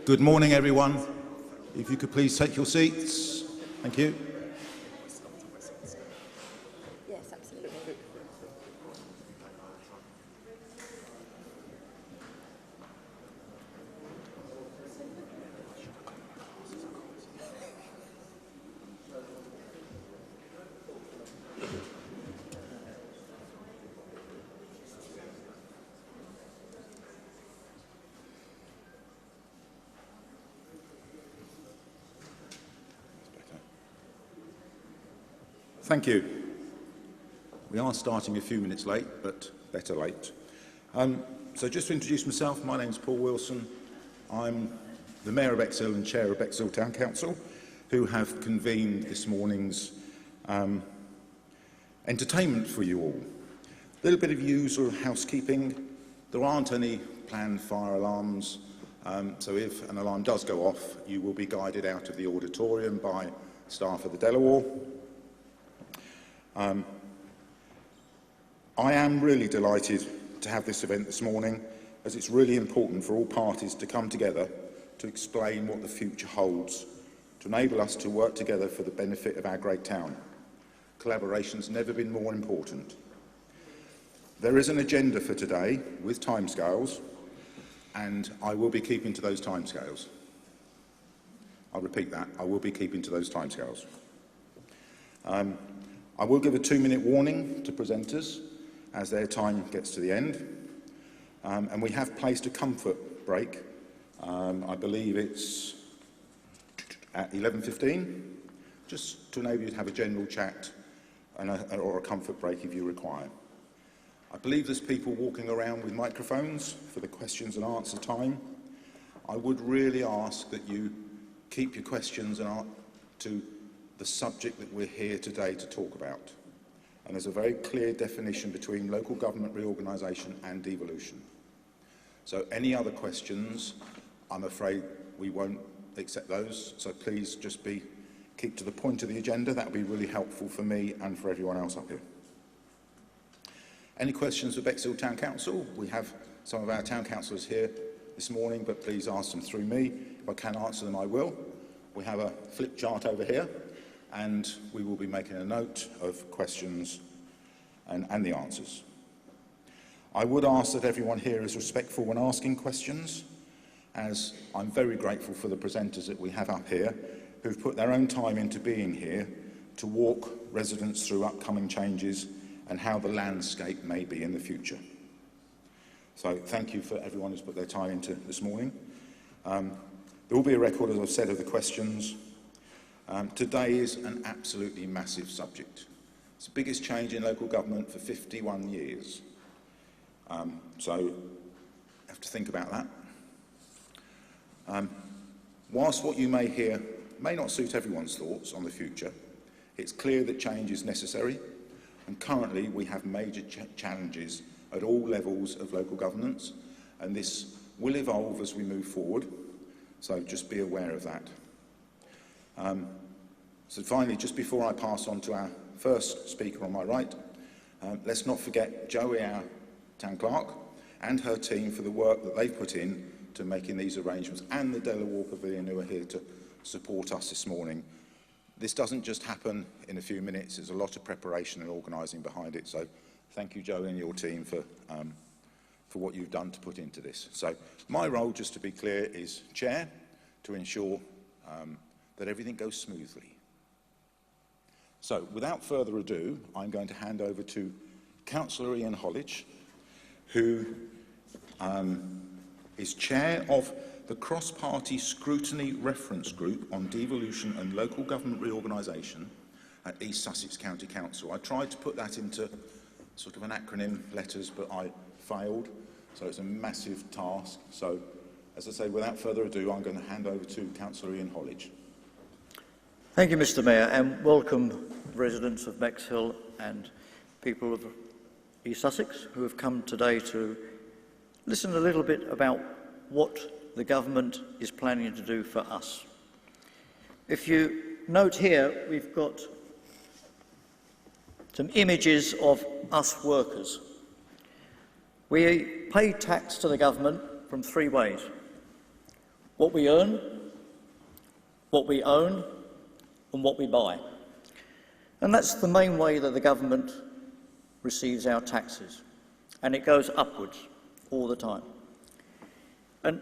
Good morning, everyone. If you could please take your seats. Thank you. Yes, absolutely. Thank you. We are starting a few minutes late, but better late. So just to introduce myself, my name is Paul Wilson. I'm the Mayor of Bexhill and Chair of Bexhill Town Council, who have convened this morning's entertainment for you all. A little bit of usual housekeeping. There aren't any planned fire alarms, so if an alarm does go off, you will be guided out of the auditorium by staff of the Delaware. I am really delighted to have this event this morning, as it's really important for all parties to come together to explain what the future holds, to enable us to work together for the benefit of our great town. Collaboration's never been more important. There is an agenda for today with timescales, and I will be keeping to those timescales. I'll repeat that, I will be keeping to those timescales. I will give a 2-minute warning to presenters as their time gets to the end. And we have placed a comfort break. I believe it's at 11:15, just to enable you to have a general chat or a comfort break if you require. I believe there's people walking around with microphones for the questions and answer time. I would really ask that you keep your questions to the subject that we're here today to talk about. And there's a very clear definition between local government reorganisation and devolution. So any other questions, I'm afraid we won't accept those. So please just keep to the point of the agenda. That would be really helpful for me and for everyone else up here. Any questions for Bexhill Town Council? We have some of our town councillors here this morning, but please ask them through me. If I can answer them, I will. We have a flip chart over here, and we will be making a note of questions and the answers. I would ask that everyone here is respectful when asking questions, as I'm very grateful for the presenters that we have up here who've put their own time into being here to walk residents through upcoming changes and how the landscape may be in the future. So thank you for everyone who's put their time into this morning. There will be a record, as I've said, of the questions. Today is an absolutely massive subject. It's the biggest change in local government for 51 years. So you have to think about that. Whilst what you may hear may not suit everyone's thoughts on the future, it's clear that change is necessary, and currently we have major challenges at all levels of local governance, and this will evolve as we move forward, so just be aware of that. So finally, just before I pass on to our first speaker on my right, let's not forget Joey, our town clerk, and her team for the work that they've put in to making these arrangements, and the Warr Pavilion who are here to support us this morning. This doesn't just happen in a few minutes. There's a lot of preparation and organising behind it. So thank you, Joey, and your team for what you've done to put into this. So my role, just to be clear, is chair to ensure that everything goes smoothly. So without further ado, I'm going to hand over to Cllr Ian Hollidge, who is chair of the cross-party scrutiny reference group on devolution and local government reorganisation at East Sussex County Council. I tried to put that into sort of an acronym letters, but I failed, so it's a massive task. So, as I say, without further ado, I'm going to hand over to Cllr Ian Hollidge. Thank you, Mr. Mayor, and welcome residents of Bexhill and people of East Sussex who have come today to listen a little bit about what the government is planning to do for us. If you note here, we've got some images of us workers. We pay tax to the government from three ways. what we earn, what we own, and what we buy. And that's the main way that the government receives our taxes. And it goes upwards all the time. And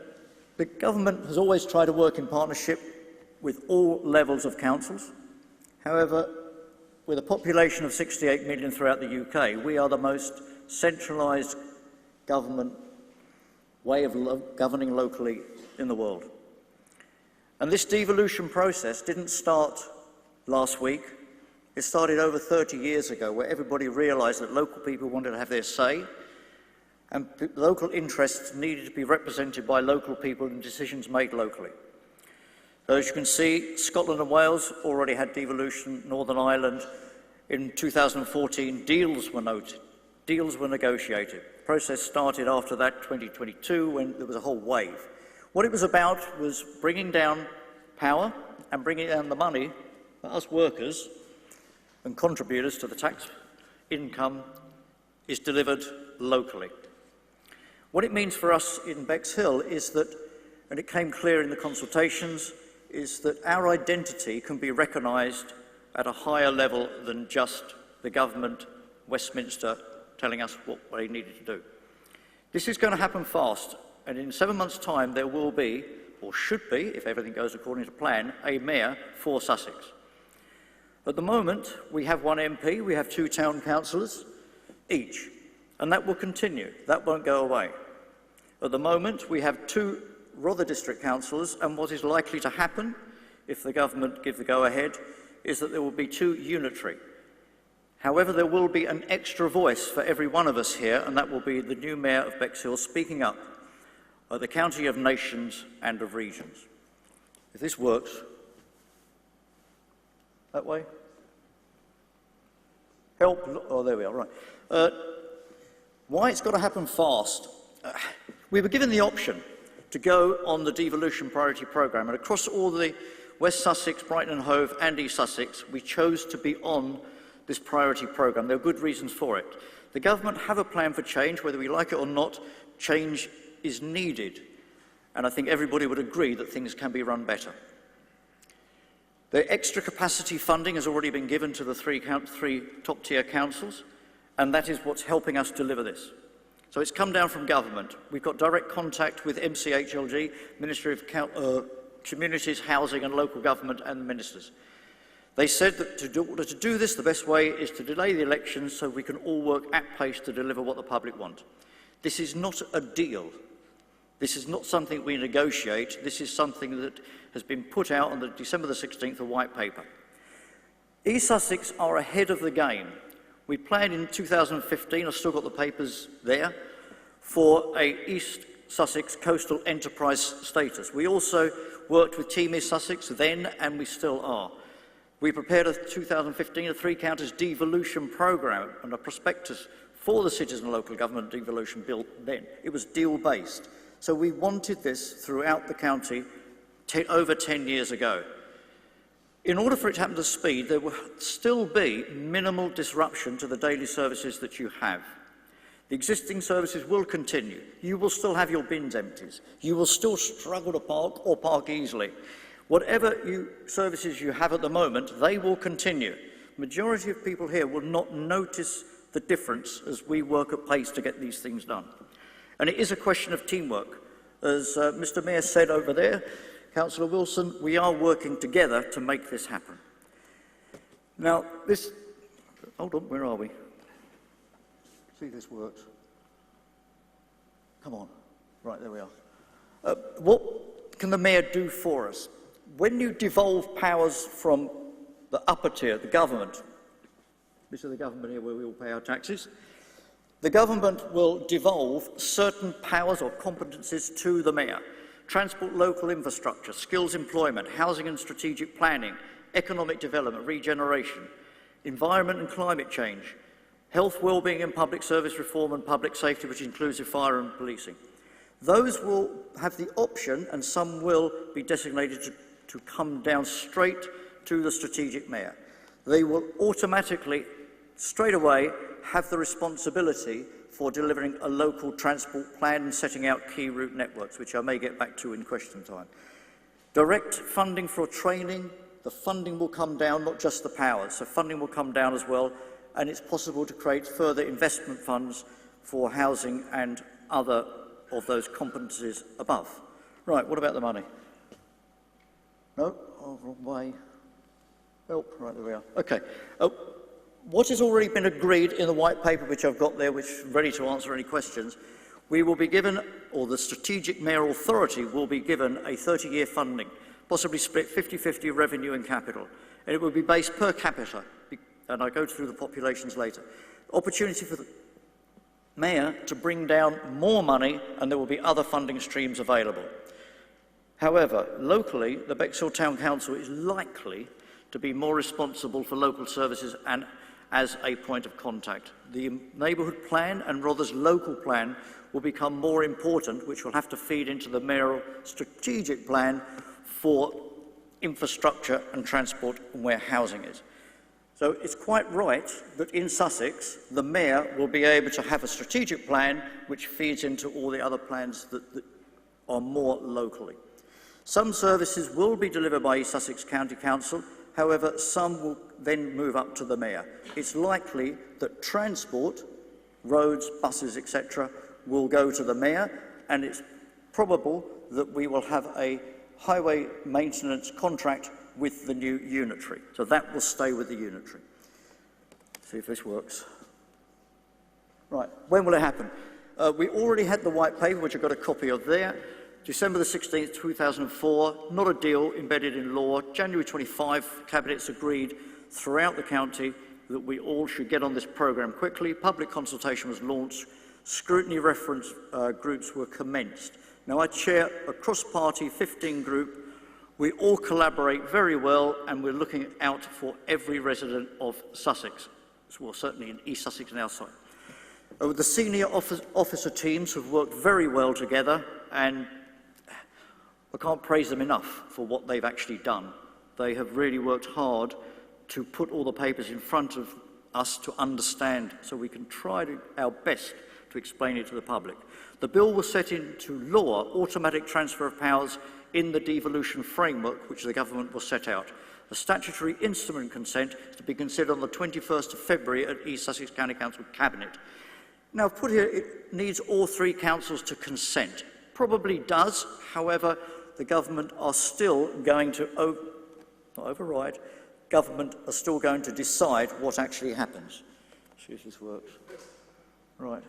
the government has always tried to work in partnership with all levels of councils. However, with a population of 68 million throughout the UK, we are the most centralised government way of governing locally in the world. And this devolution process didn't start last week. It started over 30 years ago, where everybody realised that local people wanted to have their say, and local interests needed to be represented by local people and decisions made locally. So as you can see, Scotland and Wales already had devolution. Northern Ireland in 2014, deals were noted, deals were negotiated. The process started after that, 2022, when there was a whole wave. What it was about was bringing down power and bringing down the money for us workers and contributors to the tax income is delivered locally. What it means for us in Bexhill is that, and it came clear in the consultations, is that our identity can be recognised at a higher level than just the government, Westminster, telling us what they needed to do. This is going to happen fast, and in 7 months' time there will be, or should be, if everything goes according to plan, a mayor for Sussex. At the moment, we have one MP, we have 2 town councillors each, and that will continue. That won't go away. At the moment, we have 2 Rother district councillors, and what is likely to happen, if the government give the go-ahead, is that there will be 2 unitary. However, there will be an extra voice for every one of us here, and that will be the new mayor of Bexhill speaking up at the county of nations and of regions. If this works, that way? Help, oh, there we are, right. Why it's got to happen fast? We were given the option to go on the devolution priority programme, and across all the West Sussex, Brighton and Hove and East Sussex, we chose to be on this priority programme. There are good reasons for it. The government have a plan for change, whether we like it or not. Change is needed, and I think everybody would agree that things can be run better. The extra capacity funding has already been given to the 3 top-tier councils, and that is what's helping us deliver this. So it's come down from government. We've got direct contact with MCHLG, Ministry of Communities, Housing and Local Government, and the ministers. They said that in order to do this, the best way is to delay the elections so we can all work at pace to deliver what the public want. This is not a deal. This is not something we negotiate. This is something that has been put out on December the 16th, a white paper. East Sussex are ahead of the game. We planned in 2015, I've still got the papers there, for a East Sussex coastal enterprise status. We also worked with Team East Sussex then, and we still are. We prepared a 2015 a 3 counties devolution programme and a prospectus for the Cities and Local Government devolution bill then. It was deal-based. So we wanted this throughout the county over 10 years ago. In order for it to happen to speed, there will still be minimal disruption to the daily services that you have. The existing services will continue. You will still have your bins empties. You will still struggle to park or park easily. Whatever services you have at the moment, they will continue. Majority of people here will not notice the difference as we work at pace to get these things done. And it is a question of teamwork. As Mr. Mayor said over there, Councillor Wilson, we are working together to make this happen. Now, hold on, where are we? See if this works. Come on. Right, there we are. What can the Mayor do for us? When you devolve powers from the upper tier, the government, this is the government here where we all pay our taxes, the government will devolve certain powers or competencies to the Mayor. Transport, local infrastructure, skills employment, housing and strategic planning, economic development, regeneration, environment and climate change, health, wellbeing and public service reform and public safety, which includes fire and policing. Those will have the option, and some will be designated to come down straight to the strategic mayor. They will automatically, straight away, have the responsibility for delivering a local transport plan and setting out key route networks, which I may get back to in question time. Direct funding for training, the funding will come down, not just the powers, so funding will come down as well, and it's possible to create further investment funds for housing and other of those competencies above. Right, what about the money? No? Oh, wrong way. Oh, right, there we are. Okay. What has already been agreed in the white paper, which I've got there, which is ready to answer any questions, we will be given, or the Strategic Mayoral Authority will be given a 30-year funding, possibly split 50-50 revenue and capital. And it will be based per capita, and I'll go through the populations later. Opportunity for the Mayor to bring down more money, and there will be other funding streams available. However, locally, the Bexhill Town Council is likely to be more responsible for local services and as a point of contact. The neighbourhood plan and Rother's local plan will become more important, which will have to feed into the mayoral strategic plan for infrastructure and transport and where housing is. So it's quite right that in Sussex, the mayor will be able to have a strategic plan which feeds into all the other plans that are more locally. Some services will be delivered by East Sussex County Council, however, some will then move up to the mayor. It's likely that transport, roads, buses, etc., will go to the mayor, and it's probable that we will have a highway maintenance contract with the new unitary. So that will stay with the unitary. See if this works. Right, when will it happen? We already had the white paper, which I've got a copy of there. December the 16th, 2004, not a deal embedded in law. January 25, Cabinet's agreed throughout the county that we all should get on this programme quickly. Public consultation was launched. Scrutiny reference groups were commenced. Now, I chair a cross-party 15 group. We all collaborate very well, and we're looking out for every resident of Sussex, well, certainly in East Sussex and outside. The senior officer teams have worked very well together, and I can't praise them enough for what they've actually done. They have really worked hard to put all the papers in front of us to understand, so we can try our best to explain it to the public. The bill was set into law, automatic transfer of powers in the devolution framework, which the government will set out. The statutory instrument consent is to be considered on the 21st of February at East Sussex County Council Cabinet. Now, I've put here, it needs all three councils to consent. Probably does, however, the government are still going to, not override, government are still going to decide what actually happens. See if this works. Right.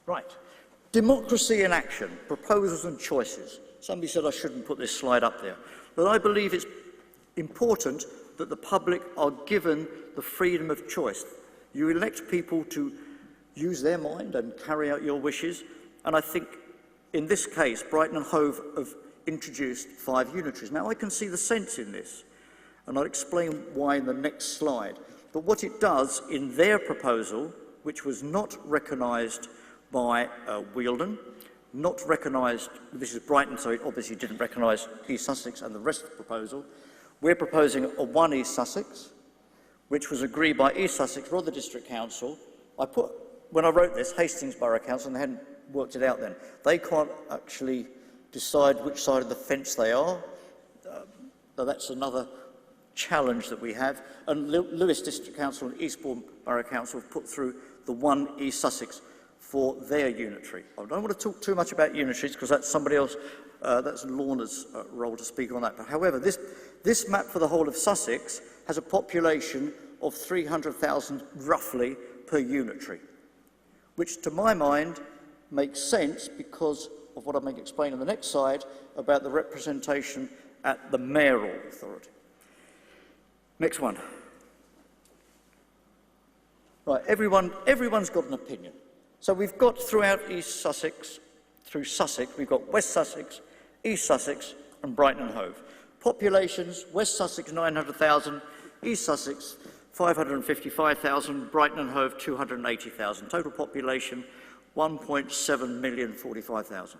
Right. Democracy in action, proposals and choices. Somebody said I shouldn't put this slide up there, but I believe it's important that the public are given the freedom of choice. You elect people to use their mind and carry out your wishes, and I think in this case, Brighton and Hove have introduced 5 unitaries. Now, I can see the sense in this, and I'll explain why in the next slide. But what it does in their proposal, which was not recognised by Wealden, not recognised, this is Brighton, so it obviously didn't recognise East Sussex and the rest of the proposal. We're proposing a 1 East Sussex, which was agreed by East Sussex, Rother District Council. When I wrote this, Hastings Borough Council, and they hadn't worked it out then. They can't actually decide which side of the fence they are. So that's another challenge that we have. And Lewis District Council and Eastbourne Borough Council have put through the 1 East Sussex for their unitary. I don't want to talk too much about unitaries because that's somebody else, that's Lorna's role to speak on that. But however, this map for the whole of Sussex has a population of 300,000 roughly per unitary, which to my mind makes sense because of what I may explain on the next slide about the representation at the mayoral authority. Next one. Right, everyone's got an opinion. So we've got throughout East Sussex, through Sussex, we've got West Sussex, East Sussex and Brighton and Hove. Populations, West Sussex 900,000, East Sussex 555,000, Brighton and Hove 280,000. Total population 1.745,000.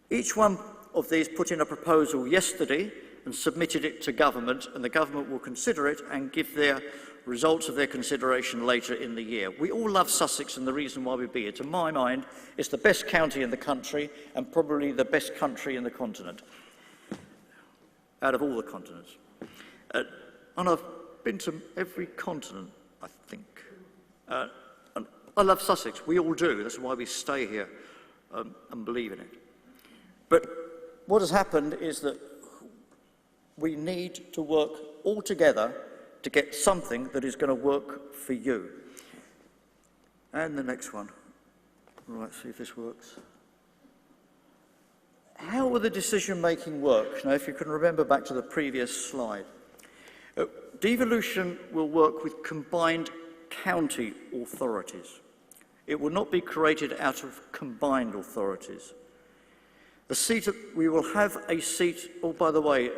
Each one of these put in a proposal yesterday and submitted it to government, and the government will consider it and give their results of their consideration later in the year. We all love Sussex, and the reason why we be here, to my mind, it's the best county in the country and probably the best country in the continent, out of all the continents. And I've been to every continent, I think. And I love Sussex. We all do. That's why we stay here and believe in it. But what has happened is that we need to work all together to get something that is going to work for you. And the next one. Right, see if this works. How will the decision-making work? Now, if you can remember back to the previous slide. Devolution will work with combined county authorities. It will not be created out of combined authorities. We will have a seat, oh, by the way,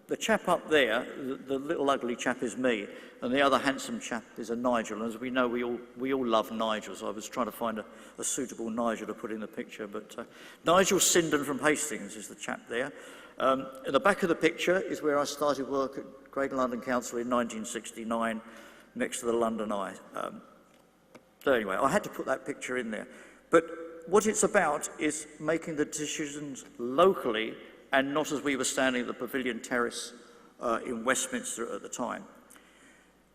the chap up there, the little ugly chap is me, and the other handsome chap is a Nigel. And as we know, we all love Nigel, so I was trying to find a suitable Nigel to put in the picture. But Nigel Sindon from Hastings is the chap there. In the back of the picture is where I started work at Greater London Council in 1969, next to the London Eye. So anyway, I had to put that picture in there. But what it's about is making the decisions locally and not as we were standing at the Pavilion Terrace in Westminster at the time.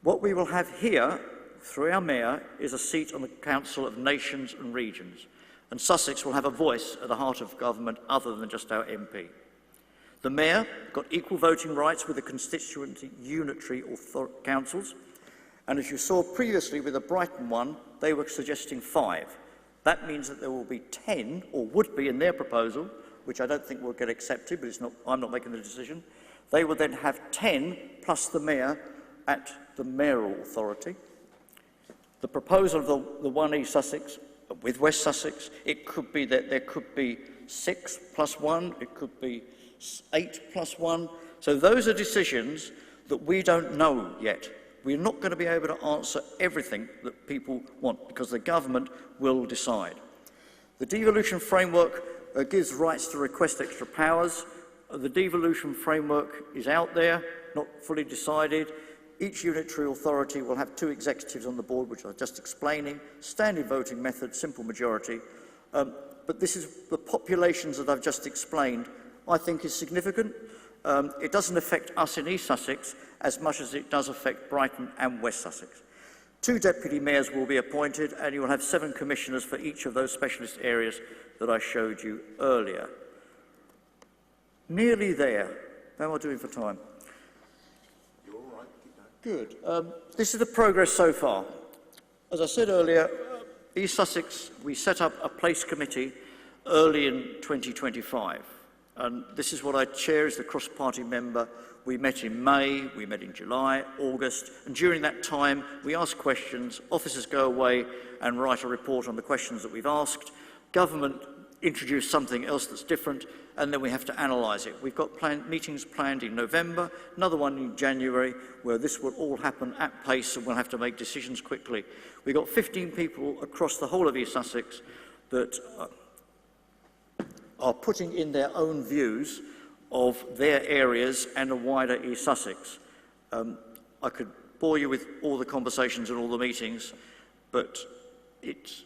What we will have here, through our mayor, is a seat on the Council of Nations and Regions. And Sussex will have a voice at the heart of government other than just our MP. The mayor got equal voting rights with the constituency unitary councils. And as you saw previously with the Brighton one, they were suggesting 5. That means that there will be 10, or would be in their proposal, which I don't think will get accepted, but I'm not making the decision. They will then have 10 plus the mayor at the mayoral authority. The proposal of the one East Sussex with West Sussex, it could be that there could be 6 plus 1, it could be 8 plus 1. So those are decisions that we don't know yet. We're not going to be able to answer everything that people want because the government will decide. The devolution framework gives rights to request extra powers. The devolution framework is out there, not fully decided. Each unitary authority will have 2 executives on the board, which I was just explaining, standard voting method, simple majority. But this is the populations that I've just explained, I think is significant. It doesn't affect us in East Sussex as much as it does affect Brighton and West Sussex. 2 deputy mayors will be appointed, and you will have 7 commissioners for each of those specialist areas that I showed you earlier. Nearly there. How am I doing for time? You're all right. Keep going. Good. This is the progress so far. As I said earlier, East Sussex, we set up a place committee early in 2025. And this is what I chair as the cross-party member. We met in May, we met in July, August, and during that time we ask questions, officers go away and write a report on the questions that we've asked, government introduce something else that's different, and then we have to analyse it. We've got meetings planned in November, another one in January, where this will all happen at pace and we'll have to make decisions quickly. We've got 15 people across the whole of East Sussex that are putting in their own views of their areas and a wider East Sussex. I could bore you with all the conversations and all the meetings, but it's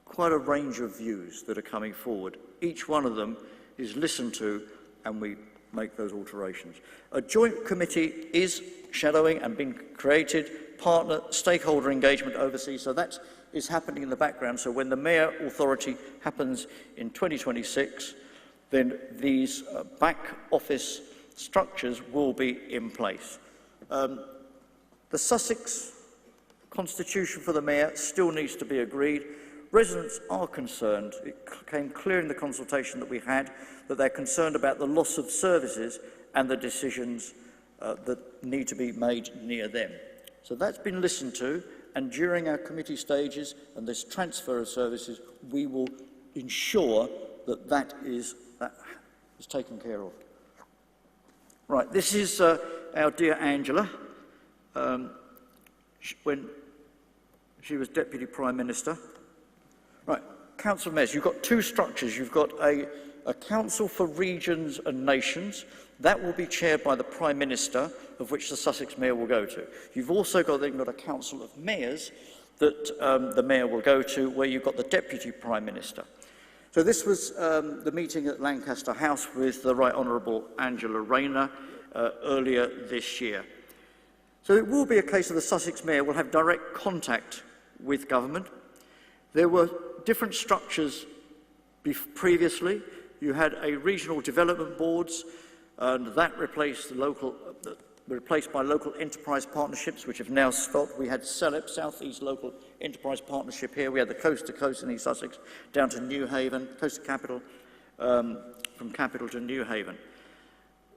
quite a range of views that are coming forward. Each one of them is listened to and we make those alterations. A joint committee is shadowing and being created, partner, stakeholder engagement overseas, so that is happening in the background. So when the mayor authority happens in 2026, then these back office structures will be in place. The Sussex constitution for the mayor still needs to be agreed. Residents are concerned, it came clear in the consultation that we had, that they're concerned about the loss of services and the decisions that need to be made near them. So that's been listened to, and during our committee stages and this transfer of services, we will ensure that that is taken care of. Right, this is our dear Angela, when she was Deputy Prime Minister. Right, Council of Mayors, you've got 2 structures. You've got a a Council for Regions and Nations. That will be chaired by the Prime Minister, of which the Sussex Mayor will go to. You've also then got a Council of Mayors that the Mayor will go to, where you've got the Deputy Prime Minister. So this was the meeting at Lancaster House with the Right Honourable Angela Rayner earlier this year. So it will be a case of the Sussex Mayor will have direct contact with government. There were different structures previously. You had a regional development boards, and that replaced by local enterprise partnerships, which have now stopped. We had CLR, South East Local Enterprise Partnership here. We had the Coast to Coast in East Sussex, down to New Haven, Coast to Capital, from Capital to New Haven.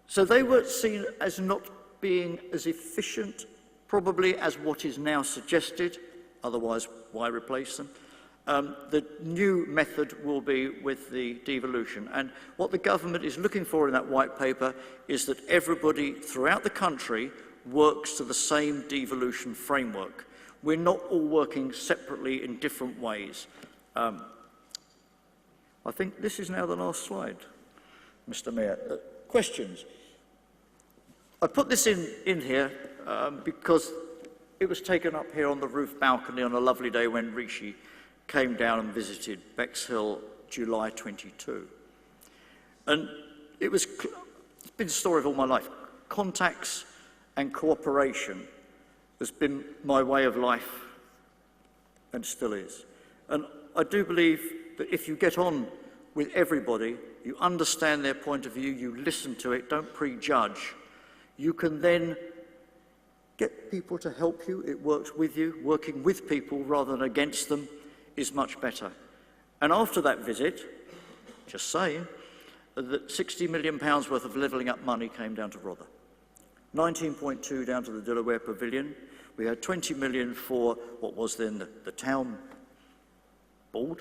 So they were seen as not being as efficient, probably, as what is now suggested. Otherwise, why replace them? The new method will be with the devolution. And what the government is looking for in that white paper is that everybody throughout the country works to the same devolution framework. We're not all working separately in different ways. I think this is now the last slide, Mr. Mayor. Questions? I put this in here because it was taken up here on the roof balcony on a lovely day when Rishi came down and visited Bexhill, July 22. And it's been the story of all my life. Contacts and cooperation has been my way of life and still is. And I do believe that if you get on with everybody, you understand their point of view, you listen to it, don't prejudge, you can then get people to help you. It works with you. Working with people rather than against them is much better. And after that visit, just saying, that £60 million worth of levelling up money came down to Rother. 19.2 down to the Cllr Pavilion. We had 20 million for what was then the town board,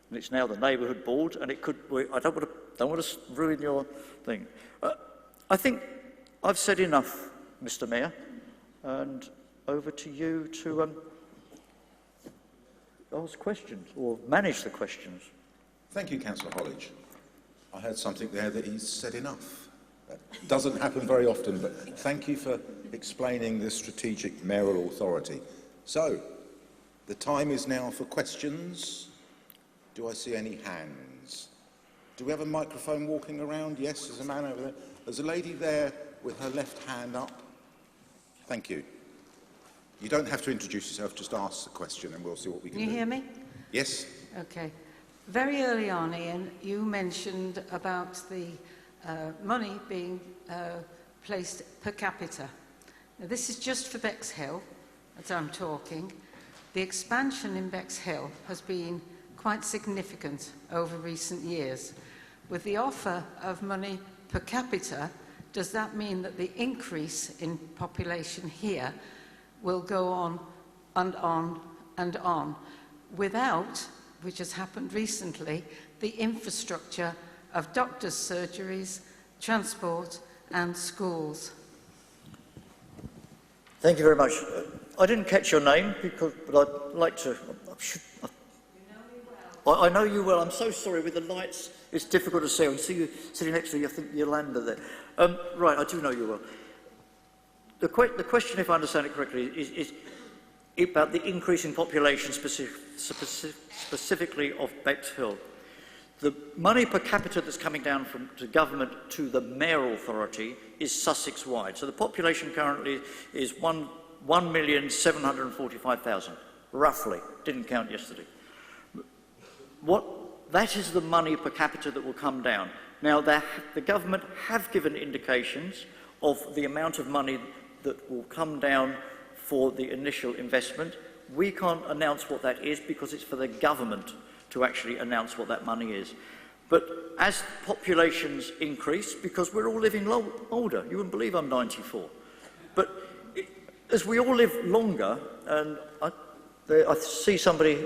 and it's now the Neighbourhood Board, and it could, I don't want to ruin your thing. I think I've said enough, Mr. Mayor, and over to you to ask questions or manage the questions. Thank you, Councillor Hollidge. I heard something there that he's said enough. That doesn't happen very often, but thank you for explaining the strategic mayoral authority. So, the time is now for questions. Do I see any hands? Do we have a microphone walking around? Yes, there's a man over there. There's a lady there with her left hand up. Thank you. You don't have to introduce yourself, just ask the question and we'll see what we can do. Can you hear me? Yes. Okay. Very early on, Ian, you mentioned about the money being placed per capita. Now, this is just for Bexhill, as I'm talking. The expansion in Bexhill has been quite significant over recent years. With the offer of money per capita, does that mean that the increase in population here will go on and on and on without, which has happened recently, the infrastructure of doctors' surgeries, transport and schools? Thank you very much. I didn't catch your name, but I'd like to... I know you well. I'm so sorry. With the lights, it's difficult to see. I can see you sitting next to you. I think Yolanda there. Right, I do know you well. The question, if I understand it correctly, is about the increase in population specifically of Bexhill. The money per capita that's coming down from the government to the mayoral authority is Sussex-wide. So the population currently is 1,745,000, roughly. Didn't count yesterday. That is the money per capita that will come down. Now, the government have given indications of the amount of money that will come down for the initial investment. We can't announce what that is because it's for the government to actually announce what that money is. But as populations increase, because we're all living older, you wouldn't believe I'm 94, but as we all live longer, and I see somebody,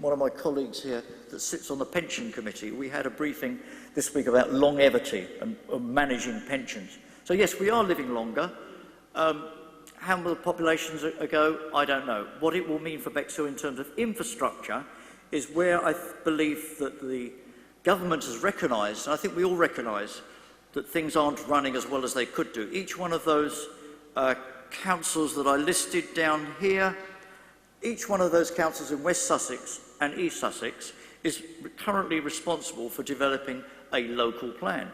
one of my colleagues here, that sits on the pension committee. We had a briefing this week about longevity and managing pensions. So yes, we are living longer. How will the populations go? I don't know. What it will mean for Bexhill in terms of infrastructure is where I believe that the government has recognised, and I think we all recognise, that things aren't running as well as they could do. Each one of those councils that I listed down here, each one of those councils in West Sussex and East Sussex is currently responsible for developing a local plan.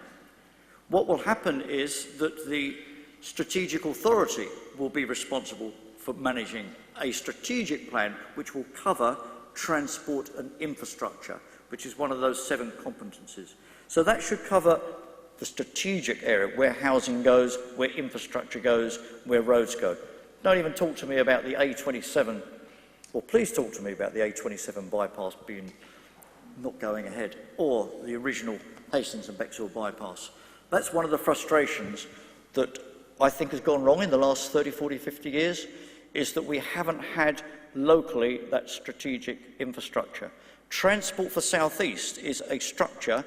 What will happen is that the strategic authority will be responsible for managing a strategic plan which will cover transport and infrastructure, which is one of those 7 competencies. So that should cover the strategic area, where housing goes, where infrastructure goes, where roads go. Don't even talk to me about the A27, or please talk to me about the A27 bypass being not going ahead, or the original Hastings and Bexhill bypass. That's one of the frustrations that I think has gone wrong in the last 30, 40, 50 years, is that we haven't had locally that strategic infrastructure. Transport for South East is a structure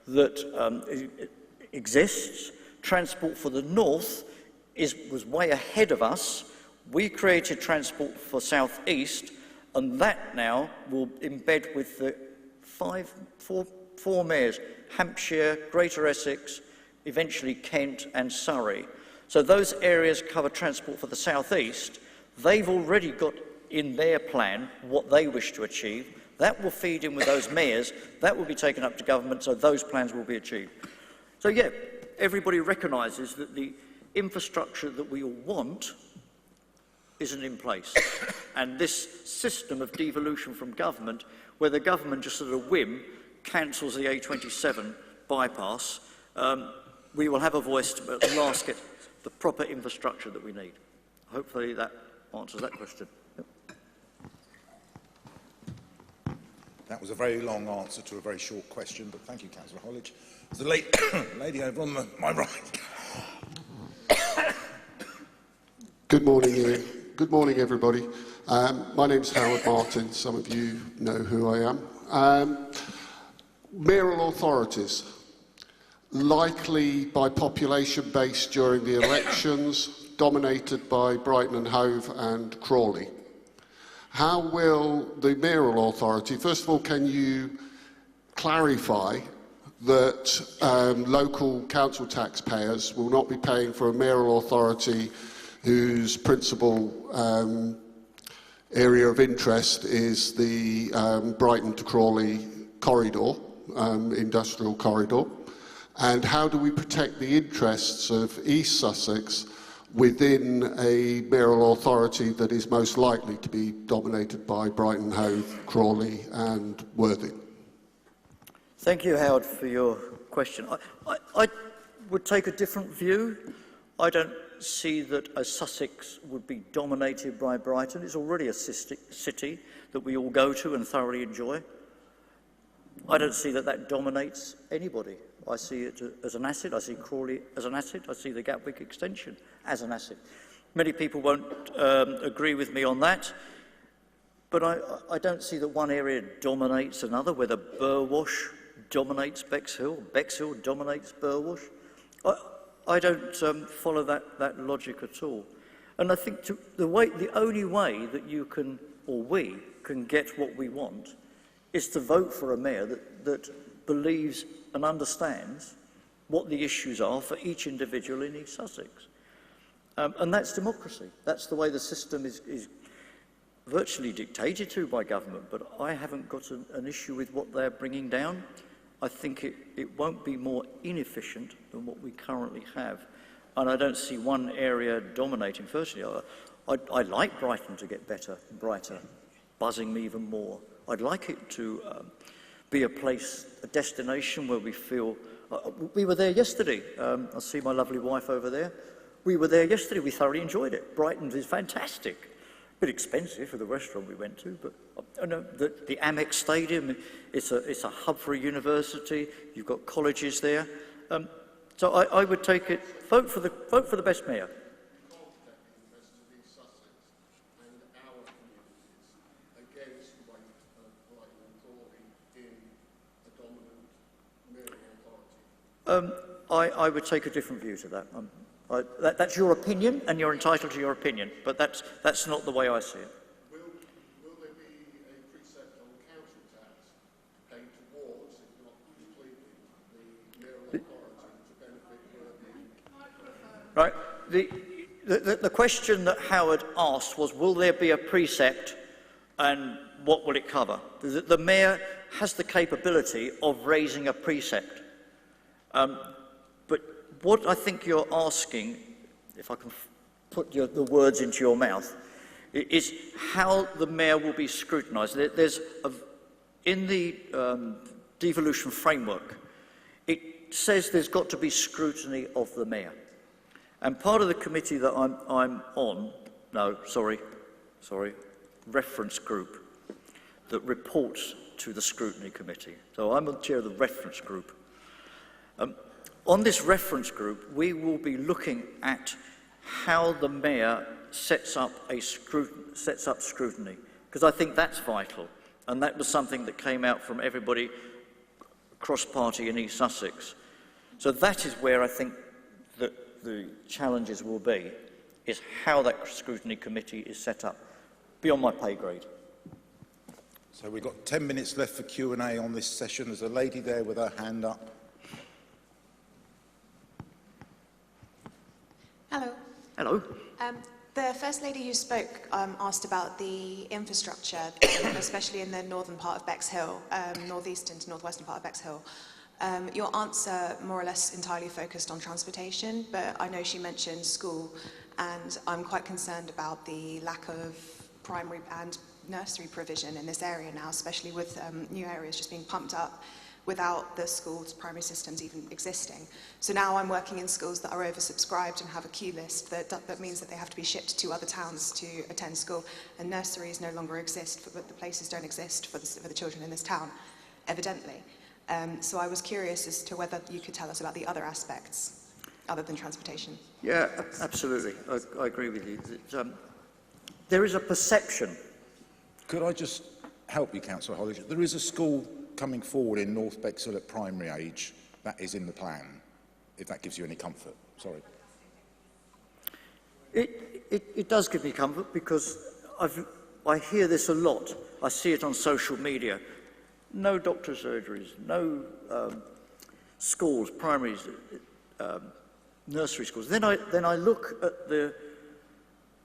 that exists. Transport for the North was way ahead of us. We created Transport for South East, and that now will embed with the four mayors, Hampshire, Greater Essex, eventually Kent and Surrey. So those areas cover transport for the South East. They've already got in their plan what they wish to achieve. That will feed in with those mayors. That will be taken up to government, so those plans will be achieved. So yeah, everybody recognises that the infrastructure that we all want isn't in place. And this system of devolution from government, where the government just at a whim cancels the A27 bypass, we will have a voice to at last get the proper infrastructure that we need. Hopefully that answers that question. Yep. That was a very long answer to a very short question, but thank you, Councillor Hollidge. There's a lady over on my right. Good morning, Ian. Good morning, everybody. My name's Howard Martin. Some of you know who I am. Mayoral authorities, likely by population base during the elections, dominated by Brighton and Hove and Crawley. How will the mayoral authority, first of all, can you clarify that local council taxpayers will not be paying for a mayoral authority whose principal area of interest is the Brighton to Crawley corridor, industrial corridor? And how do we protect the interests of East Sussex within a mayoral authority that is most likely to be dominated by Brighton, Hove, Crawley and Worthing? Thank you, Howard, for your question. I would take a different view. I don't see that a Sussex would be dominated by Brighton. It's already a city that we all go to and thoroughly enjoy. I don't see that that dominates anybody. I see it as an asset. I see Crawley as an asset. I see the Gatwick extension as an asset. Many people won't agree with me on that, but I don't see that one area dominates another, whether Burwash dominates Bexhill, Bexhill dominates Burwash. I don't follow that logic at all. And I think the only way that you can, or we can get what we want is to vote for a mayor that believes and understands what the issues are for each individual in East Sussex. And that's democracy. That's the way the system is virtually dictated to by government, but I haven't got an issue with what they're bringing down. I think it won't be more inefficient than what we currently have. And I don't see one area dominating. Firstly, I'd like Brighton to get better, brighter, buzzing me even more. I'd like it to be a place, a destination where we feel... we were there yesterday. I see my lovely wife over there. We were there yesterday. We thoroughly enjoyed it. Brighton is fantastic. A bit expensive for the restaurant we went to, but I know the Amex Stadium, it's a hub for a university. You've got colleges there. So I would take it, vote for the best mayor. I would take a different view to that. That's your opinion, and you're entitled to your opinion, but that's not the way I see it. Will there be a precept on council tax paid towards, if not Right. The question that Howard asked was, will there be a precept and what will it cover? The Mayor has the capability of raising a precept. But what I think you're asking, if I can put the words into your mouth, is how the Mayor will be scrutinised. In the devolution framework, it says there's got to be scrutiny of the Mayor. And part of the committee that I'm on, reference group, that reports to the scrutiny committee. So I'm the chair of the reference group. On this reference group, we will be looking at how the Mayor sets up scrutiny, because I think that's vital. And that was something that came out from everybody cross-party in East Sussex. So that is where I think that the challenges will be, is how that scrutiny committee is set up, beyond my pay grade. So we've got 10 minutes left for Q&A on this session. There's a lady there with her hand up. Hello. Hello. The First Lady who spoke asked about the infrastructure, especially in the northern part of Bexhill, northeastern to northwestern part of Bexhill. Your answer more or less entirely focused on transportation, but I know she mentioned school, and I'm quite concerned about the lack of primary and nursery provision in this area now, especially with new areas just being pumped up without the schools' primary systems even existing. So now I'm working in schools that are oversubscribed and have a queue list that means that they have to be shipped to other towns to attend school, and nurseries no longer exist, but the places don't exist for the children in this town, evidently. So I was curious as to whether you could tell us about the other aspects other than transportation. Yeah, absolutely. I agree with you. There is a perception. Could I just help you, Councillor Hollidge? There is a school coming forward in North Bexhill at primary age. That is in the plan, if that gives you any comfort. Sorry. It does give me comfort, because I hear this a lot. I see it on social media. No doctor surgeries, no schools, primaries, nursery schools. Then I look at the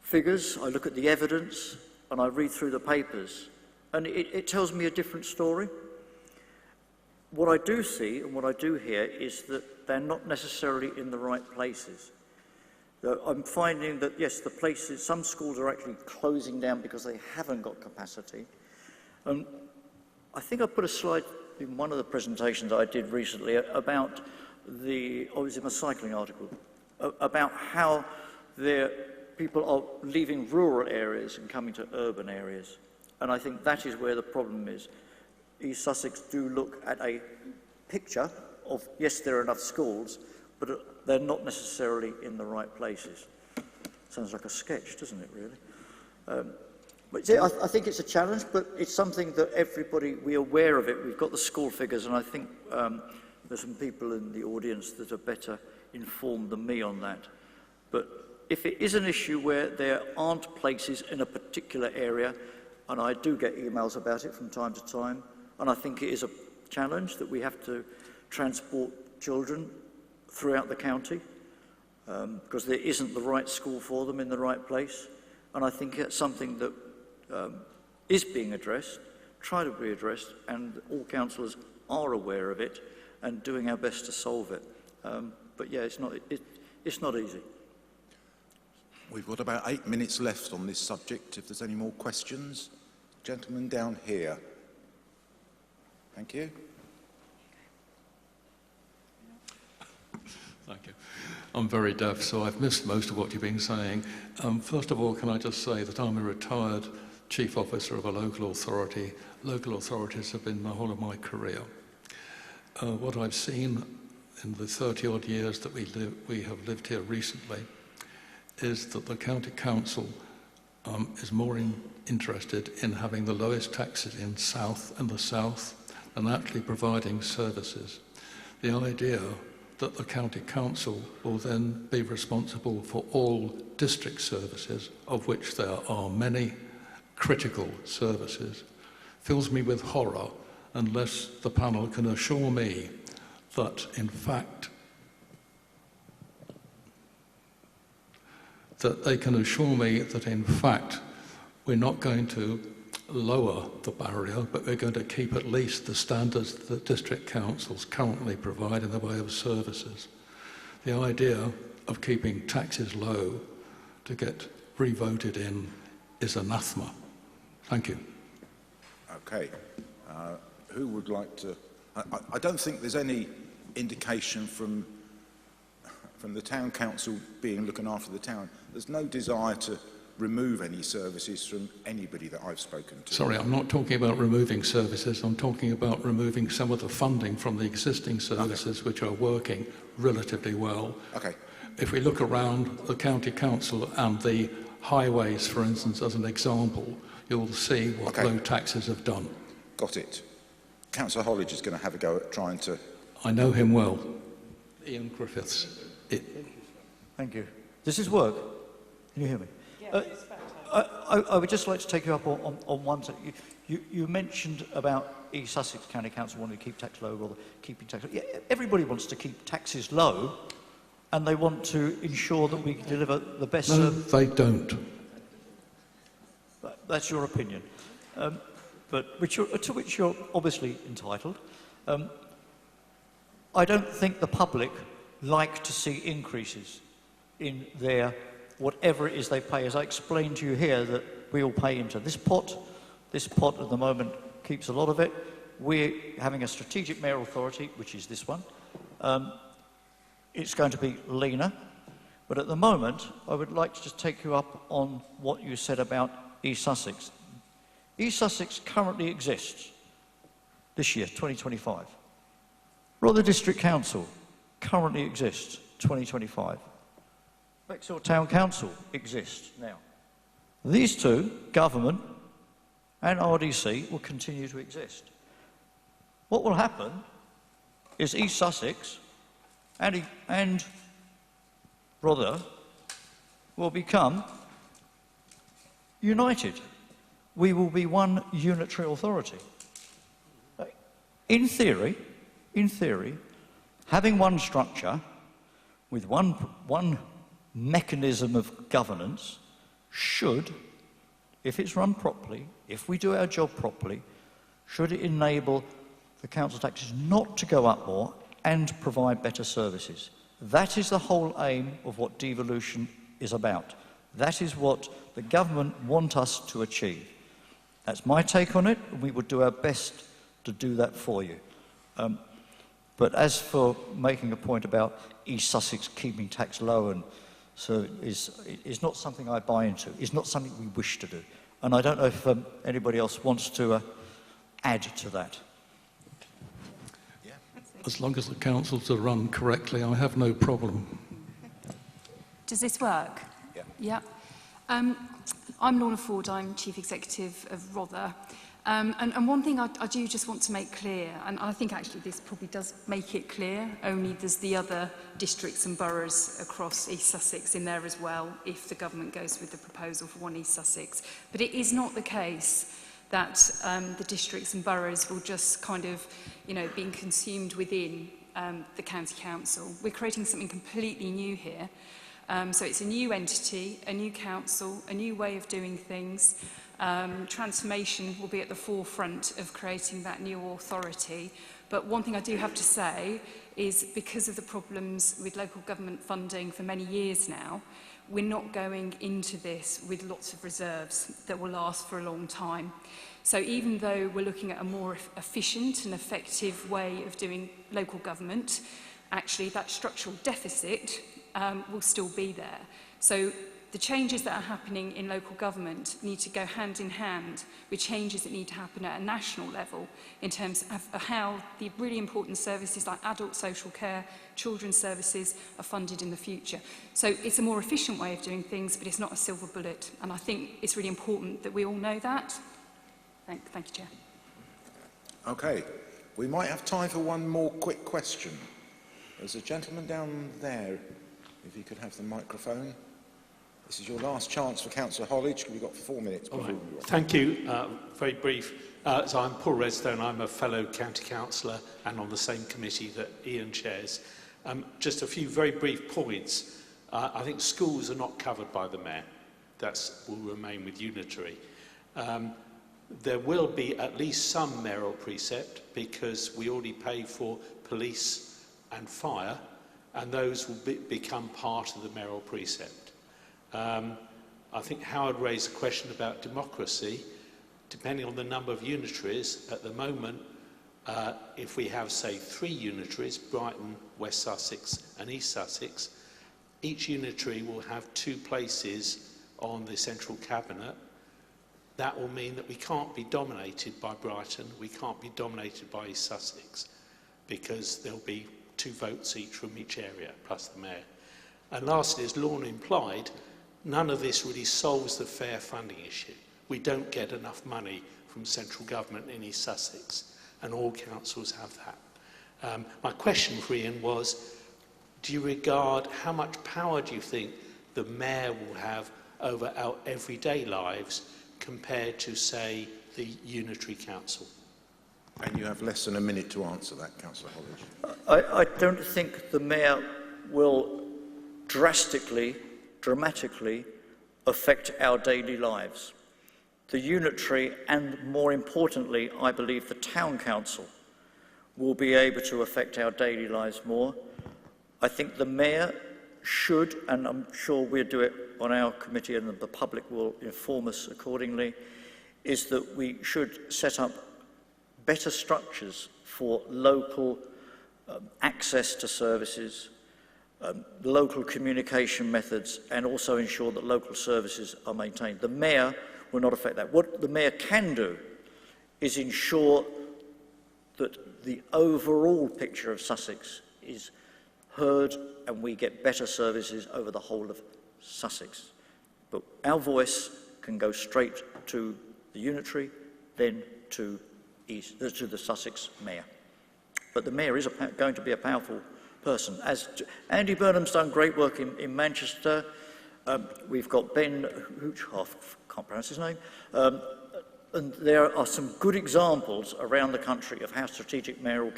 figures, I look at the evidence, and I read through the papers, and it tells me a different story. What I do see and what I do hear is that they're not necessarily in the right places. I'm finding that, yes, the places, some schools are actually closing down because they haven't got capacity. I think I put a slide in one of the presentations I did recently about it was in a cycling article, about how people are leaving rural areas and coming to urban areas. And I think that is where the problem is. East Sussex do look at a picture of, yes, there are enough schools, but they're not necessarily in the right places. Sounds like a sketch, doesn't it, really? But yeah, I think it's a challenge, but it's something that we're aware of it. We've got the school figures, and I think there's some people in the audience that are better informed than me on that. But if it is an issue where there aren't places in a particular area, and I do get emails about it from time to time, and I think it is a challenge that we have to transport children throughout the county because there isn't the right school for them in the right place. And I think it's something that is being addressed, try to be addressed, and all councillors are aware of it and doing our best to solve it. But yeah, it's not easy. We've got about 8 minutes left on this subject. If there's any more questions, gentleman down here. Thank you. Thank you. I'm very deaf, so I've missed most of what you've been saying. First of all, can I just say that I'm a retired chief officer of a local authority. Local authorities have been the whole of my career. What I've seen in the 30-odd years that we have lived here recently is that the county council is more interested in having the lowest taxes in the south and actually providing services. The idea that the county council will then be responsible for all district services, of which there are many critical services, fills me with horror unless the panel can assure me that, in fact, that they can assure me that in fact we're not going to lower the barrier, but we're going to keep at least the standards that district councils currently provide in the way of services. The idea of keeping taxes low to get re-voted in is anathema. Thank you. Okay. Who would like to... I don't think there's any indication from the town council being looking after the town. There's no desire to remove any services from anybody that I've spoken to. Sorry, I'm not talking about removing services. I'm talking about removing some of the funding from the existing services, which are working relatively well. Okay. If we look around the county council and the highways, for instance, as an example, you'll see what low taxes have done. Got it. Councillor Hollidge is going to have a go at trying to... I know him well. Ian Griffiths. Thank you. Does this work? Can you hear me? I would just like to take you up on one thing. You mentioned about East Sussex County Council wanting to keep tax low, rather keeping tax low. Yeah, everybody wants to keep taxes low, and they want to ensure that we deliver the best service. No, they don't. That's your opinion, but to which you're obviously entitled. I don't think the public like to see increases in their whatever it is they pay. As I explained to you here, that we all pay into this pot. This pot at the moment keeps a lot of it. We're having a strategic mayoral authority, which is this one. It's going to be leaner. But at the moment, I would like to just take you up on what you said about East Sussex. East Sussex currently exists this year, 2025. Rother District Council currently exists, 2025. Bexhill Town Council exists now. These two, government and RDC, will continue to exist. What will happen is East Sussex and Rother will become united. We will be one unitary authority. In theory, having one structure with one mechanism of governance should, if it's run properly, if we do our job properly, should it enable the council taxes not to go up more and provide better services. That is the whole aim of what devolution is about. That is what the government want us to achieve. That's my take on it, and we would do our best to do that for you. But as for making a point about East Sussex keeping tax low, and so is not something I buy into. It's not something we wish to do. And I don't know if anybody else wants to add to that. Yeah. As long as the councils are run correctly, I have no problem. Does this work? Yeah. Yeah. I'm Lorna Ford, I'm Chief Executive of Rother. And one thing I do just want to make clear, and I think actually this probably does make it clear, only there's the other districts and boroughs across East Sussex in there as well, if the government goes with the proposal for one East Sussex. But it is not the case that the districts and boroughs will just kind of, being consumed within the county council. We're creating something completely new here. So it's a new entity, a new council, a new way of doing things. Transformation will be at the forefront of creating that new authority. But one thing I do have to say is, because of the problems with local government funding for many years now, we're not going into this with lots of reserves that will last for a long time. So even though we're looking at a more efficient and effective way of doing local government, actually that structural deficit will still be there. So the changes that are happening in local government need to go hand in hand with changes that need to happen at a national level in terms of how the really important services like adult social care, children's services are funded in the future. So it's a more efficient way of doing things, but it's not a silver bullet. And I think it's really important that we all know that. Thank you, Chair. Okay. We might have time for one more quick question. There's a gentleman down there. If you could have the microphone. This is your last chance for Councillor Hollidge. We've got 4 minutes before we go. Thank you. Very brief. So I'm Paul Redstone. I'm a fellow county councillor and on the same committee that Ian chairs. Just a few very brief points. I think schools are not covered by the mayor. That will remain with unitary. There will be at least some mayoral precept because we already pay for police and fire, and those will become part of the mayoral precept. I think Howard raised a question about democracy. Depending on the number of unitaries, at the moment, if we have, say, 3 unitaries, Brighton, West Sussex and East Sussex, each unitary will have 2 places on the central cabinet. That will mean that we can't be dominated by Brighton, we can't be dominated by East Sussex, because there'll be 2 votes each from each area, plus the mayor. And lastly, as Lorna implied, none of this really solves the fair funding issue. We don't get enough money from central government in East Sussex, and all councils have that. My question for Ian was, do you regard, how much power do you think the mayor will have over our everyday lives compared to, say, the unitary council? And you have less than a minute to answer that, Councillor Hollidge. I don't think the mayor will dramatically affect our daily lives. The unitary and, more importantly, I believe the town council will be able to affect our daily lives more. I think the mayor should, and I'm sure we'll do it on our committee and the public will inform us accordingly, is that we should set up better structures for local access to services, local communication methods, and also ensure that local services are maintained. The mayor will not affect that. What the mayor can do is ensure that the overall picture of Sussex is heard and we get better services over the whole of Sussex. But our voice can go straight to the unitary, then to the Sussex mayor. But the mayor is going to be a powerful person. As Andy Burnham's done great work in Manchester. We've got Ben Hoochhoff, can't pronounce his name, and there are some good examples around the country of how strategic mayoral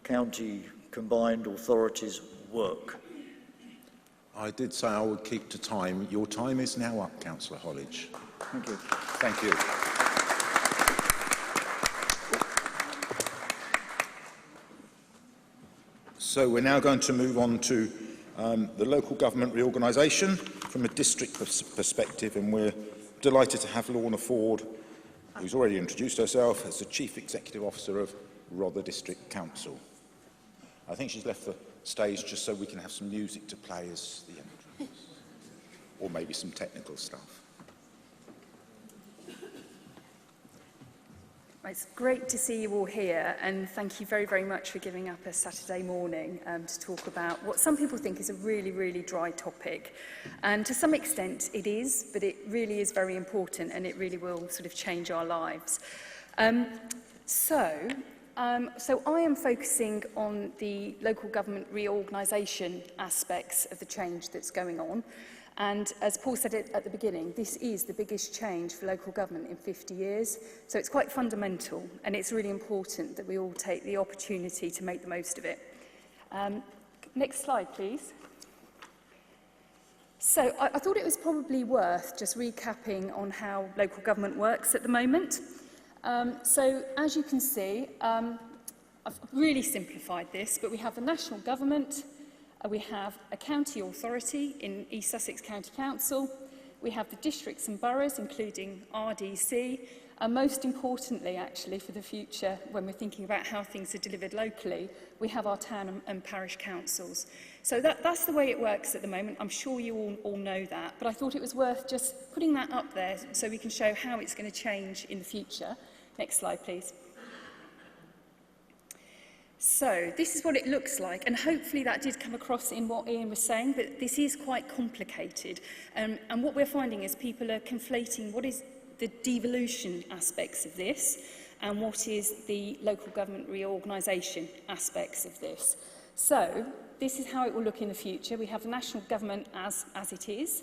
county combined authorities work. I did say I would keep to time. Your time is now up, Councillor Hollidge. Thank you. Thank you. So we're now going to move on to the local government reorganisation from a district perspective, and we're delighted to have Lorna Ford, who's already introduced herself as the Chief Executive Officer of Rother District Council. I think she's left the stage just so we can have some music to play as the entrance, or maybe some technical stuff. It's great to see you all here, and thank you very, very much for giving up a Saturday morning to talk about what some people think is a really, really dry topic. And to some extent it is, but it really is very important, and it really will sort of change our lives. So I am focusing on the local government reorganisation aspects of the change that's going on. And as Paul said at the beginning, this is the biggest change for local government in 50 years. So it's quite fundamental, and it's really important that we all take the opportunity to make the most of it. Next slide, please. So I thought it was probably worth just recapping on how local government works at the moment. So as you can see, I've really simplified this, but we have the national government, we have a county authority in East Sussex County Council, we have the districts and boroughs, including RDC, and most importantly, actually, for the future, when we're thinking about how things are delivered locally, we have our town and parish councils. So that's the way it works at the moment. I'm sure you all know that, but I thought it was worth just putting that up there so we can show how it's going to change in the future. Next slide, please. So this is what it looks like, and hopefully that did come across in what Ian was saying, that this is quite complicated. And what we're finding is people are conflating what is the devolution aspects of this and what is the local government reorganisation aspects of this. So this is how it will look in the future. We have the national government as it is,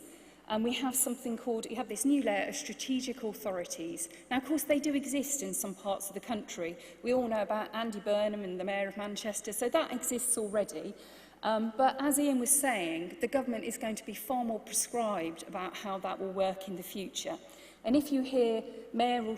and we have something called, we have this new layer of strategic authorities. Now, of course, they do exist in some parts of the country. We all know about Andy Burnham and the Mayor of Manchester, so that exists already. But as Ian was saying, the government is going to be far more prescribed about how that will work in the future. And if you hear mayoral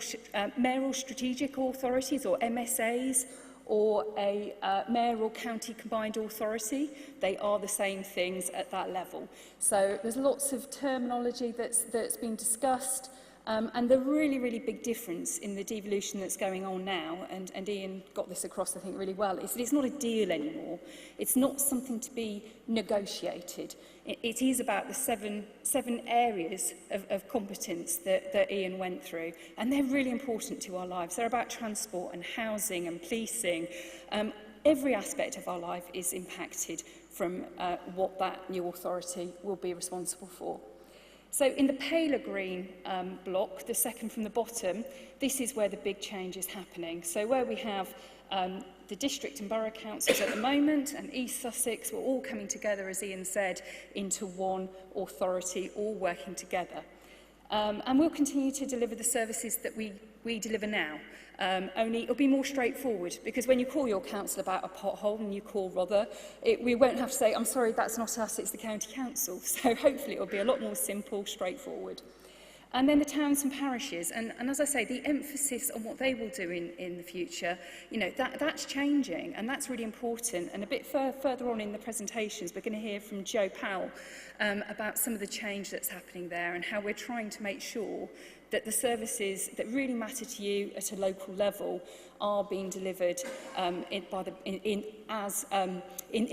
strategic authorities, or MSAs, or a mayoral county combined authority, they are the same things at that level. So there's lots of terminology that's been discussed, and the really big difference in the devolution that's going on now, and Ian got this across, I think, really well, is that it's not a deal anymore. It's not something to be negotiated. It is about the seven areas of competence that Ian went through, and they're really important to our lives. They're about transport and housing and policing. Every aspect of our life is impacted from what that new authority will be responsible for. So in the paler green block, the second from the bottom, this is where the big change is happening. So where we have the district and borough councils at the moment, and East Sussex, we're all coming together, as Ian said, into one authority, all working together. And we'll continue to deliver the services that we deliver now. Only it'll be more straightforward, because when you call your council about a pothole and you call Rother, we won't have to say, I'm sorry, that's not us, it's the county council. So hopefully it'll be a lot more simple, straightforward. And then the towns and parishes, and as I say, the emphasis on what they will do in the future, you know, that's changing, and that's really important. And a bit further on in the presentations, we're going to hear from Joe Powell about some of the change that's happening there, and how we're trying to make sure that the services that really matter to you at a local level are being delivered in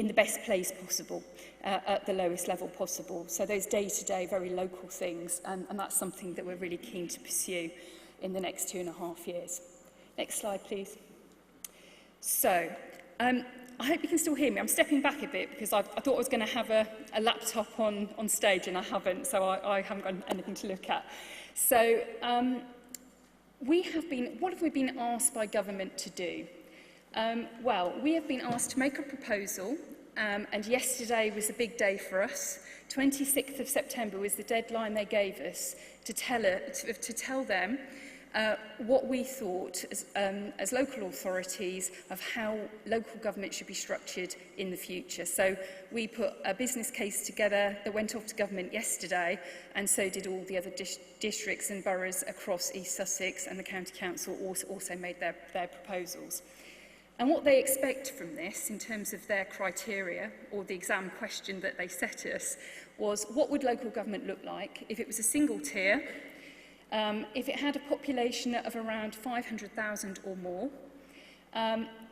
the best place possible, at the lowest level possible. So those day-to-day, very local things, and that's something that we're really keen to pursue in the next 2.5 years. Next slide, please. So, I hope you can still hear me. I'm stepping back a bit because I thought I was going to have a laptop on stage, and I haven't, so I haven't got anything to look at. So, what have we been asked by government to do? Well, we have been asked to make a proposal, and yesterday was a big day for us. 26th of September was the deadline they gave us to tell them what we thought as local authorities of how local government should be structured in the future. So we put a business case together that went off to government yesterday, and so did all the other districts and boroughs across East Sussex, and the County Council also made their proposals. And what they expect from this, in terms of their criteria, or the exam question that they set us, was what would local government look like if it was a single tier, if it had a population of around 500,000 or more.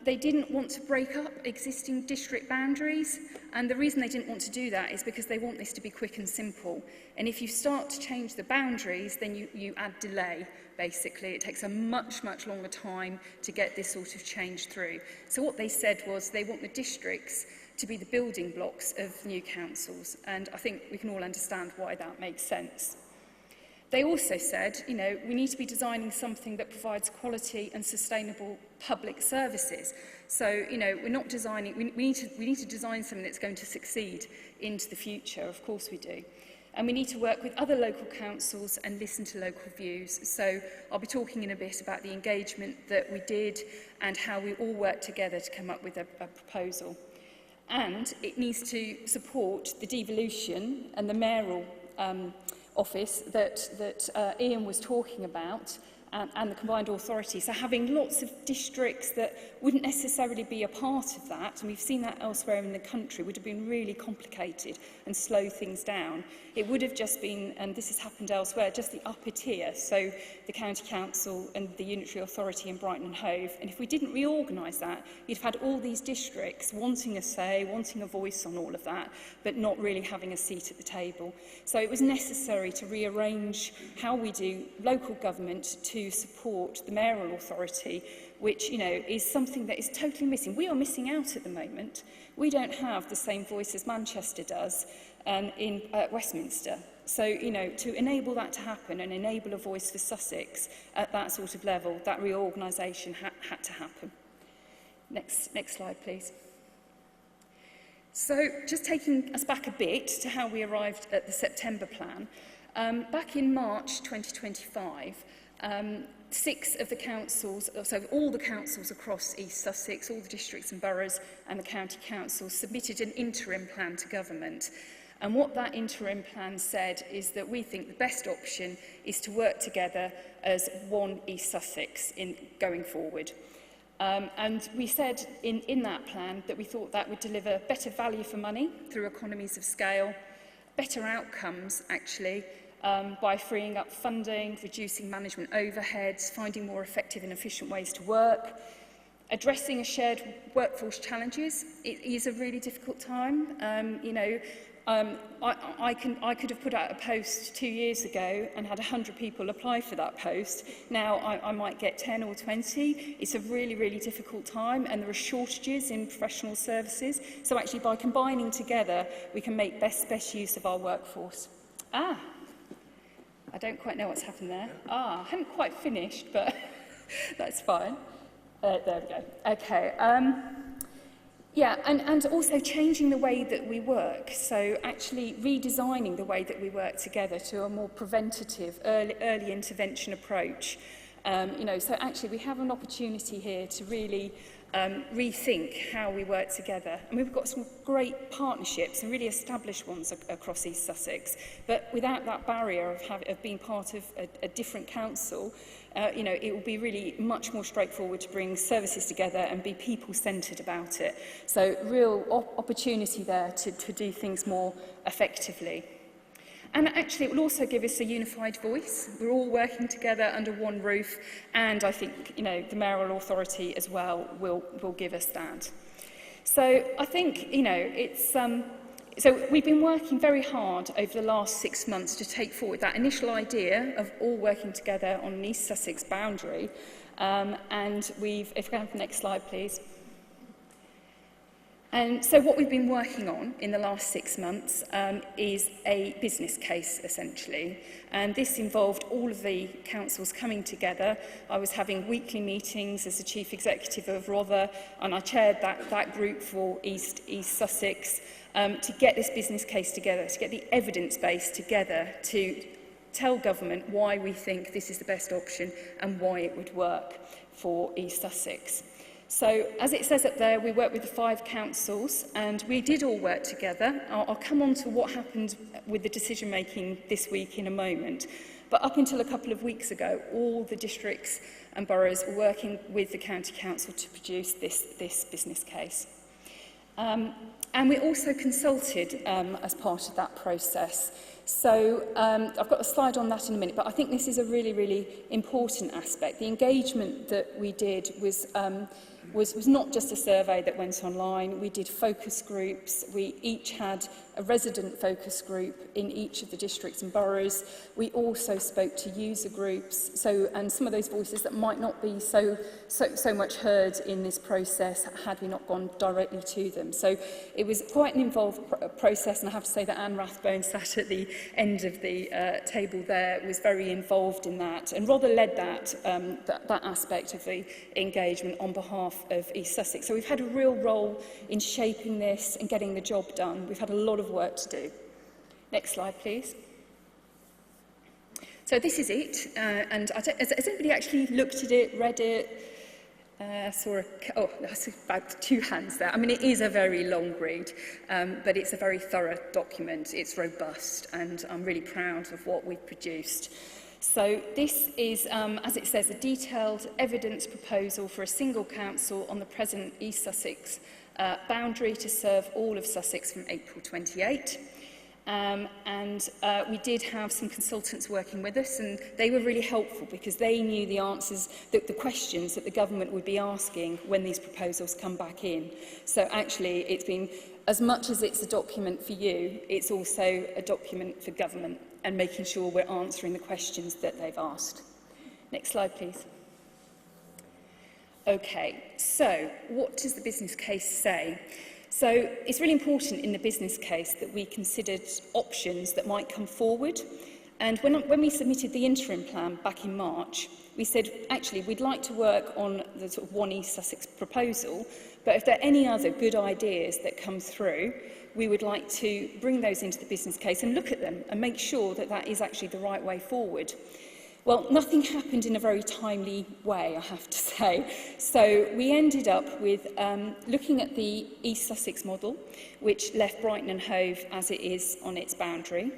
They didn't want to break up existing district boundaries, and the reason they didn't want to do that is because they want this to be quick and simple. And if you start to change the boundaries, then you add delay, basically. It takes a much longer time to get this sort of change through. So what they said was they want the districts to be the building blocks of new councils, and I think we can all understand why that makes sense. They also said, you know, we need to be designing something that provides quality and sustainable public services. So, you know, we're not designing, we need to design something that's going to succeed into the future, of course we do. And we need to work with other local councils and listen to local views. So I'll be talking in a bit about the engagement that we did and how we all worked together to come up with a proposal. And it needs to support the devolution and the mayoral office that Ian was talking about, and the combined authority. So having lots of districts that wouldn't necessarily be a part of that, and we've seen that elsewhere in the country, would have been really complicated and slow things down. It would have just been, and this has happened elsewhere, just the upper tier, so the County Council and the Unitary Authority in Brighton and Hove. And if we didn't reorganise that, you'd have had all these districts wanting a say, wanting a voice on all of that, but not really having a seat at the table. So it was necessary to rearrange how we do local government to support the mayoral authority, which, you know, is something that is totally missing. We are missing out at the moment. We don't have the same voice as Manchester does in Westminster. So, you know, to enable that to happen and enable a voice for Sussex at that sort of level, that reorganisation had to happen. Next slide, please. So, just taking us back a bit to how we arrived at the September plan. Back in March 2025, 6 of the councils, so all the councils across East Sussex, all the districts and boroughs and the county council submitted an interim plan to government. And what that interim plan said is that we think the best option is to work together as one East Sussex going forward. And we said in that plan that we thought that would deliver better value for money through economies of scale, better outcomes actually, by freeing up funding, reducing management overheads, finding more effective and efficient ways to work, addressing a shared workforce challenges. It is a really difficult time. I could have put out a post 2 years ago and had 100 people apply for that post. Now I might get 10 or 20. It's a really, really difficult time, and there are shortages in professional services. So actually, by combining together, we can make best use of our workforce. I don't quite know what's happened there. I haven't quite finished, but that's fine. There we go. Okay. Yeah, and also changing the way that we work. So actually redesigning the way that we work together to a more preventative, early intervention approach. So actually we have an opportunity here to really rethink how we work together. And we've got some great partnerships and really established ones across East Sussex. But without that barrier of being part of a different council, it will be really much more straightforward to bring services together and be people-centred about it. So real opportunity there to do things more effectively. And actually, it will also give us a unified voice. We're all working together under one roof, and I think, the mayoral authority as well will give us that. So I think, it's... So we've been working very hard over the last 6 months to take forward that initial idea of all working together on an East Sussex boundary. And if we can have the next slide, please. And so what we've been working on in the last 6 months is a business case, essentially. And this involved all of the councils coming together. I was having weekly meetings as the Chief Executive of Rother, and I chaired that group for East Sussex to get this business case together, to get the evidence base together, to tell government why we think this is the best option and why it would work for East Sussex. So, as it says up there, we worked with the 5 councils, and we did all work together. I'll come on to what happened with the decision-making this week in a moment. But up until a couple of weeks ago, all the districts and boroughs were working with the county council to produce this business case. And we also consulted as part of that process. So I've got a slide on that in a minute, but I think this is a really, really important aspect. The engagement that we did was not just a survey that went online. We did focus groups. We each had a resident focus group in each of the districts and boroughs. We also spoke to user groups, and some of those voices that might not be so much heard in this process had we not gone directly to them. So it was quite an involved process, and I have to say that Anne Rathbone sat at the end of the table there, was very involved in that, and Rother led that aspect of the engagement on behalf of East Sussex. So we've had a real role in shaping this and getting the job done. We've had a lot of work to do. Next slide, please. So this is it, and has anybody actually looked at it, read it? That's about 2 hands there. I mean, it is a very long read, but it's a very thorough document. It's robust, and I'm really proud of what we've produced. So this is, as it says, a detailed evidence proposal for a single council on the present East Sussex boundary to serve all of Sussex from April 28. We did have some consultants working with us, and they were really helpful because they knew the answers, the questions that the government would be asking when these proposals come back in. So actually, it's been, as much as it's a document for you, it's also a document for government and making sure we're answering the questions that they've asked. Next slide, please. Okay, so what does the business case say? So it's really important in the business case that we considered options that might come forward. And when we submitted the interim plan back in March, we said, actually, we'd like to work on the sort of one East Sussex proposal, but if there are any other good ideas that come through, we would like to bring those into the business case and look at them and make sure that that is actually the right way forward. Well, nothing happened in a very timely way, I have to say. So we ended up with looking at the East Sussex model, which left Brighton and Hove as it is on its boundary.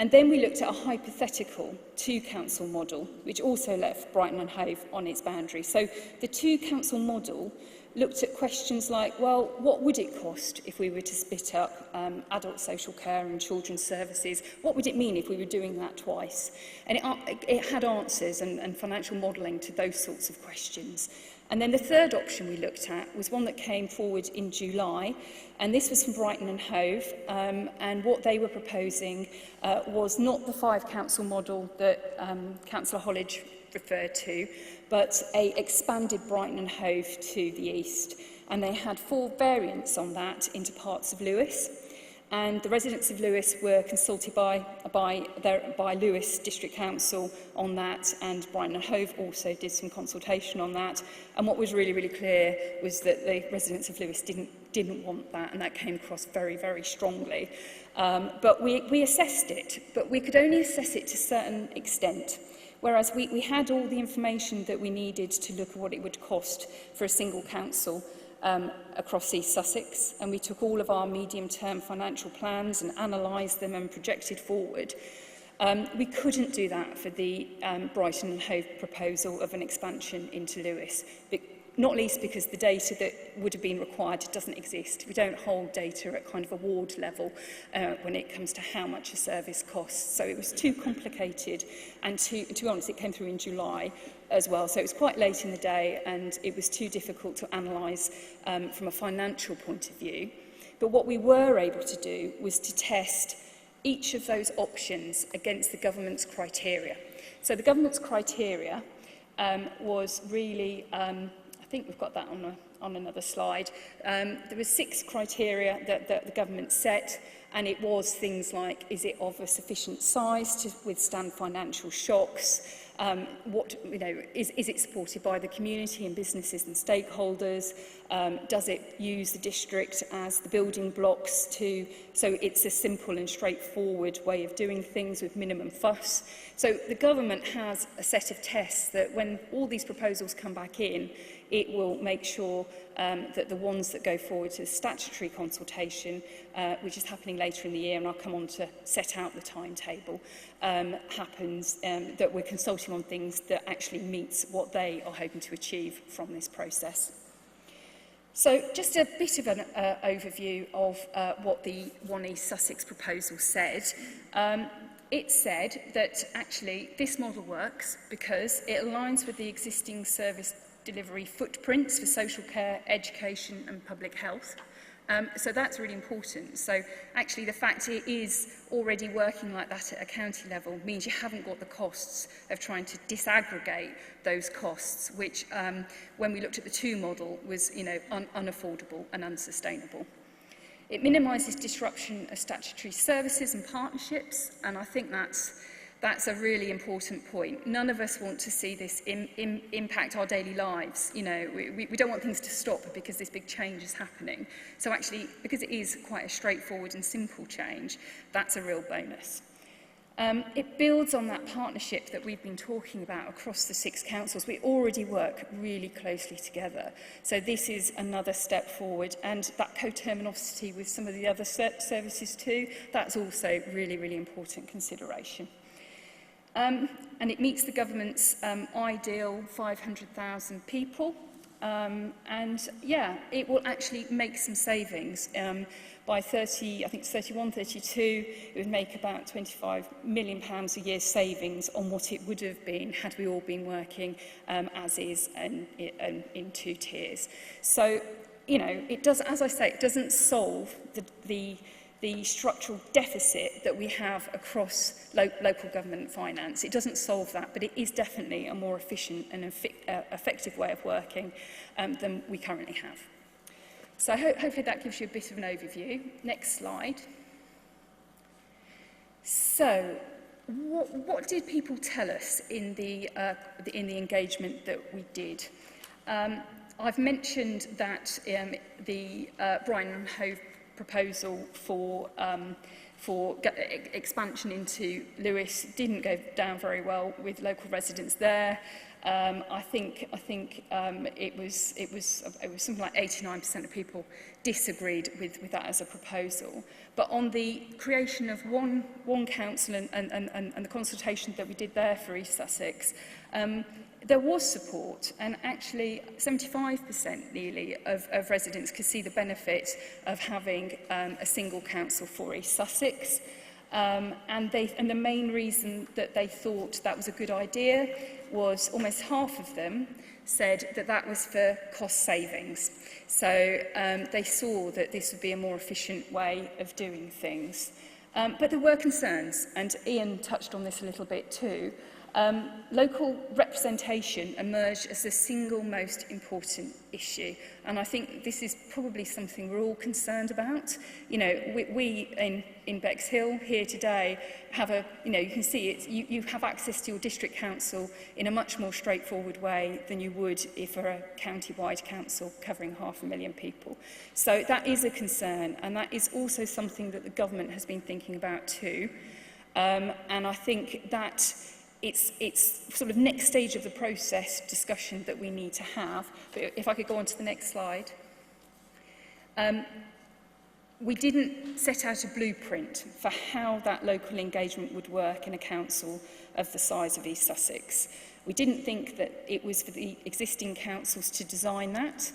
And then we looked at a hypothetical two-council model, which also left Brighton and Hove on its boundary. So the two-council model looked at questions like, well, what would it cost if we were to split up adult social care and children's services? What would it mean if we were doing that twice? And it had answers and financial modelling to those sorts of questions. And then the third option we looked at was one that came forward in July, and this was from Brighton and Hove, and what they were proposing was not the five-council model that Cllr Hollidge referred to, but a expanded Brighton and Hove to the east. And they had 4 variants on that into parts of Lewis. And the residents of Lewis were consulted by Lewis District Council on that, and Brighton and Hove also did some consultation on that. And what was really, really clear was that the residents of Lewis didn't want that, and that came across very, very strongly. But we assessed it, but we could only assess it to a certain extent. Whereas we had all the information that we needed to look at what it would cost for a single council across East Sussex, and we took all of our medium-term financial plans and analysed them and projected forward. We couldn't do that for the Brighton and Hove proposal of an expansion into Lewis, not least because the data that would have been required doesn't exist. We don't hold data at kind of a ward level when it comes to how much a service costs. So it was too complicated, and to be honest, it came through in July as well. So it was quite late in the day, and it was too difficult to analyse from a financial point of view. But what we were able to do was to test each of those options against the government's criteria. So the government's criteria was really... I think we've got that on another slide. There were 6 criteria that the government set, and it was things like, is it of a sufficient size to withstand financial shocks? Is it supported by the community and businesses and stakeholders? Does it use the district as the building blocks so it's a simple and straightforward way of doing things with minimum fuss? So the government has a set of tests that when all these proposals come back in, it will make sure that the ones that go forward to statutory consultation, which is happening later in the year, and I'll come on to set out the timetable, happens, that we're consulting on things that actually meets what they are hoping to achieve from this process. So just a bit of an overview of what the One East Sussex proposal said. It said that actually this model works because it aligns with the existing service delivery footprints for social care, education and public health. So that's really important. So actually the fact it is already working like that at a county level means you haven't got the costs of trying to disaggregate those costs, which when we looked at the 2 model was unaffordable and unsustainable. It minimises disruption of statutory services and partnerships, and I think that's a really important point. None of us want to see this impact our daily lives. We don't want things to stop because this big change is happening. So actually, because it is quite a straightforward and simple change, that's a real bonus. It builds on that partnership that we've been talking about across the 6 councils. We already work really closely together. So this is another step forward. And that coterminosity with some of the other services too, that's also really, really important consideration. And it meets the government's ideal 500,000 people. It will actually make some savings. By 31, 32, it would make about £25 million a year savings on what it would have been had we all been working as is and in 2 tiers. So, it does, as I say, it doesn't solve the structural deficit that we have across local government finance. It doesn't solve that, but it is definitely a more efficient and effective way of working than we currently have. So hopefully that gives you a bit of an overview. Next slide. So what did people tell us in the engagement that we did? I've mentioned that the Brighton and Hove proposal for expansion into Lewes didn't go down very well with local residents there. I think it was something like 89% of people disagreed with that as a proposal. But on the creation of one council and the consultation that we did there for East Sussex, there was support, and actually 75% nearly of residents could see the benefit of having a single council for East Sussex. And the main reason that they thought that was a good idea was almost half of them said that that was for cost savings. So they saw that this would be a more efficient way of doing things. But there were concerns, and Ian touched on this a little bit too. Local representation emerged as the single most important issue, and I think this is probably something we're all concerned about. You know, we in Bexhill here today have you can see it, you have access to your district council in a much more straightforward way than you would if you're a county-wide council covering 500,000 people. So that is a concern, and that is also something that the government has been thinking about too. And I think that it's sort of next stage of the process discussion that we need to have. But if I could go on to the next slide. We didn't set out a blueprint for how that local engagement would work in a council of the size of East Sussex. We didn't think that it was for the existing councils to design that,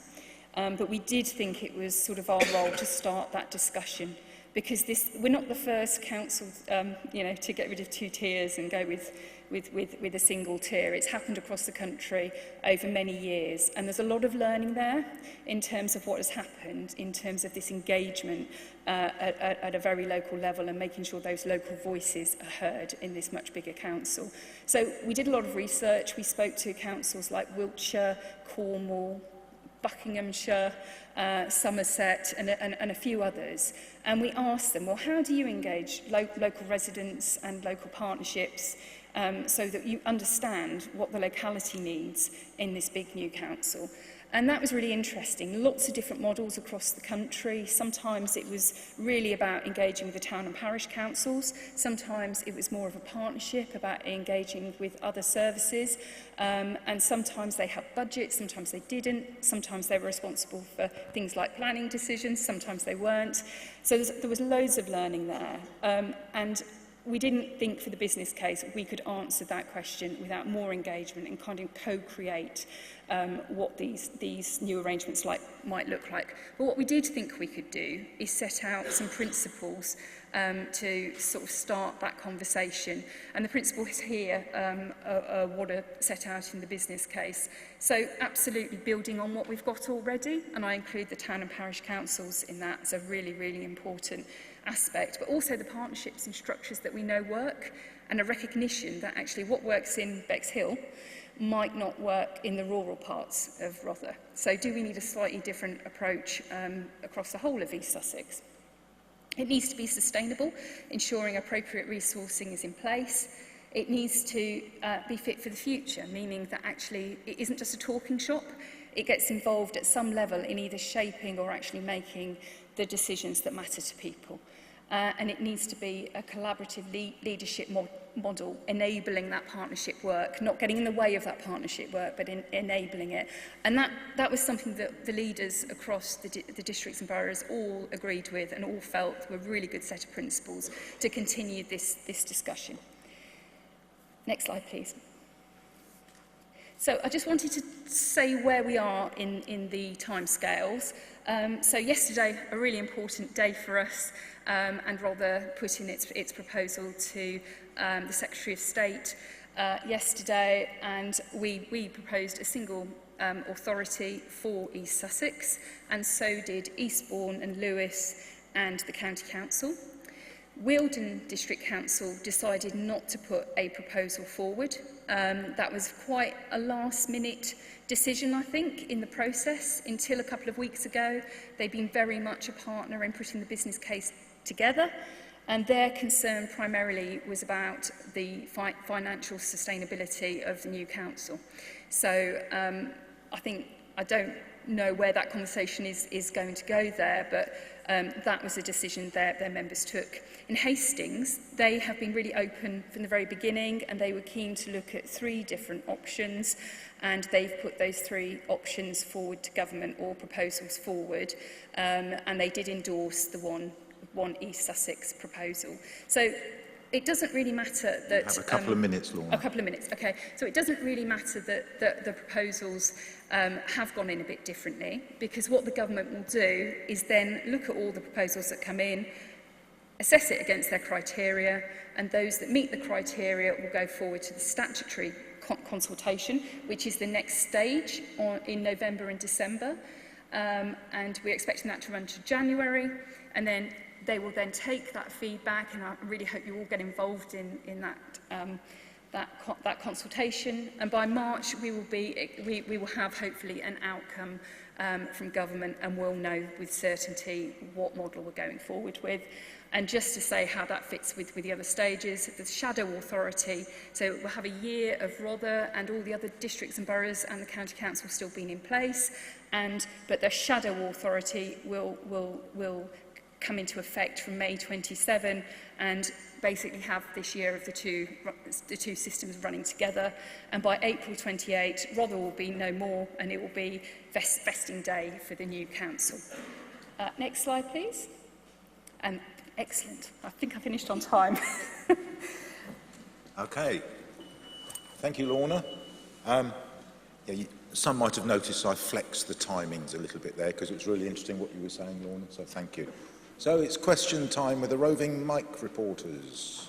but we did think it was sort of our role to start that discussion, because we're not the first council to get rid of 2 tiers and go with a single tier. It's happened across the country over many years, and there's a lot of learning there in terms of what has happened, in terms of this engagement at a very local level and making sure those local voices are heard in this much bigger council. So we did a lot of research. We spoke to councils like Wiltshire, Cornwall, Buckinghamshire, Somerset and a few others, and we asked them, well, how do you engage local residents and local partnerships so that you understand what the locality needs in this big new council? And that was really interesting. Lots of different models across the country. Sometimes it was really about engaging with the town and parish councils. Sometimes it was more of a partnership about engaging with other services. And sometimes they had budgets, sometimes they didn't. Sometimes they were responsible for things like planning decisions, sometimes they weren't. So there was loads of learning there. And we didn't think for the business case we could answer that question without more engagement and kind of co-create what these new arrangements might look like. But what we did think we could do is set out some principles to sort of start that conversation. And the principles here are what are set out in the business case. So absolutely building on what we've got already, and I include the town and parish councils in that as a really, really important aspect, but also the partnerships and structures that we know work, and a recognition that actually what works in Bexhill might not work in the rural parts of Rother. So do we need a slightly different approach across the whole of East Sussex? It needs to be sustainable, ensuring appropriate resourcing is in place. It needs to be fit for the future, meaning that actually it isn't just a talking shop. It gets involved at some level in either shaping or actually making the decisions that matter to people. And it needs to be a collaborative leadership model, enabling that partnership work, not getting in the way of that partnership work, but enabling it. And that was something that the leaders across the districts and boroughs all agreed with and all felt were a really good set of principles to continue this discussion. Next slide, please. So I just wanted to say where we are in the timescales. So yesterday, a really important day for us, and Rother put in its proposal to the Secretary of State yesterday, and we proposed a single authority for East Sussex, and so did Eastbourne and Lewes and the County Council. Wealdon District Council decided not to put a proposal forward. That was quite a last-minute decision, I think, in the process. Until a couple of weeks ago, they'd been very much a partner in putting the business case together, and their concern primarily was about the financial sustainability of the new council. So I don't know where that conversation is going to go there, but that was a decision their members took. In Hastings, they have been really open from the very beginning, and they were keen to look at 3 different options, and they've put those 3 options forward to government, or proposals forward, and they did endorse the one East Sussex proposal. So it doesn't really matter that... You have a couple of minutes, Lorna. A couple of minutes, okay. So it doesn't really matter that the proposals have gone in a bit differently, because what the government will do is then look at all the proposals that come in, assess it against their criteria, and those that meet the criteria will go forward to the statutory consultation, which is the next stage in November and December. And we're expecting that to run to January, and then they will then take that feedback, and I really hope you all get involved in that consultation. And by March, we will have hopefully an outcome from government, and we'll know with certainty what model we're going forward with. And just to say how that fits with the other stages, the shadow authority, so we'll have a year of Rother and all the other districts and boroughs and the county council still being in place, but the shadow authority will come into effect from May 27 and basically have this year of the two systems running together. And by April 28, Rother will be no more, and it will be vesting day for the new council. Next slide, please. Excellent. I think I finished on time. Okay. Thank you, Lorna. Some might have noticed I flexed the timings a little bit there because it was really interesting what you were saying, Lorna, so thank you. So it's question time with the roving mic reporters.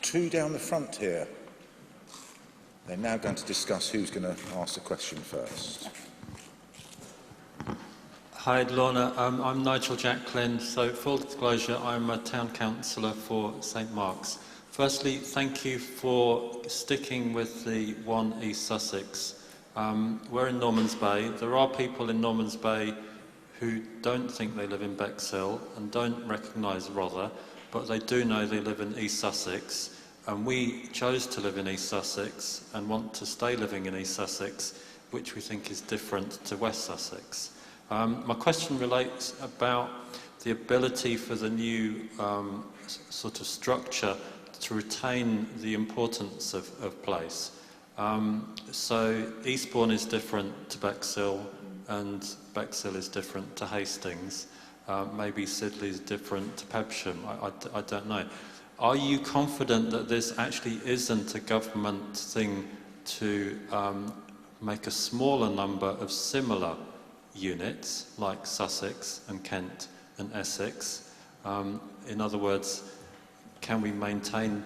2 down the front here. They're now going to discuss who's going to ask the question first. Hi, Lorna. I'm Nigel Jacklin. So, full disclosure, I'm a town councillor for St Mark's. Firstly, thank you for sticking with the one East Sussex. We're in Norman's Bay. There are people in Norman's Bay who don't think they live in Bexhill and don't recognise Rother, but they do know they live in East Sussex. And we chose to live in East Sussex and want to stay living in East Sussex, which we think is different to West Sussex. My question relates about the ability for the new sort of structure to retain the importance of place. So Eastbourne is different to Bexhill, and Bexhill is different to Hastings. Maybe Sidley is different to Pebsham. I don't know. Are you confident that this actually isn't a government thing to make a smaller number of similar units like Sussex and Kent and Essex? In other words, can we maintain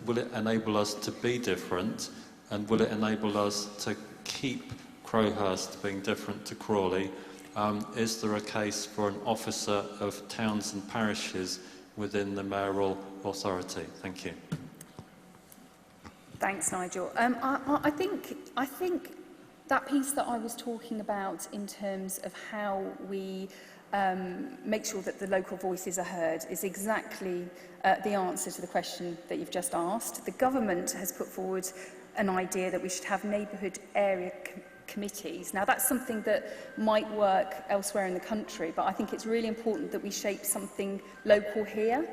will it enable us to be different, and will it enable us to keep Crowhurst being different to Crawley? Is there a case for an officer of towns and parishes within the mayoral authority? Thank you. Thanks, Nigel. I think that piece that I was talking about in terms of how we make sure that the local voices are heard is exactly the answer to the question that you've just asked. The government has put forward an idea that we should have neighbourhood area committees. Now, that's something that might work elsewhere in the country, but I think it's really important that we shape something local here.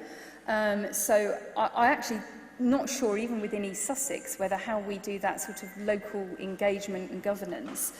So I actually not sure, even within East Sussex, whether how we do that sort of local engagement and governance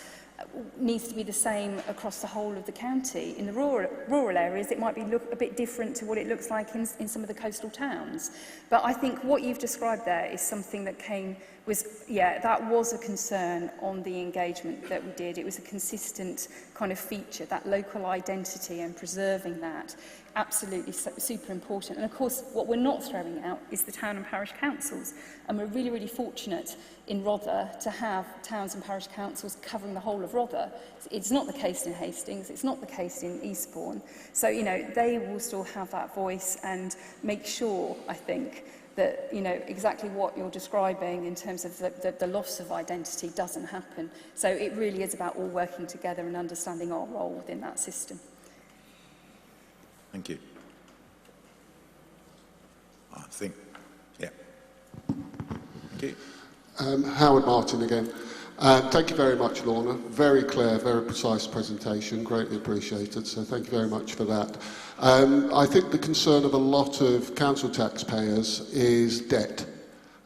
needs to be the same across the whole of the county. In the rural areas, it might be a bit different to what it looks like in some of the coastal towns. But I think what you've described there is something that that was a concern on the engagement that we did. It was a consistent kind of feature, that local identity and preserving that. Absolutely super important. And of course, what we're not throwing out is the town and parish councils. And we're really, really fortunate in Rother to have towns and parish councils covering the whole of Rother. It's not the case in Hastings, it's not the case in Eastbourne. So, they will still have that voice and make sure, I think, that, exactly what you're describing in terms of the loss of identity doesn't happen. So it really is about all working together and understanding our role within that system. Thank you. Yeah. Thank you. Howard Martin again. Thank you very much, Lorna. Very clear, very precise presentation. Greatly appreciated. So thank you very much for that. I think the concern of a lot of council taxpayers is debt.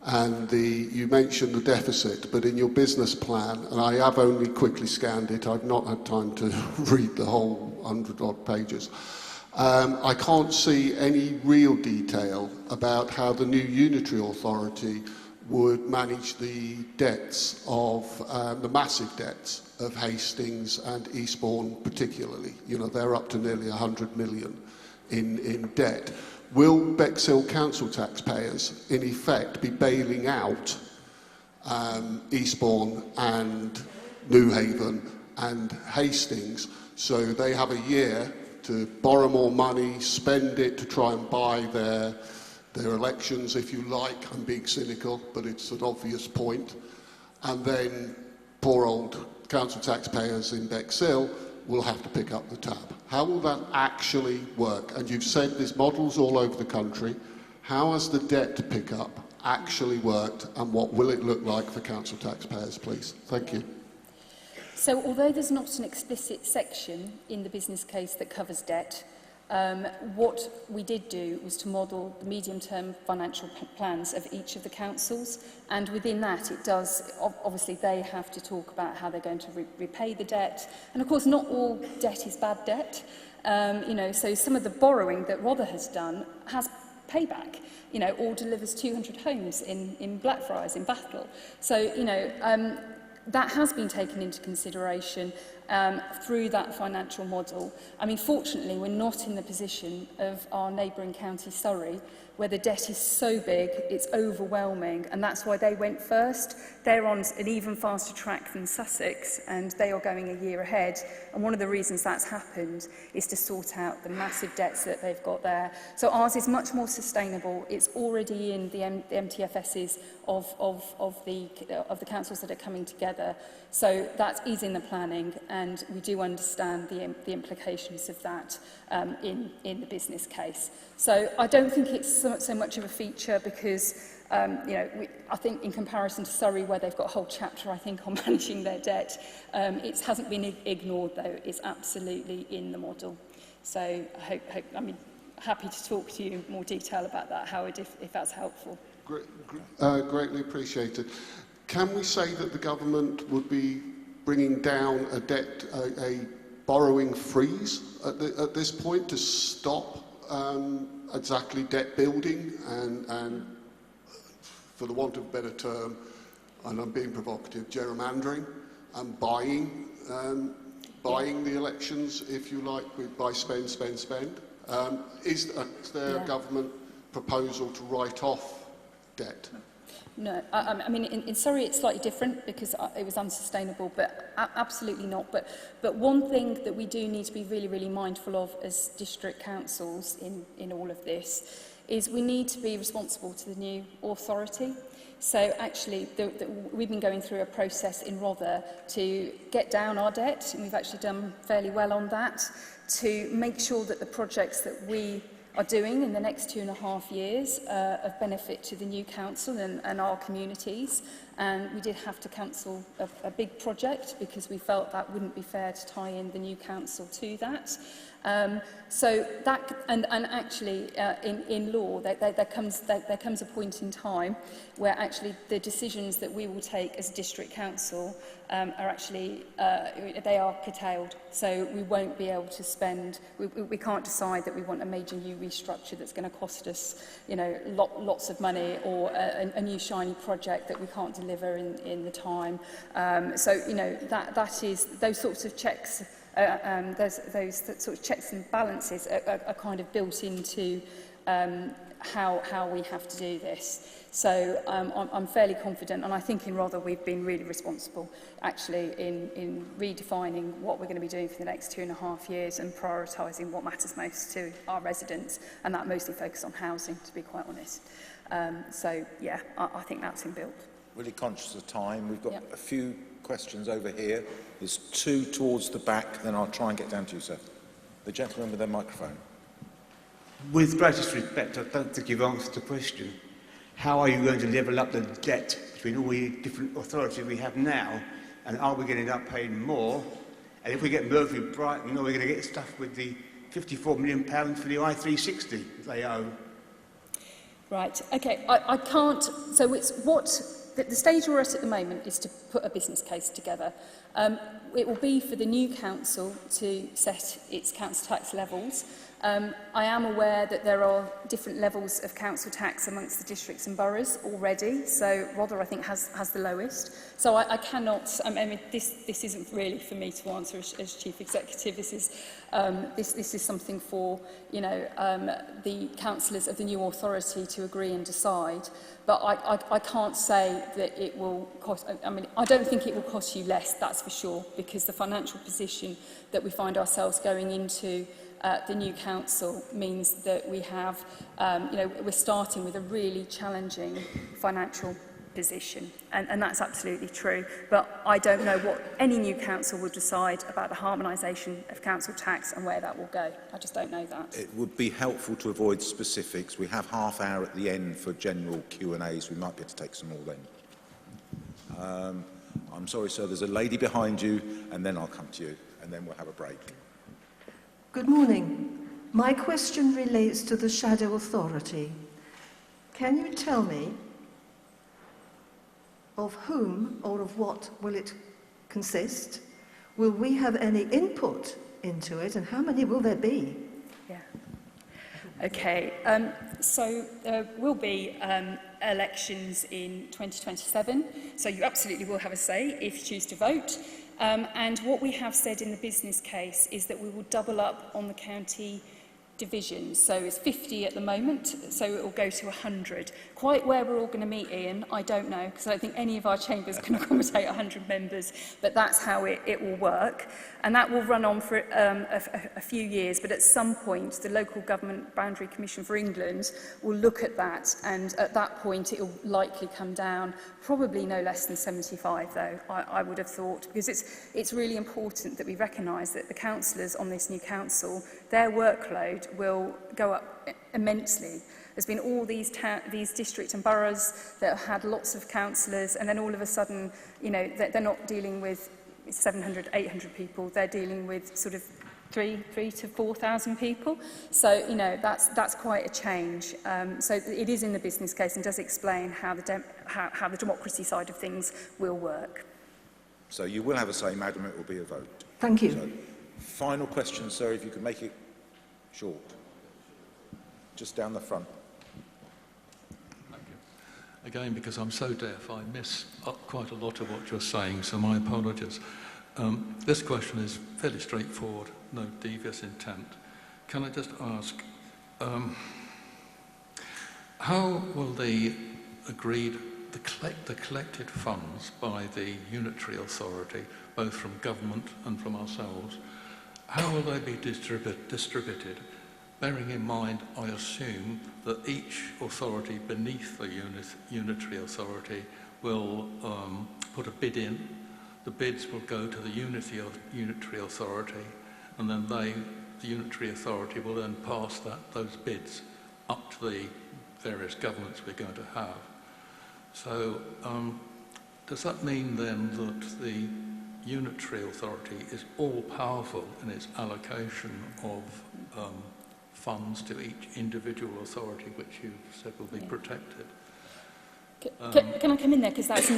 And you mentioned the deficit, but in your business plan, and I have only quickly scanned it, I've not had time to read the whole 100-odd pages. I can't see any real detail about how the new unitary authority would manage the debts of, the massive debts of Hastings and Eastbourne particularly. You know, they're up to nearly 100 million in debt. Will Bexhill council taxpayers, in effect, be bailing out Eastbourne and Newhaven and Hastings, so they have a year to borrow more money, spend it to try and buy their elections, if you like? I'm being cynical, but it's an obvious point. And then poor old council taxpayers in Bexhill will have to pick up the tab. How will that actually work? And you've said there's models all over the country. How has the debt pickup actually worked, and what will it look like for council taxpayers, please? Thank you. So although there's not an explicit section in the business case that covers debt, what we did do was to model the medium-term financial plans of each of the councils, and within that it does, obviously they have to talk about how they're going to repay the debt, and of course not all debt is bad debt. You know, so some of the borrowing that Rother has done has payback, you know, or delivers 200 homes in Blackfriars, in Bethel. So, you know, that has been taken into consideration through that financial model. I mean, fortunately, we're not in the position of our neighbouring county, Surrey, where the debt is so big, it's overwhelming, and that's why they went first. They're on an even faster track than Sussex, and they are going a year ahead. And one of the reasons that's happened is to sort out the massive debts that they've got there. So ours is much more sustainable. It's already in the MTFSs of the councils that are coming together. So that is in the planning, and we do understand the implications of that in the business case. So I don't think it's so much of a feature because, you know, I think in comparison to Surrey, where they've got a whole chapter, I think, on managing their debt, it hasn't been ignored, though. It's absolutely in the model. So I I mean, happy to talk to you in more detail about that, Howard, if that's helpful. Greatly appreciated. Can we say that the government would be bringing down a borrowing freeze at this point to stop exactly debt building and, for the want of a better term, and I'm being provocative, gerrymandering and buying the elections, if you like, by spend. Is there a government proposal to write off debt? No, I mean, in Surrey it's slightly different because it was unsustainable, but absolutely not. But one thing that we do need to be really, really mindful of as district councils in all of this is we need to be responsible to the new authority. So actually, we've been going through a process in Rother to get down our debt, and we've actually done fairly well on that, to make sure that the projects that we are doing in the next 2.5 years of benefit to the new council and our communities. And we did have to cancel a big project because we felt that wouldn't be fair to tie in the new council to that. So that, and actually in law, there comes a point in time where actually the decisions that we will take as district council are actually, they are curtailed. So we won't be able to spend, we can't decide that we want a major new restructure that's going to cost us, you know, lots of money, or a new shiny project that we can't deliver in the time. So, you know, that is, those sorts of checks, those sort of checks and balances are kind of built into how we have to do this. So I'm fairly confident, and I think in Rother we've been really responsible actually in redefining what we're going to be doing for the next 2.5 years and prioritising what matters most to our residents, and that mostly focused on housing, to be quite honest. So yeah, I think that's inbuilt. Really conscious of time. We've got a few questions over here. There's two towards the back, then I'll try and get down to you, sir. The gentleman with the microphone. With greatest respect, I don't think you've answered the question. How are you going to level up the debt between all the different authorities we have now And are we going to end up paying more? And if we get Murphy Brighton, are we going to get stuff with the £54 million for the I-360 they owe? Right, okay, I can't, so it's what, the stage we're at the moment is to put a business case together. It will be for the new council to set its council tax levels. I am aware that there are different levels of council tax amongst the districts and boroughs already, so Rother I think has the lowest. So I cannot, I mean this isn't really for me to answer as Chief Executive. This is something for, you know, the councillors of the new authority to agree and decide. But I can't say that it will cost, I mean, I don't think it will cost you less, that's for sure, because the financial position that we find ourselves going into the new council means that we have, you know, we're starting with a really challenging financial position, and that's absolutely true. But I don't know what any new council will decide about the harmonisation of council tax and where that will go. I just don't know that. It would be helpful to avoid specifics. We have half hour at the end for general Q&As. We might be able to take some more then. I'm sorry, sir, there's a lady behind you, and then I'll come to you, and then we'll have a break. Good morning. My question relates to the Shadow Authority. Can you tell me of whom or of what will it consist? Will we have any input into it, and how many will there be? Yeah. Okay. So there will be elections in 2027, so you absolutely will have a say if you choose to vote. And what we have said in the business case is that we will double up on the county divisions. So it's 50 at the moment, so it will go to 100. Quite where we're all going to meet, Ian, I don't know, because I don't think any of our chambers can accommodate 100 members, but that's how it will work. And that will run on for a few years, but at some point the Local Government Boundary Commission for England will look at that, and at that point it will likely come down, probably no less than 75 though, I would have thought, because it's really important that we recognise that the councillors on this new council, their workload will go up immensely. There's been all these districts and boroughs that have had lots of councillors, and then all of a sudden, you know, they're not dealing with 700, 800 people, they're dealing with sort of 3,000 to 4,000 people. So, you know, that's quite a change. So it is in the business case and does explain how the democracy side of things will work. So you will have a say, madam, it will be a vote. Thank you. So, final question, sir, if you could make it short. Just down the front. Thank you. Again, because I'm so deaf, I miss quite a lot of what you're saying, so my apologies. This question is fairly straightforward, no devious intent. Can I just ask, how will the collected funds by the unitary authority, both from government and from ourselves, how will they be distributed? Bearing in mind, I assume that each authority beneath the unitary authority will put a bid in. The bids will go to the unitary authority, and then the unitary authority will then pass those bids up to the various governments we're going to have. So does that mean then that the unitary authority is all powerful in its allocation of funds to each individual authority, which you've said will be protected? Can I come in there? Because that's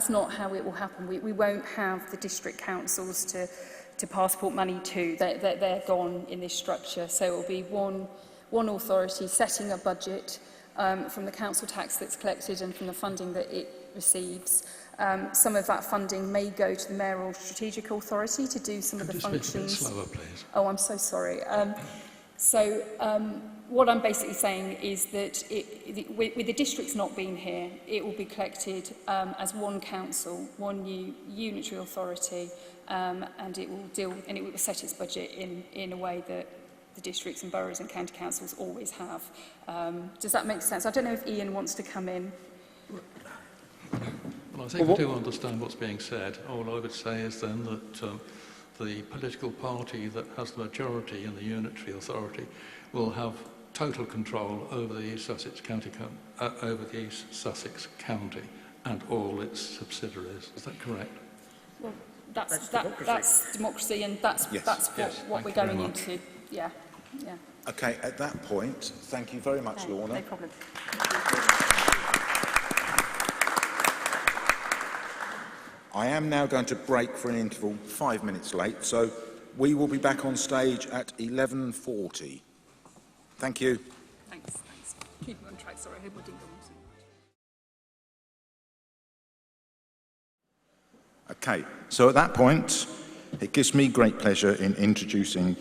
not how it will happen. We won't have the district councils to passport money to. They're gone in this structure. So it will be one authority setting a budget from the council tax that's collected and from the funding that it receives. Some of that funding may go to the mayoral strategic authority to do some of the functions. Could you speak a bit slower, please? Oh, I'm so sorry. What I'm basically saying is that with the districts not being here, it will be collected as one council, one new unitary authority, and it will set its budget in a way that the districts and boroughs and county councils always have. Does that make sense? I don't know if Ian wants to come in. Well, I think I do understand what's being said. All I would say is then that the political party that has the majority in the unitary authority will have total control over the East Sussex County, and all its subsidiaries. Is that correct? Well, that's democracy, and that's what we're going into. Yeah. Okay, at that point, thank you very much, Lorna. No problem. I am now going to break for an interval 5 minutes late, so we will be back on stage at 11:40. Thank you. Thanks. Keep me on track. Sorry, I hope I didn't go on. Okay, so at that point, it gives me great pleasure in introducing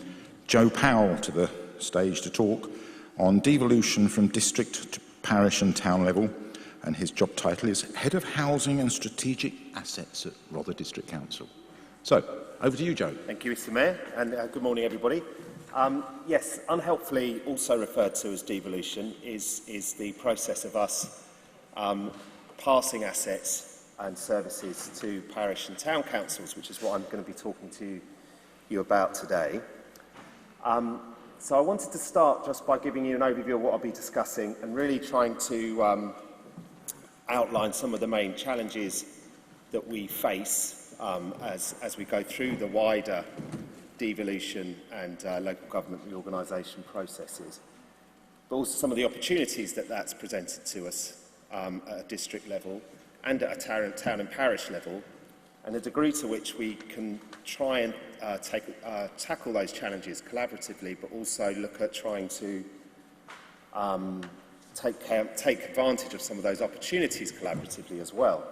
Joe Powell to the stage to talk on devolution from district to parish and town level, and his job title is Head of Housing and Strategic Assets at Rother District Council. So, over to you, Joe. Thank you, Mr Mayor, and good morning, everybody. Yes, unhelpfully also referred to as devolution is the process of us passing assets and services to parish and town councils, which is what I'm going to be talking to you about today. So I wanted to start just by giving you an overview of what I'll be discussing and really trying to outline some of the main challenges that we face as we go through the wider devolution and local government reorganisation processes, but also some of the opportunities that that's presented to us at a district level and at a town and parish level, and the degree to which we can try and tackle those challenges collaboratively, but also look at trying to take advantage of some of those opportunities collaboratively as well.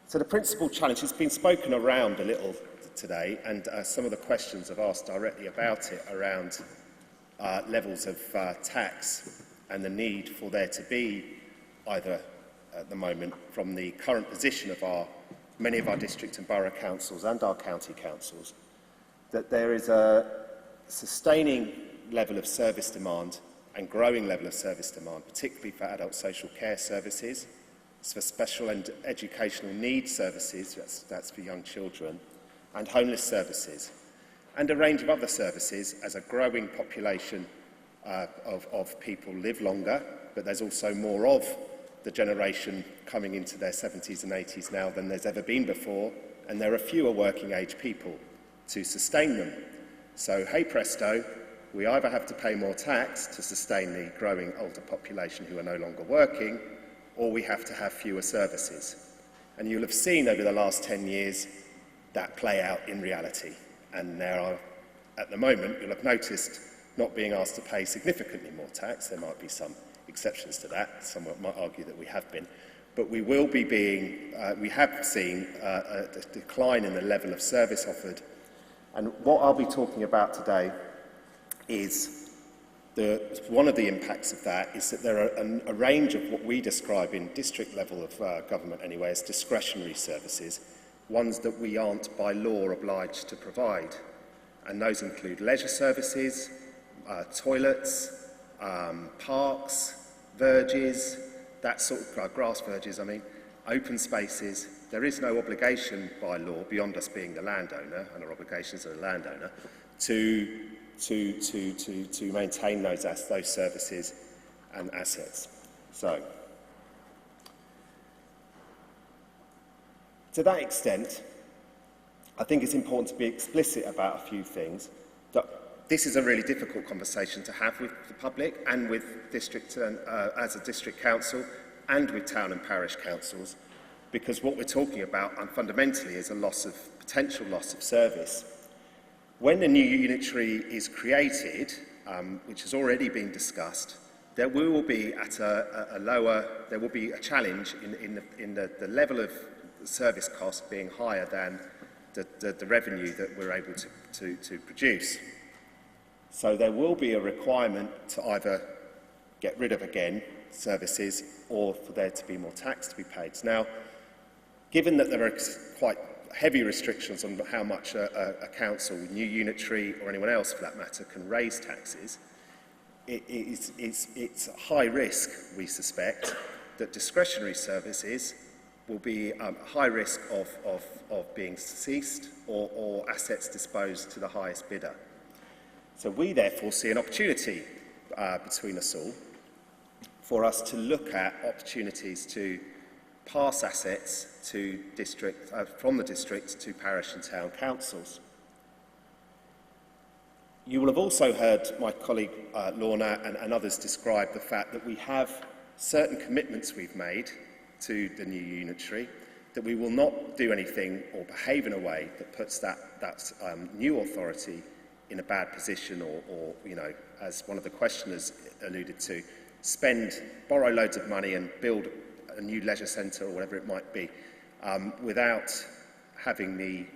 So the principal challenge has been spoken around a little today, and some of the questions I've asked directly about it around levels of tax and the need for there to be either at the moment from the current position of many of our district and borough councils and our county councils, that there is a sustaining level of service demand and growing level of service demand, particularly for adult social care services, for special and educational needs services, that's for young children, and homeless services, and a range of other services as a growing population of people live longer, but there's also more of the generation coming into their 70s and 80s now than there's ever been before, and there are fewer working age people to sustain them. So, hey presto, we either have to pay more tax to sustain the growing older population who are no longer working, or we have to have fewer services. And you'll have seen over the last 10 years that play out in reality. And there are, at the moment, you'll have noticed not being asked to pay significantly more tax. There might be some exceptions to that. Some might argue that we have been. But we will be we have seen a decline in the level of service offered. And what I'll be talking about today is one of the impacts of that is that there are a range of what we describe in district level of government anyway as discretionary services, ones that we aren't by law obliged to provide. And those include leisure services, toilets, parks, verges, that sort of grass verges, open spaces. There is no obligation by law, beyond us being the landowner and our obligations as a landowner, to maintain those services and assets. So, to that extent, I think it's important to be explicit about a few things. That this is a really difficult conversation to have with the public and with district as a district council and with town and parish councils, because what we're talking about fundamentally is a potential loss of service. When a new unitary is created, which has already been discussed, there will be a challenge in the level of service cost being higher than the revenue that we're able to produce. So there will be a requirement to either get rid of, again, services or for there to be more tax to be paid. Now, given that there are quite heavy restrictions on how much a council, new unitary or anyone else for that matter, can raise taxes, it's high risk, we suspect, that discretionary services will be high risk of being ceased or assets disposed to the highest bidder. So we therefore see an opportunity between us all for us to look at opportunities to pass assets to from the district to parish and town councils. You will have also heard my colleague Lorna and others describe the fact that we have certain commitments we've made to the new unitary, that we will not do anything or behave in a way that puts that new authority in a bad position or, you know, as one of the questioners alluded to, borrow loads of money and build a new leisure centre or whatever it might be, without having the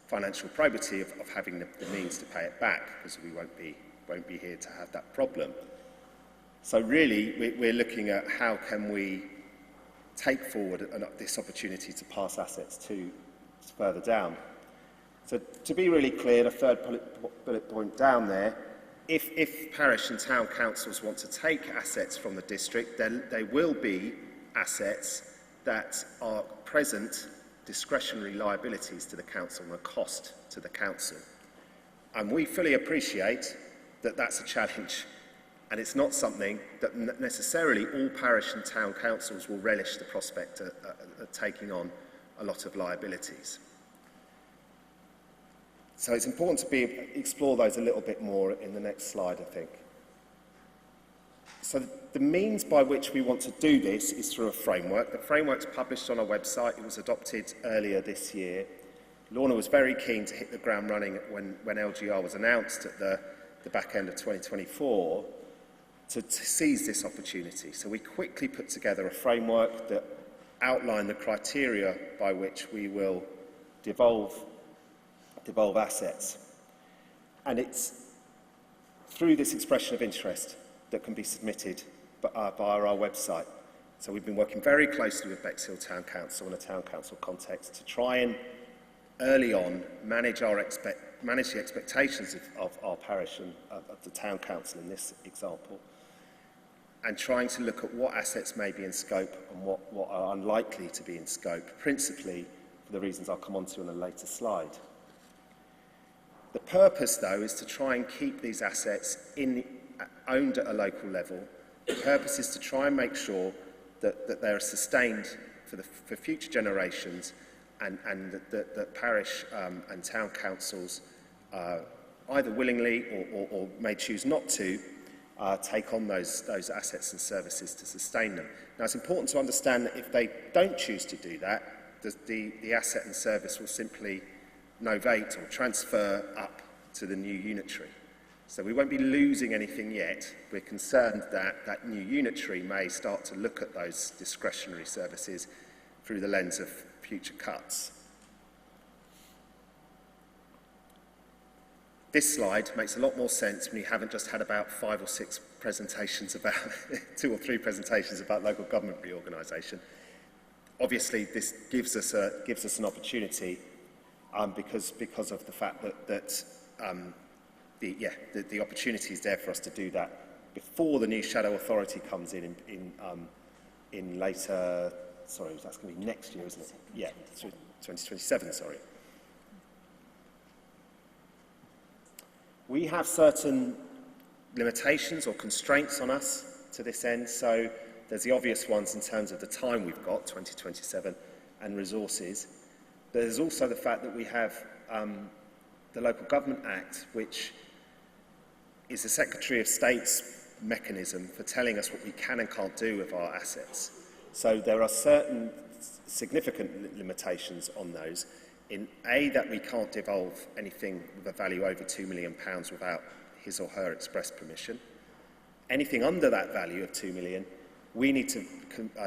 financial probity of having the means to pay it back, because we won't be here to have that problem. So really, we're looking at how can we take forward this opportunity to pass assets to further down. So to be really clear, the third bullet point down there, if parish and town councils want to take assets from the district, then they will be assets that are present discretionary liabilities to the council and a cost to the council. And we fully appreciate that that's a challenge, and it's not something that necessarily all parish and town councils will relish the prospect of taking on a lot of liabilities. So it's important to explore those a little bit more in the next slide, I think. So the means by which we want to do this is through a framework. The framework's published on our website. It was adopted earlier this year. Lorna was very keen to hit the ground running when LGR was announced at the back end of 2024 to seize this opportunity. So we quickly put together a framework that outlined the criteria by which we will devolve assets. And it's through this expression of interest that can be submitted via our website. So we've been working very closely with Bexhill Town Council in a town council context to try and early on manage the expectations of our parish and of the town council in this example, and trying to look at what assets may be in scope and what are unlikely to be in scope, principally for the reasons I'll come on to in a later slide. The purpose, though, is to try and keep these assets owned at a local level. The purpose is to try and make sure that they're sustained for future generations, and that parish and town councils either willingly or may choose not to take on those assets and services to sustain them. Now, it's important to understand that if they don't choose to do that, the asset and service will simply novate or transfer up to the new unitary. So we won't be losing anything yet. We're concerned that that new unitary may start to look at those discretionary services through the lens of future cuts. This slide makes a lot more sense when you haven't just had about 5 or 6 presentations about 2 or 3 presentations about local government reorganisation. Obviously, this gives us an opportunity because of the fact that the opportunity is there for us to do that before the new shadow authority comes in later. Sorry, that's going to be next year, isn't it? Yeah, 2027. Sorry. We have certain limitations or constraints on us to this end. So there's the obvious ones in terms of the time we've got, 2027, and resources. But there's also the fact that we have the Local Government Act, which is the Secretary of State's mechanism for telling us what we can and can't do with our assets. So there are certain significant limitations on those. In A, that we can't devolve anything with a value over £2 million without his or her express permission. Anything under that value of £2 million, we need to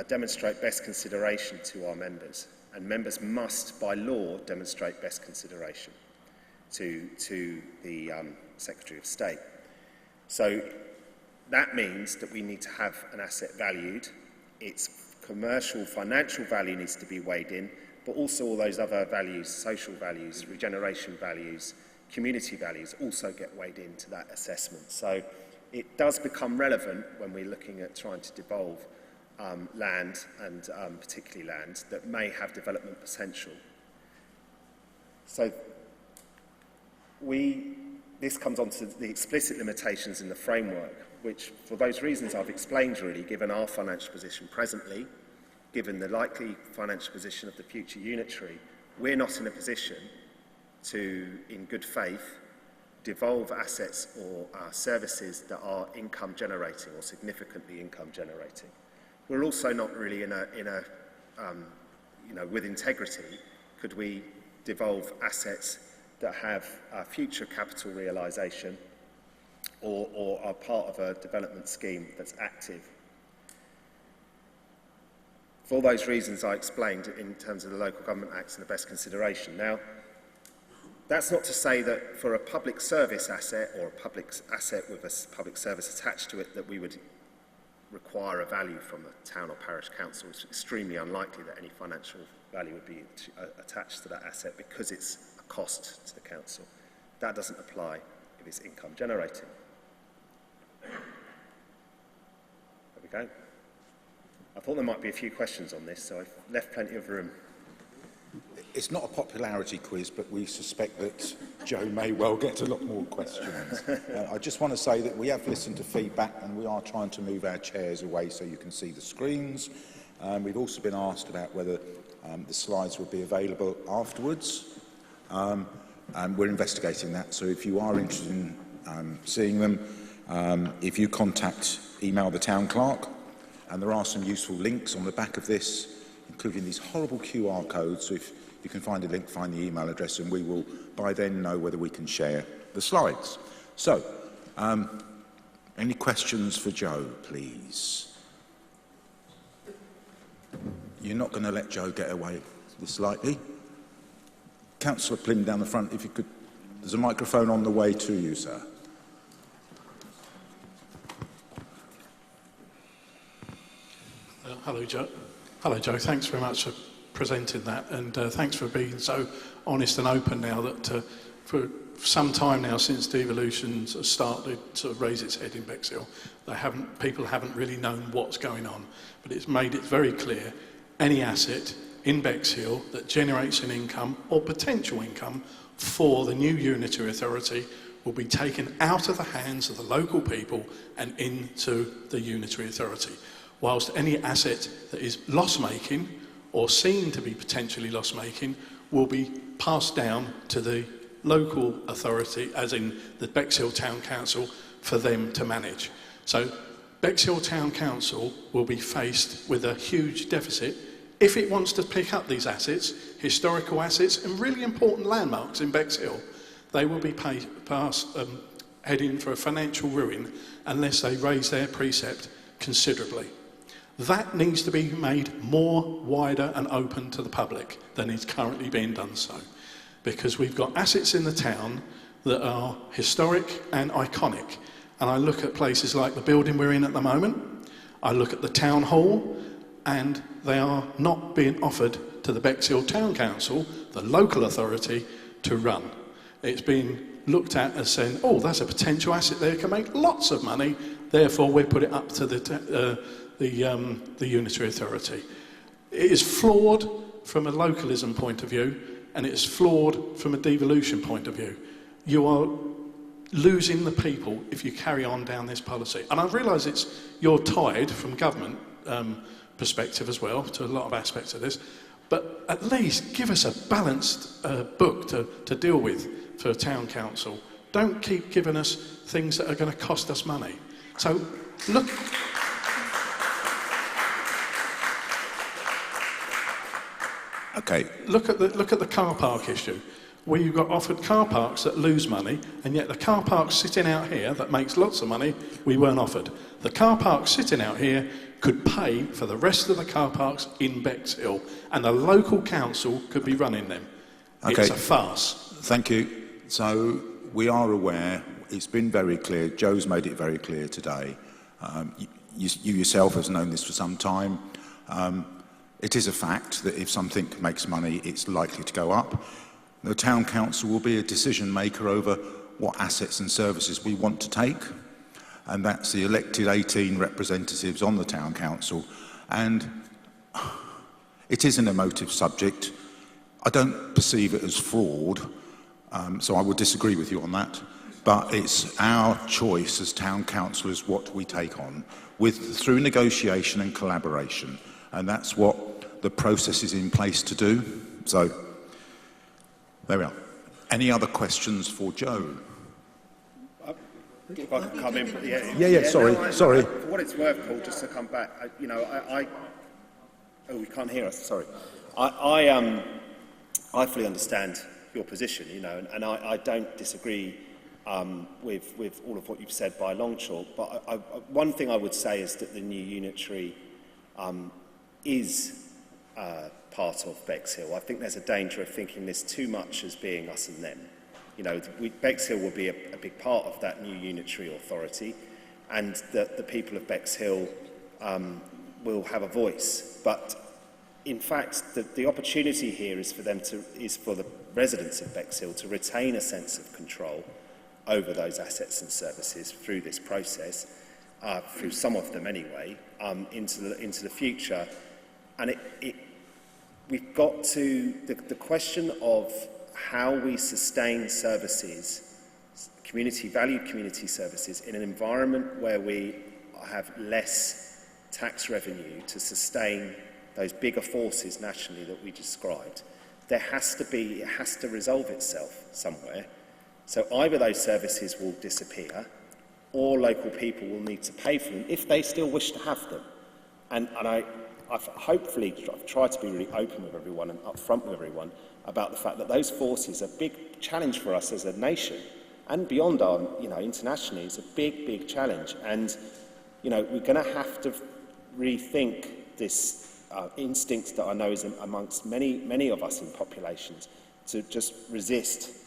demonstrate best consideration to our members. And members must, by law, demonstrate best consideration to the Secretary of State. So that means that we need to have an asset valued. Its commercial, financial value needs to be weighed in, but also all those other values, social values, regeneration values, community values also get weighed into that assessment. So it does become relevant when we're looking at trying to devolve land, and particularly land that may have development potential. So this comes on to the explicit limitations in the framework, which, for those reasons I've explained really, given our financial position presently, given the likely financial position of the future unitary, we're not in a position to, in good faith, devolve assets or services that are income generating or significantly income generating. We're also not really with integrity, could we devolve assets that have future capital realisation or are part of a development scheme that's active. For all those reasons I explained in terms of the Local Government Acts and the best consideration. Now, that's not to say that for a public service asset or a public asset with a public service attached to it that we would require a value from a town or parish council. It's extremely unlikely that any financial value would be attached to that asset because it's a cost to the council. That doesn't apply if it's income generating. There we go. I thought there might be a few questions on this, so I've left plenty of room. It's not a popularity quiz, but we suspect that Joe may well get a lot more questions. I just want to say that we have listened to feedback and we are trying to move our chairs away so you can see the screens. We've also been asked about whether the slides will be available afterwards, and we're investigating that. So if you are interested in seeing them, if you email the town clerk, and there are some useful links on the back of this, including these horrible QR codes. So if you can find a link, find the email address, and we will by then know whether we can share the slides. So, any questions for Joe, please? You're not going to let Joe get away this lightly. Councillor Plym down the front, if you could. There's a microphone on the way to you, sir. Hello, Joe. Hello, Joe. Thanks very much for presenting that, and thanks for being so honest and open now that for some time now since devolution started to raise its head in Bexhill, people haven't really known what's going on. But it's made it very clear, any asset in Bexhill that generates an income or potential income for the new unitary authority will be taken out of the hands of the local people and into the unitary authority. Whilst any asset that is loss-making or seen to be potentially loss-making will be passed down to the local authority, as in the Bexhill Town Council, for them to manage. So Bexhill Town Council will be faced with a huge deficit if it wants to pick up these assets, historical assets and really important landmarks in Bexhill. They will be heading for a financial ruin unless they raise their precept considerably. That needs to be made more wider and open to the public than is currently being done so. Because we've got assets in the town that are historic and iconic. And I look at places like the building we're in at the moment, I look at the town hall, and they are not being offered to the Bexhill Town Council, the local authority, to run. It's being looked at as saying, oh, that's a potential asset there, can make lots of money, therefore we'll put it up to the unitary authority. It is flawed from a localism point of view, and it is flawed from a devolution point of view. You are losing the people if you carry on down this policy. And I realise you're tied from government perspective as well to a lot of aspects of this, but at least give us a balanced book to deal with for a town council. Don't keep giving us things that are going to cost us money. So look. Okay. Look at the car park issue, where you've got offered car parks that lose money, and yet the car park sitting out here that makes lots of money, we weren't offered. The car park sitting out here could pay for the rest of the car parks in Bexhill, and the local council could be running them. Okay. It's a farce. Thank you. So we are aware, it's been very clear, Joe's made it very clear today. You yourself have known this for some time. It is a fact that if something makes money, it's likely to go up. The town council will be a decision maker over what assets and services we want to take, and that's the elected 18 representatives on the town council. And it is an emotive subject. I don't perceive it as fraud, so I would disagree with you on that. but it's our choice as town councillors what we take on through negotiation and collaboration, and that's what the process is in place to do. So there we are. Any other questions for Joe? If I could come in, sorry. For what it's worth, Paul, just to come back, oh, we can't hear us. Sorry. I fully understand your position, and I don't disagree with all of what you've said by long chalk. But one thing I would say is that the new unitary is part of Bexhill. I think there's a danger of thinking this too much as being us and them. Bexhill will be a big part of that new unitary authority, and the people of Bexhill will have a voice. But in fact, the opportunity here is for the residents of Bexhill to retain a sense of control over those assets and services through this process, through some of them anyway, into the future. And we've got to the question of how we sustain services, valued community services, in an environment where we have less tax revenue to sustain those bigger forces nationally that we described. It has to resolve itself somewhere. So either those services will disappear, or local people will need to pay for them if they still wish to have them. And I've tried to be really open with everyone and upfront with everyone about the fact that those forces are a big challenge for us as a nation, and beyond our, internationally, it's a big, big challenge. And, we're going to have to rethink this instinct that I know is amongst many of us in populations to just resist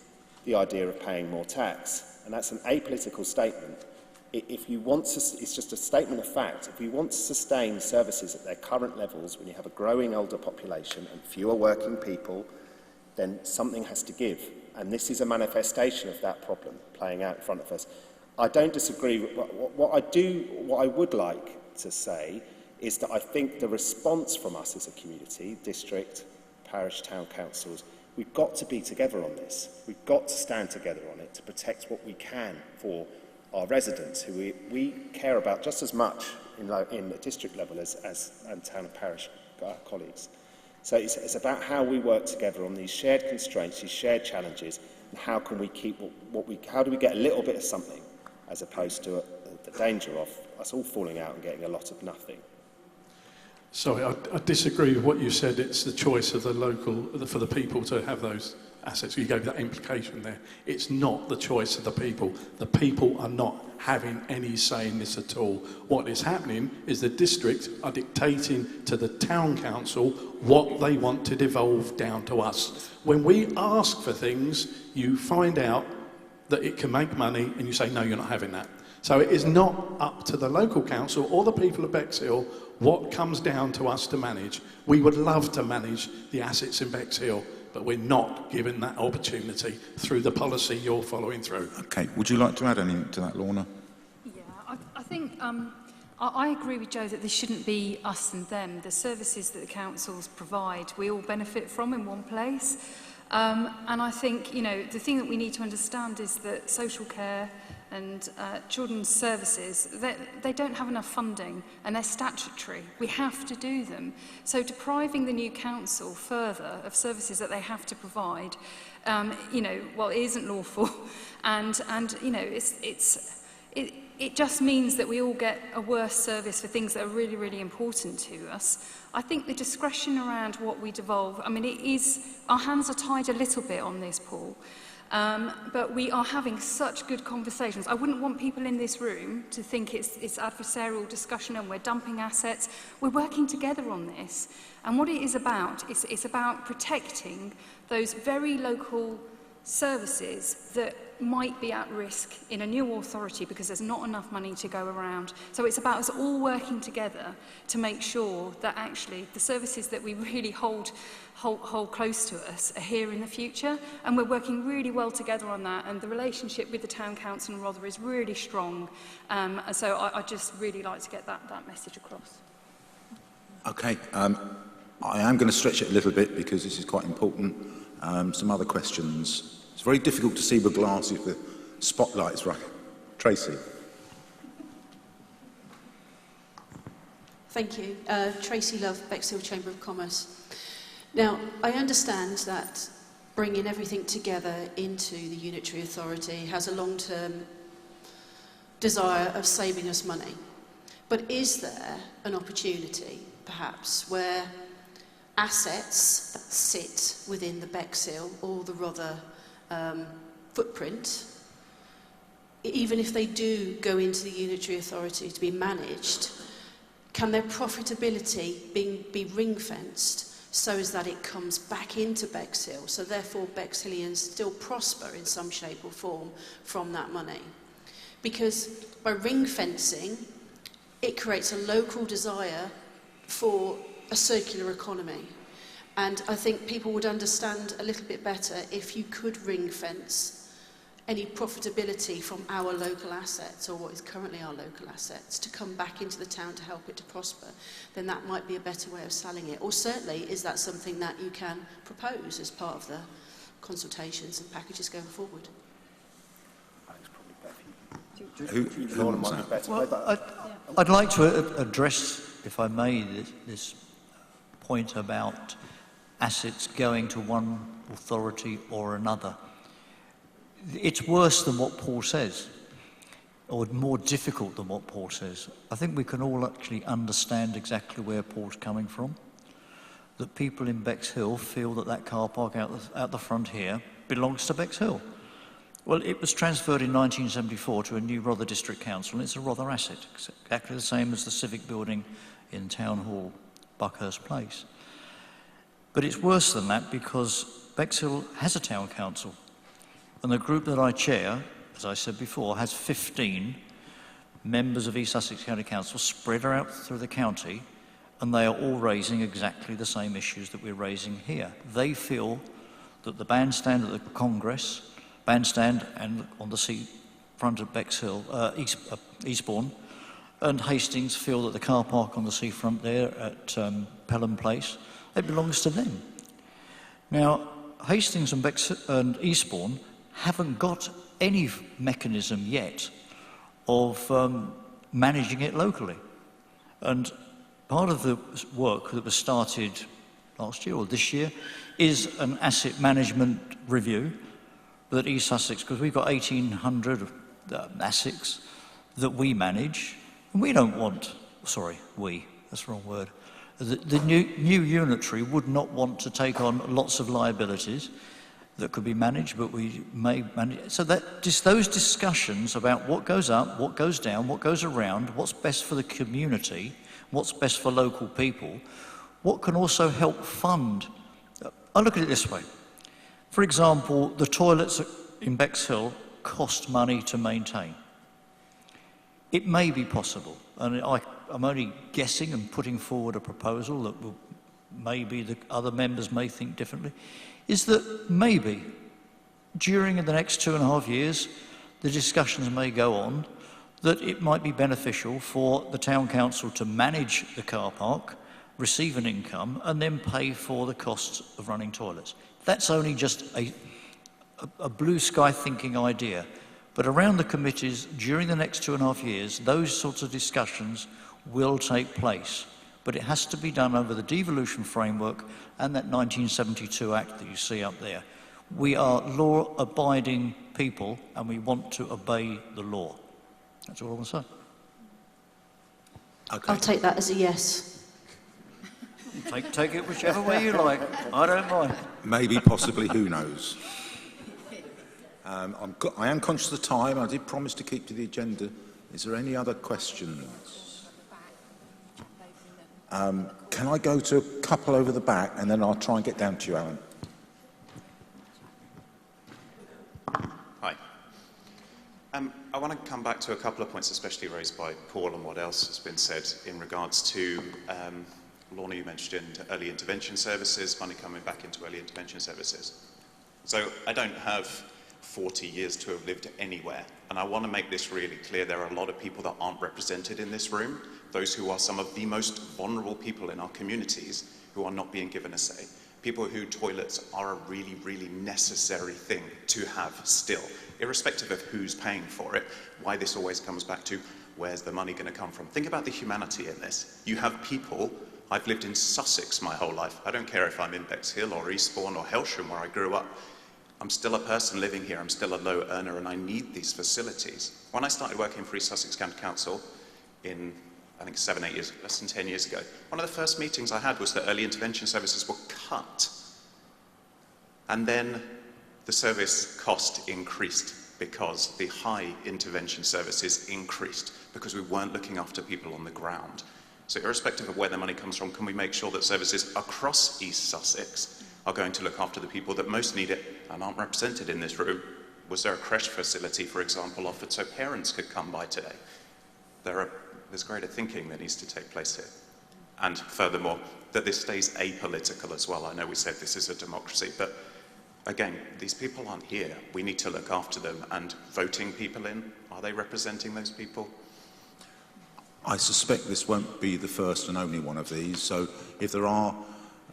the idea of paying more tax. And that's an apolitical statement. If you want to, it's just a statement of fact. If you want to sustain services at their current levels when you have a growing older population and fewer working people, then something has to give. And this is a manifestation of that problem playing out in front of us. I don't disagree. What I would like to say is that I think the response from us as a community, district, parish, town councils, we've got to be together on this. We've got to stand together on it to protect what we can for our residents, who we care about just as much in the district level as town and parish colleagues. So it's about how we work together on these shared constraints, these shared challenges, and how can we keep how do we get a little bit of something, as opposed to the danger of us all falling out and getting a lot of nothing. Sorry, I disagree with what you said. It's the choice of for the people to have those assets. You gave that implication there. It's not the choice of the people. The people are not having any say in this at all. What is happening is the district are dictating to the town council what they want to devolve down to us. When we ask for things, you find out that it can make money and you say, no, you're not having that. So it is not up to the local council or the people of Bexhill what comes down to us to manage. We would love to manage the assets in Bexhill, but we're not given that opportunity through the policy you're following through. Okay, would you like to add anything to that, Lorna? Yeah, I think I agree with Joe that this shouldn't be us and them. The services that the councils provide, we all benefit from in one place. And I think, the thing that we need to understand is that social care and children's services, they don't have enough funding and they're statutory. We have to do them. So depriving the new council further of services that they have to provide, it isn't lawful. And it just means that we all get a worse service for things that are really, really important to us. I think the discretion around what we devolve, our hands are tied a little bit on this, Paul. But we are having such good conversations. I wouldn't want people in this room to think it's adversarial discussion and we're dumping assets. We're working together on this. And what it is about, it's about protecting those very local services that might be at risk in a new authority because there's not enough money to go around. So it's about us all working together to make sure that actually the services that we really hold close to us are here in the future, and we're working really well together on that, and the relationship with the Town Council and Rother is really strong, and so I just really like to get that message across. Okay, I am going to stretch it a little bit because this is quite important. Some other questions. It's very difficult to see with glasses with spotlight's right. Tracy. Thank you. Tracy Love, Bexhill Chamber of Commerce. Now, I understand that bringing everything together into the unitary authority has a long-term desire of saving us money. But is there an opportunity, perhaps, where assets that sit within the Bexhill or the Rother footprint, even if they do go into the unitary authority to be managed, can their profitability be ring-fenced so as that it comes back into Bexhill, so therefore Bexhillians still prosper in some shape or form from that money? Because by ring-fencing, it creates a local desire for a circular economy. And I think people would understand a little bit better if you could ring-fence any profitability from our local assets, or what is currently our local assets, to come back into the town to help it to prosper. Then that might be a better way of selling it. Or certainly, is that something that you can propose as part of the consultations and packages going forward? Well, I'd like to address, if I may, this point about assets going to one authority or another. It's worse than what Paul says, or more difficult than what Paul says. I think we can all actually understand exactly where Paul's coming from. That people in Bexhill feel that that car park out the front here belongs to Bexhill. Well, it was transferred in 1974 to a new Rother District Council, and it's a Rother asset, exactly the same as the civic building in Town Hall, Buckhurst Place. But it's worse than that because Bexhill has a town council, and the group that I chair, as I said before, has 15 members of East Sussex County Council spread out through the county, and they are all raising exactly the same issues that we're raising here. They feel that the bandstand at the Congress, bandstand and on the seafront at Bexhill, Eastbourne, and Hastings feel that the car park on the seafront there at Pelham Place, it belongs to them. Now, Hastings and Eastbourne haven't got any mechanism yet of managing it locally. And part of the work that was started last year or this year is an asset management review that East Sussex, because we've got 1,800 assets that we manage, and we don't want, sorry, that's the wrong word. The new unitary would not want to take on lots of liabilities that could be managed, but we may manage. So that just those discussions about what goes up, what goes down, what goes around, what's best for the community, what's best for local people, what can also help fund. I look at it this way. For example, the toilets in Bexhill cost money to maintain. It may be possible, and I'm only guessing and putting forward a proposal that maybe the other members may think differently, is that maybe during the next 2.5 years, the discussions may go on that it might be beneficial for the town council to manage the car park, receive an income, and then pay for the costs of running toilets. That's only just a blue sky thinking idea. But around the committees, during the next 2.5 years, those sorts of discussions will take place. But it has to be done over the devolution framework and that 1972 Act that you see up there. We are law-abiding people, and we want to obey the law. That's all I want to say. Okay. I'll take that as a yes. Take it whichever way you like. I don't mind. Maybe, possibly, who knows? I am conscious of the time. I did promise to keep to the agenda. Is there any other questions? Can I go to a couple over the back, and then I'll try and get down to you, Alan? Hi. I want to come back to a couple of points, especially raised by Paul and what else has been said in regards to, Lorna, you mentioned early intervention services, money coming back into early intervention services. So I don't have 40 years to have lived anywhere, and I want to make this really clear. There are a lot of people that aren't represented in this room, those who are some of the most vulnerable people in our communities who are not being given a say. people who toilets are a really, really necessary thing to have still, irrespective of who's paying for it. Why this always comes back to, where's the money going to come from? Think about the humanity in this. You have people, I've lived in Sussex my whole life. I don't care if I'm in Bexhill or Eastbourne or Helsham where I grew up. I'm still a person living here, I'm still a low earner, and I need these facilities. When I started working for East Sussex County Council in, I think 7, 8 years, less than 10 years ago, one of the first meetings I had was that early intervention services were cut. And then the service cost increased because the high intervention services increased because we weren't looking after people on the ground. So irrespective of where the money comes from, can we make sure that services across East Sussex are going to look after the people that most need it and aren't represented in this room? Was there a creche facility, for example, offered so parents could come by today? There's greater thinking that needs to take place here. And furthermore, that this stays apolitical as well. I know we said this is a democracy, but again, these people aren't here. We need to look after them, and voting people in, are they representing those people? I suspect this won't be the first and only one of these, so if there are,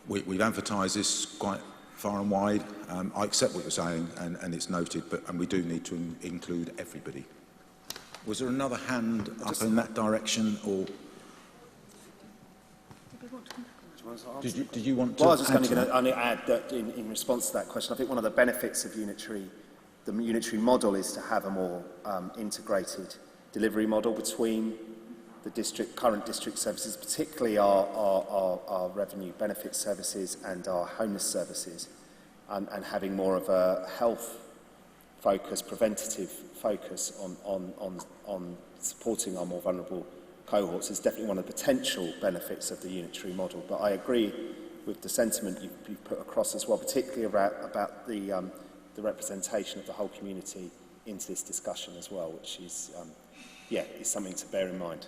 we've advertised this quite far and wide. I accept what you're saying, and it's noted, and we do need to include everybody. Was there another hand up in that direction, or did you want to? Well, I was just going to add that in response to that question, I think one of the benefits of the unitary model is to have a more integrated delivery model between the current district services, particularly our revenue benefit services and our homeless services, and having more of a health focus, preventative focus on supporting our more vulnerable cohorts is definitely one of the potential benefits of the unitary model. But I agree with the sentiment you've put across as well, particularly about the representation of the whole community into this discussion as well, which is, is something to bear in mind.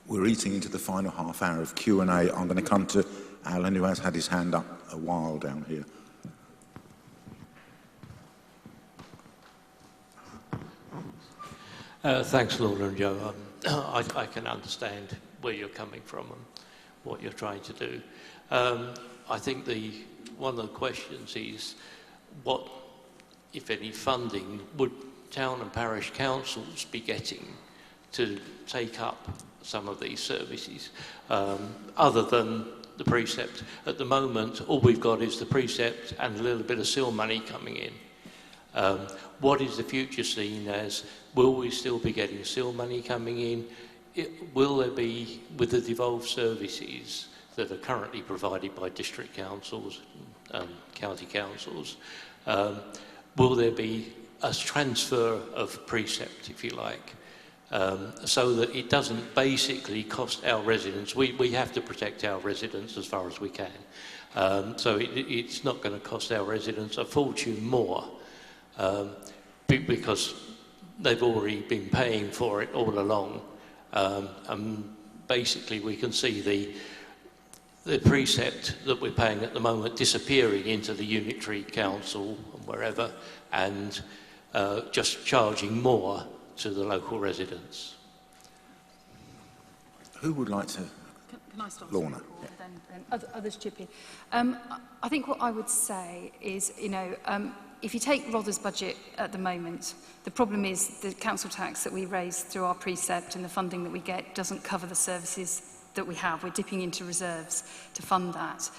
We're eating into the final half hour of Q&A. I'm going to come to Alan, who has had his hand up a while down here. Thanks, Lorna and Joe. I can understand where you're coming from and what you're trying to do. I think one of the questions is what, if any, funding would town and parish councils be getting to take up some of these services, other than the precept? At the moment, all we've got is the precept and a little bit of SIL money coming in. What is the future seen as? Will we still be getting SIL money coming in? Will there be, with the devolved services that are currently provided by district councils, county councils, will there be a transfer of precept, if you like, so that it doesn't basically cost our residents? We have to protect our residents as far as we can. So it's not going to cost our residents a fortune more, because they've already been paying for it all along. And basically we can see the precept that we're paying at the moment disappearing into the unitary council and wherever, and just charging more to the local residents. Who would like to? Can I start? Lorna. Then others chip in. I think what I would say is, if you take Rother's budget at the moment, the problem is the council tax that we raise through our precept and the funding that we get doesn't cover the services that we have. We're dipping into reserves to fund that.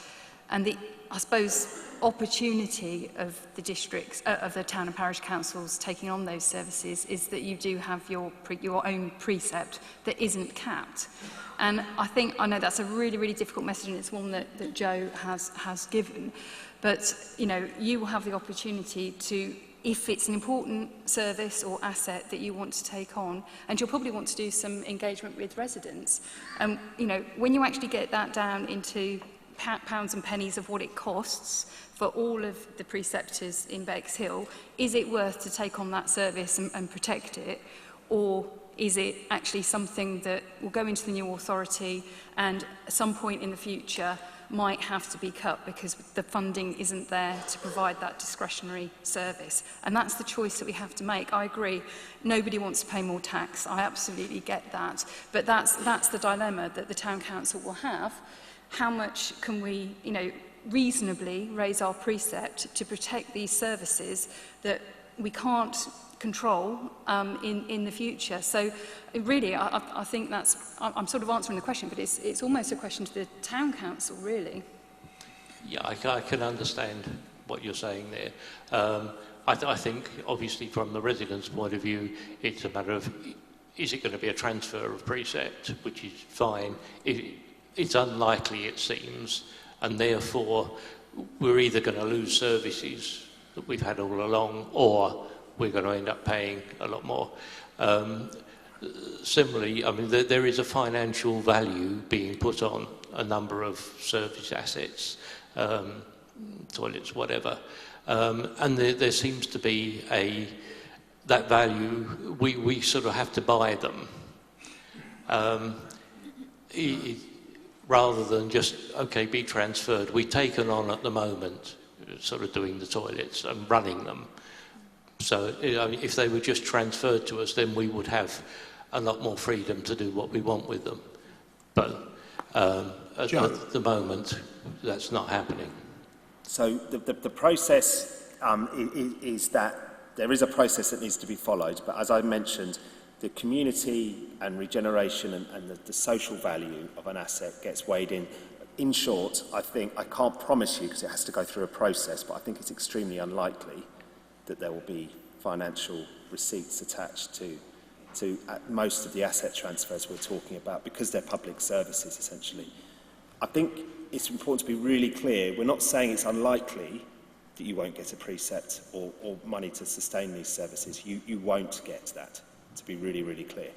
And I suppose, opportunity of the districts, of the town and parish councils taking on those services is that you do have your own precept that isn't capped. And I know that's a really, really difficult message, and it's one that Joe has given. But, you will have the opportunity to, if it's an important service or asset that you want to take on, and you'll probably want to do some engagement with residents. And, when you actually get that down into pounds and pennies of what it costs for all of the preceptors in Bexhill, is it worth to take on that service and protect it? Or is it actually something that will go into the new authority and at some point in the future might have to be cut because the funding isn't there to provide that discretionary service? And that's the choice that we have to make. I agree, nobody wants to pay more tax. I absolutely get that. But that's the dilemma that the town council will have. how much can we, reasonably raise our precept to protect these services that we can't control in the future. So really, I think I'm sort of answering the question, but it's almost a question to the Town Council, really. Yeah, I can understand what you're saying there. I think, obviously, from the residents' point of view, it's a matter of, is it going to be a transfer of precept, which is fine. It's unlikely, it seems, and therefore we're either going to lose services that we've had all along, or we're going to end up paying a lot more. Similarly, I mean, there is a financial value being put on a number of service assets, toilets, whatever, and there seems to be that value. We sort of have to buy them, rather than just, okay, be transferred. We've taken on at the moment sort of doing the toilets and running them. So if they were just transferred to us, then we would have a lot more freedom to do what we want with them. But at the moment, that's not happening. So the process is that there is a process that needs to be followed, but as I mentioned, the community and regeneration and the social value of an asset gets weighed in. In short, I can't promise you, because it has to go through a process, but I think it's extremely unlikely that there will be financial receipts attached to most of the asset transfers we're talking about, because they're public services, essentially. I think it's important to be really clear. We're not saying it's unlikely that you won't get a precept or money to sustain these services. You won't get that, to be really, really clear.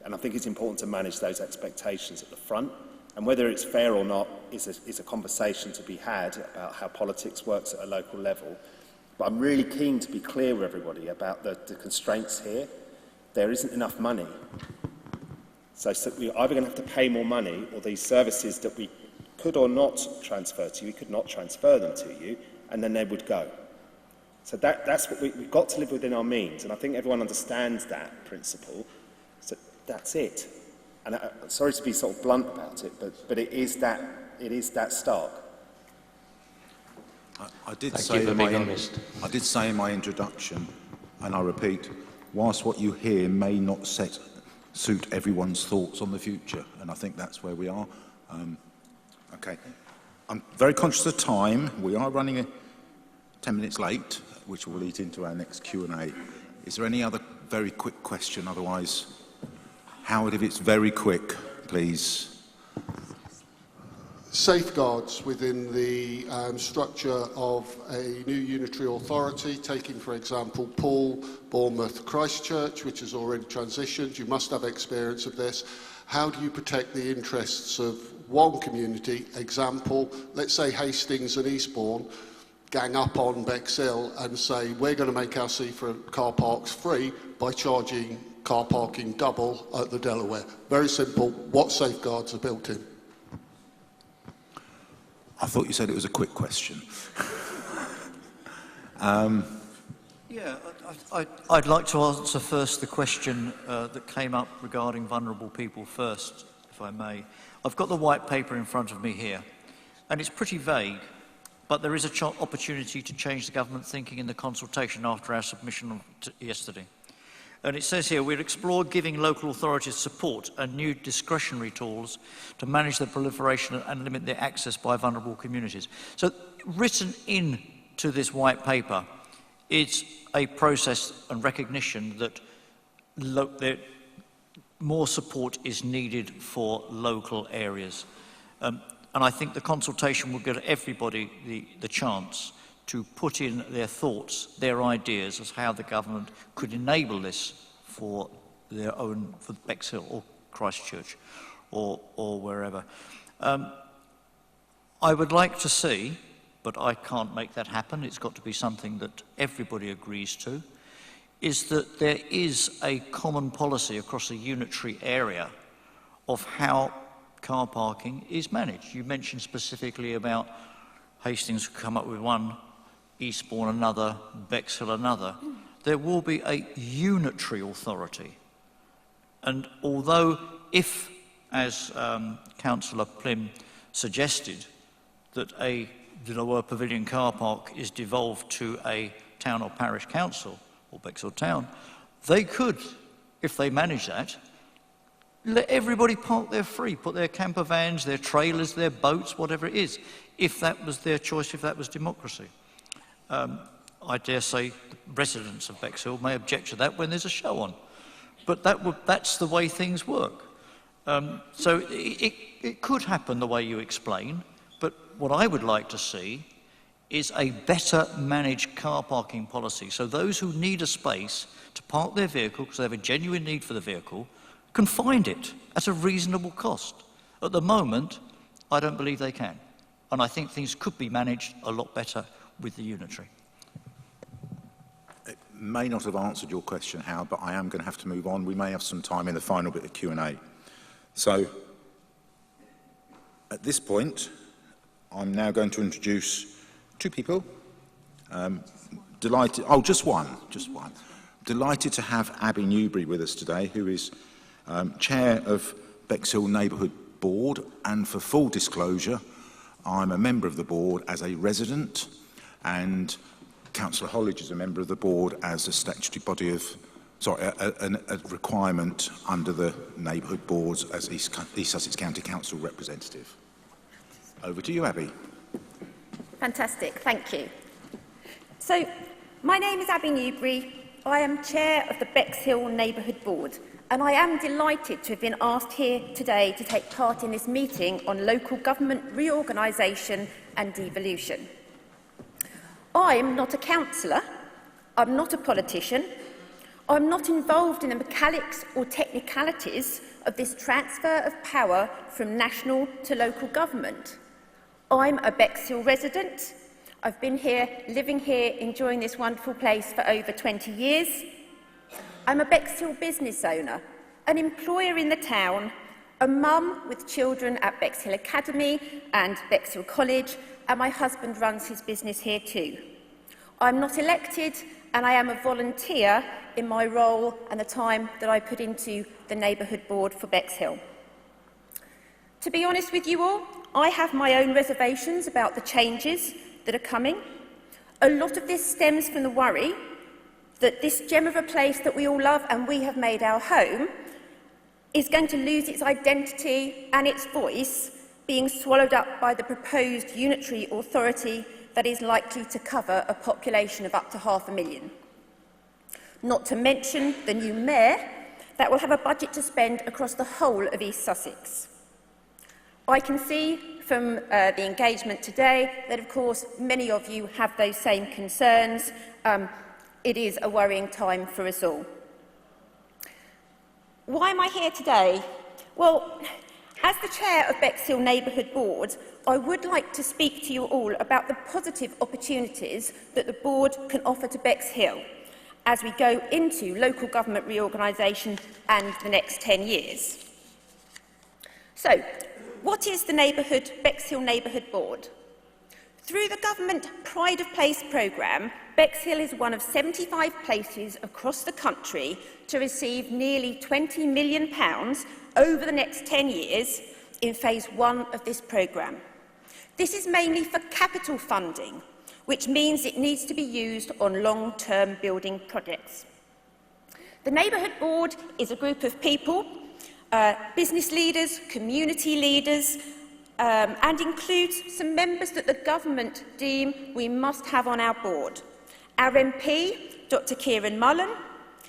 And I think it's important to manage those expectations at the front. And whether it's fair or not is a conversation to be had about how politics works at a local level. But I'm really keen to be clear with everybody about the constraints here. There isn't enough money. So we're either going to have to pay more money, or these services that we could or not transfer to you, we could not transfer them to you, and then they would go. So that's what we've got to live within our means, and I think everyone understands that principle. So that's it. And sorry to be sort of blunt about it, but it is that stark. I did say in my introduction, and I repeat, whilst what you hear may not suit everyone's thoughts on the future, and I think that's where we are. Okay. I'm very conscious of time. We are running 10 minutes late, which will lead into our next Q&A. Is there any other very quick question? Otherwise, Howard, if it's very quick, please. Safeguards within the structure of a new unitary authority, taking, for example, Poole, Bournemouth, Christchurch, which has already transitioned. You must have experience of this. How do you protect the interests of one community? Example, let's say Hastings and Eastbourne gang up on Bexhill and say, we're going to make our seafront car parks free by charging car parking double at the Delaware. Very simple. What safeguards are built in? I thought you said it was a quick question. Yeah, I'd like to answer first the question that came up regarding vulnerable people first, if I may. I've got the white paper in front of me here, and it's pretty vague, but there is an opportunity to change the government thinking in the consultation after our submission yesterday. And it says here, we'll explore giving local authorities support and new discretionary tools to manage the proliferation and limit their access by vulnerable communities. So written into this white paper, it's a process and recognition that more support is needed for local areas. And I think the consultation will give everybody the chance to put in their thoughts, their ideas as how the government could enable this for their own, for Bexhill or Christchurch or wherever. I would like to see, but I can't make that happen, it's got to be something that everybody agrees to, is that there is a common policy across a unitary area of how car parking is managed. You mentioned specifically about Hastings come up with one, Eastbourne another, Bexhill another. There will be a unitary authority. And although if, as Councillor Plim suggested that the Warr Pavilion car park is devolved to a town or parish council, or Bexhill Town, they could, if they manage that, let everybody park there free, put their camper vans, their trailers, their boats, whatever it is, if that was their choice, if that was democracy. I dare say the residents of Bexhill may object to that when there's a show on, but that's the way things work. So it could happen the way you explain, but what I would like to see is a better managed car parking policy, so those who need a space to park their vehicle because they have a genuine need for the vehicle can find it at a reasonable cost. At the moment, I don't believe they can. And I think things could be managed a lot better with the unitary. It may not have answered your question, Howard, but I am going to have to move on. We may have some time in the final bit of Q&A. So, at this point, I'm now going to introduce two people. Delighted, oh, just one. Delighted to have Abi Newbury with us today, who is Chair of Bexhill Neighbourhood Board, and for full disclosure, I'm a member of the board as a resident, and Cllr Hollidge is a member of the board as a statutory body of, a requirement under the Neighbourhood Boards as East Sussex County Council representative. Over to you, Abi. Fantastic, thank you. So, my name is Abi Newbury. I am Chair of the Bexhill Neighbourhood Board, and I am delighted to have been asked here today to take part in this meeting on local government reorganisation and devolution. I'm not a councillor, I'm not a politician, I'm not involved in the mechanics or technicalities of this transfer of power from national to local government. I'm a Bexhill resident. I've been here, living here, enjoying this wonderful place for over 20 years. I'm a Bexhill business owner, an employer in the town, a mum with children at Bexhill Academy and Bexhill College, and my husband runs his business here too. I'm not elected, and I am a volunteer in my role and the time that I put into the Neighbourhood Board for Bexhill. To be honest with you all, I have my own reservations about the changes that are coming. A lot of this stems from the worry that this gem of a place that we all love and we have made our home is going to lose its identity and its voice, being swallowed up by the proposed unitary authority that is likely to cover a population of up to 500,000. Not to mention the new mayor that will have a budget to spend across the whole of East Sussex. I can see from the engagement today that, of course, many of you have those same concerns. It is a worrying time for us all. Why am I here today? Well, as the Chair of Bexhill Neighbourhood Board, I would like to speak to you all about the positive opportunities that the Board can offer to Bexhill as we go into local government reorganisation and the next 10 years. So, what is the Bexhill Neighbourhood Board? Through the Government Pride of Place programme, Bexhill is one of 75 places across the country to receive nearly £20 million over the next 10 years in phase 1 of this programme. This is mainly for capital funding, which means it needs to be used on long-term building projects. The Neighbourhood Board is a group of people, business leaders, community leaders, and includes some members that the government deem we must have on our board. Our MP, Dr Kieran Mullen,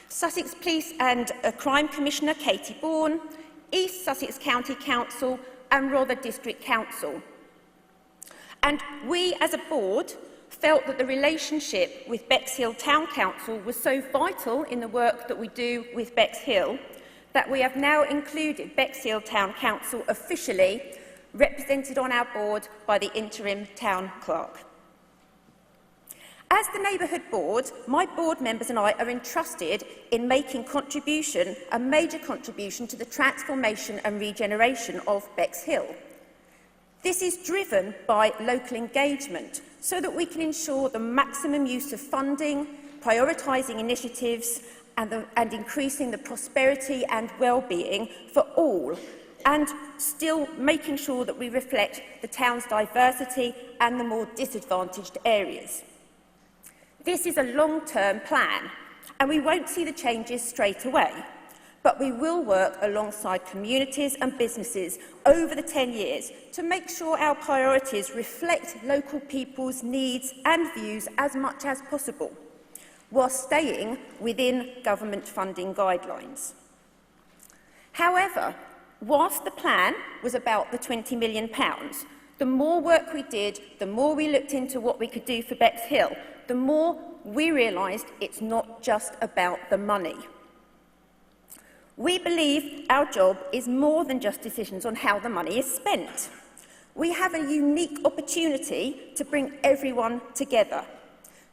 Sussex Police and Crime Commissioner Katie Bourne, East Sussex County Council and Rother District Council. And we as a board felt that the relationship with Bexhill Town Council was so vital in the work that we do with Bexhill that we have now included Bexhill Town Council officially represented on our board by the interim town clerk. As the Neighbourhood Board, my board members and I are entrusted in making a major contribution to the transformation and regeneration of Bexhill. This is driven by local engagement so that we can ensure the maximum use of funding, prioritising initiatives and increasing the prosperity and well-being for all and still making sure that we reflect the town's diversity and the more disadvantaged areas. This is a long-term plan, and we won't see the changes straight away, but we will work alongside communities and businesses over the 10 years to make sure our priorities reflect local people's needs and views as much as possible, while staying within government funding guidelines. However, whilst the plan was about the £20 million, the more work we did, the more we looked into what we could do for Bexhill, the more we realised it's not just about the money. We believe our job is more than just decisions on how the money is spent. We have a unique opportunity to bring everyone together.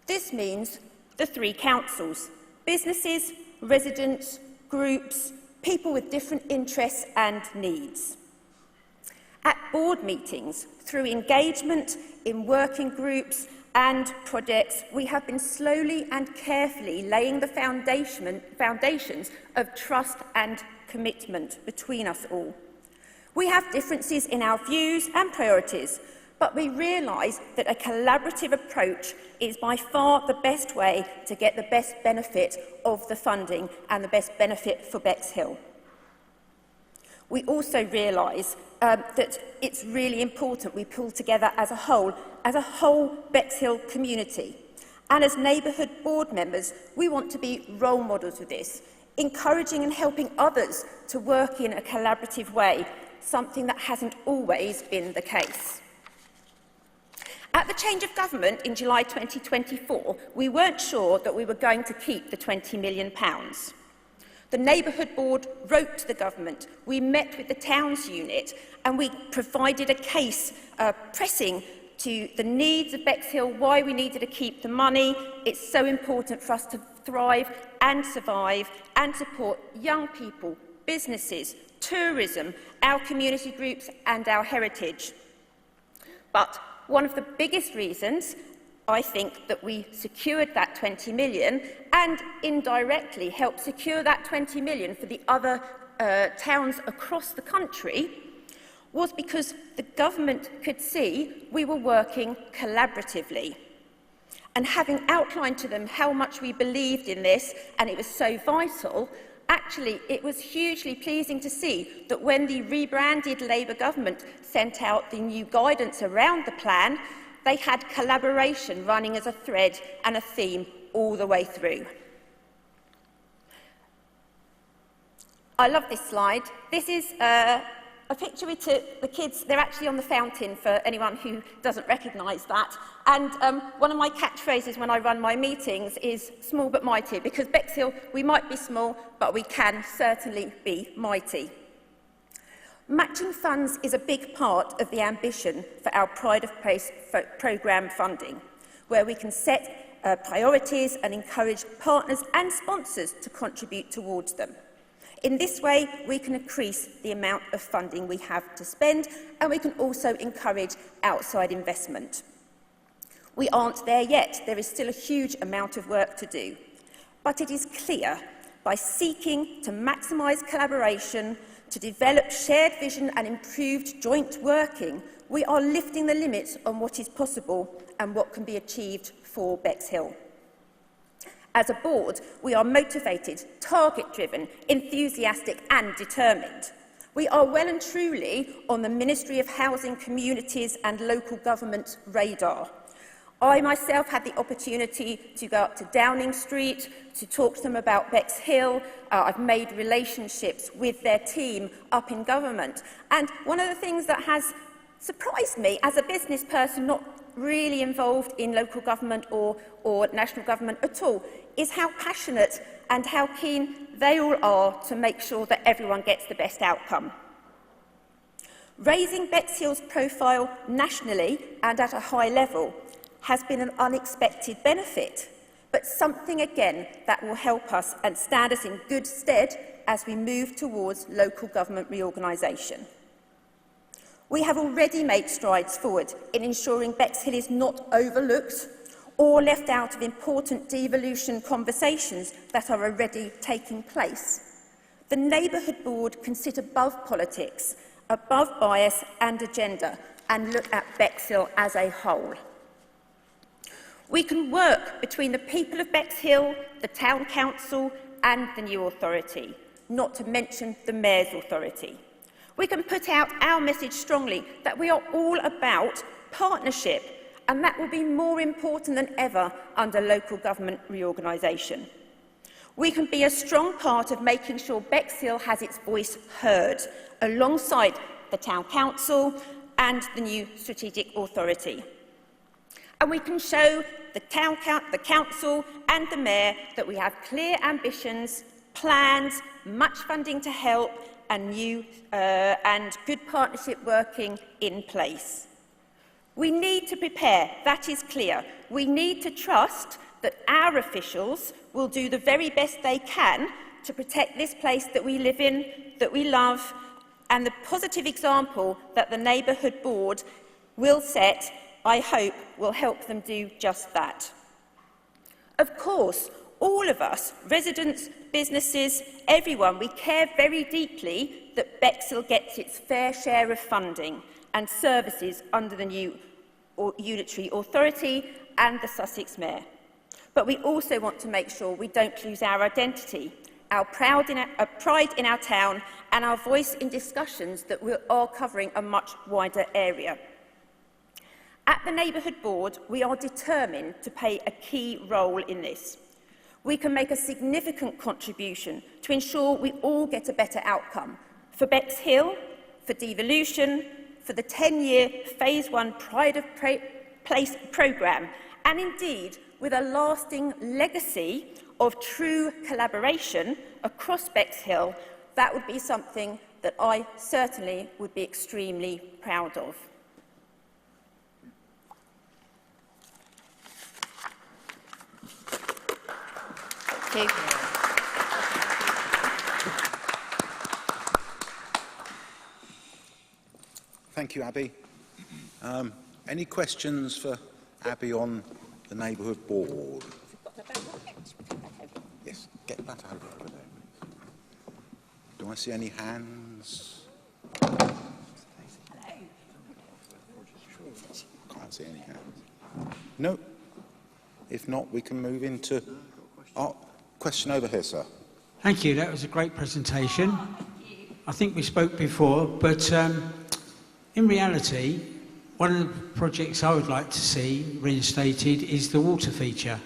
This means the 3 councils: businesses, residents, groups, people with different interests and needs. At board meetings, through engagement in working groups and projects, we have been slowly and carefully laying the foundations of trust and commitment between us all. We have differences in our views and priorities, but we realise that a collaborative approach is by far the best way to get the best benefit of the funding and the best benefit for Bexhill. We also realise that it's really important we pull together as a whole Bexhill community. And as Neighbourhood Board members, we want to be role models of this, encouraging and helping others to work in a collaborative way, something that hasn't always been the case. At the change of government in July 2024, we weren't sure that we were going to keep the £20 million. The Neighbourhood Board wrote to the government, we met with the Towns Unit, and we provided a case pressing to the needs of Bexhill, why we needed to keep the money. It's so important for us to thrive and survive and support young people, businesses, tourism, our community groups and our heritage. But one of the biggest reasons, I think, that we secured that 20 million and indirectly helped secure that 20 million for the other towns across the country was because the government could see we were working collaboratively. And having outlined to them how much we believed in this and it was so vital, actually it was hugely pleasing to see that when the rebranded Labour government sent out the new guidance around the plan, they had collaboration running as a thread and a theme all the way through. I love this slide. This is a picture we took. The kids, they're actually on the fountain for anyone who doesn't recognise that. And one of my catchphrases when I run my meetings is small but mighty, because Bexhill, we might be small, but we can certainly be mighty. Matching funds is a big part of the ambition for our Pride of Place programme funding, where we can set priorities and encourage partners and sponsors to contribute towards them. In this way, we can increase the amount of funding we have to spend, and we can also encourage outside investment. We aren't there yet. There is still a huge amount of work to do. But it is clear, by seeking to maximise collaboration, to develop shared vision and improved joint working, we are lifting the limits on what is possible and what can be achieved for Bexhill. As a board, we are motivated, target-driven, enthusiastic and determined. We are well and truly on the Ministry of Housing, Communities and Local Government radar. I myself had the opportunity to go up to Downing Street to talk to them about Bexhill. I've made relationships with their team up in government. And one of the things that has surprised me as a business person not really involved in local government or national government at all is how passionate and how keen they all are to make sure that everyone gets the best outcome. Raising Bexhill's profile nationally and at a high level has been an unexpected benefit, but something again that will help us and stand us in good stead as we move towards local government reorganisation. We have already made strides forward in ensuring Bexhill is not overlooked or left out of important devolution conversations that are already taking place. The Neighbourhood Board can sit above politics, above bias and agenda, and look at Bexhill as a whole. We can work between the people of Bexhill, the Town Council and the new authority, not to mention the Mayor's authority. We can put out our message strongly that we are all about partnership, and that will be more important than ever under local government reorganisation. We can be a strong part of making sure Bexhill has its voice heard, alongside the Town Council and the new strategic authority. And we can show the Council and the Mayor that we have clear ambitions, plans, much funding to help, and good partnership working in place. We need to prepare, that is clear. We need to trust that our officials will do the very best they can to protect this place that we live in, that we love, and the positive example that the Neighbourhood Board will set, I hope, will help them do just that. Of course, all of us, residents, businesses, everyone, we care very deeply that Bexhill gets its fair share of funding and services under the new unitary authority and the Sussex Mayor. But we also want to make sure we don't lose our identity, our pride in our town, and our voice in discussions that we are covering a much wider area. At the Neighbourhood Board, we are determined to play a key role in this. We can make a significant contribution to ensure we all get a better outcome for Bexhill, for Devolution, for the 10-year Phase 1 Pride of Place programme, and indeed with a lasting legacy of true collaboration across Bexhill. That would be something that I certainly would be extremely proud of. Thank you. Thank you, Abi. Any questions for Abi on the Neighbourhood Board? Yes, get that over there. Do I see any hands? Can't see any hands. No. If not, we can move into our question over here, sir. Thank you. That was a great presentation. I think we spoke before, but in reality, one of the projects I would like to see reinstated is the water feature.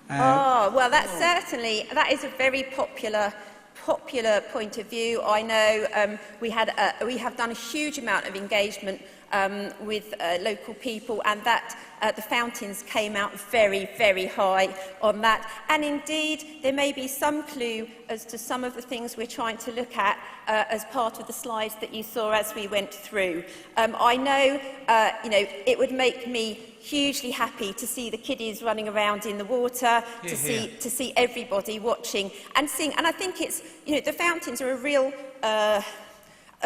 Well, that is a very popular point of view. I know we have done a huge amount of engagement with local people, and that the fountains came out very, very high on that. And indeed, there may be some clue as to some of the things we're trying to look at as part of the slides that you saw as we went through. I know, it would make me hugely happy to see the kiddies running around in the water, to see everybody watching and seeing. And I think it's, the fountains are a real a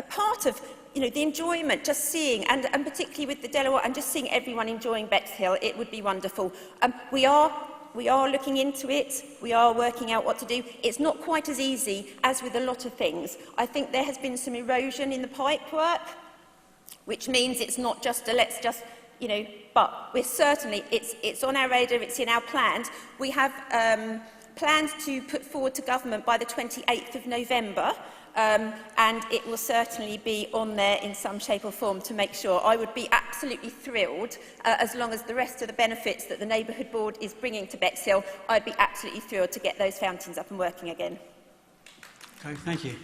part of the enjoyment, just seeing, and particularly with the Delaware, and just seeing everyone enjoying Bexhill. It would be wonderful. We are looking into it. We are working out what to do. It's not quite as easy as with a lot of things. I think there has been some erosion in the pipework, which means it's not just a let's just, but we're certainly, it's on our radar, it's in our plans. We have plans to put forward to government by the 28th of November, and it will certainly be on there in some shape or form to make sure. I would be absolutely thrilled, as long as the rest of the benefits that the Neighbourhood Board is bringing to Bexhill, I'd be absolutely thrilled to get those fountains up and working again. Okay, thank you.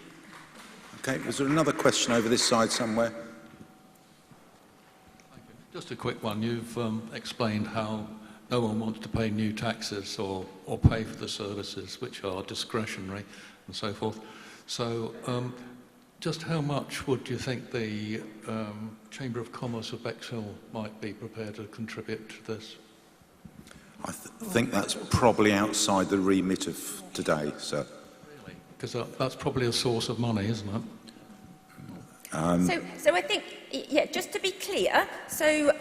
Okay, was there another question over this side somewhere? Just a quick one. You've explained how no one wants to pay new taxes or pay for the services which are discretionary and so forth. So just how much would you think the Chamber of Commerce of Bexhill might be prepared to contribute to this? I think that's probably outside the remit of today, sir. Really? Because that's probably a source of money, isn't it? So I think, just to be clear, so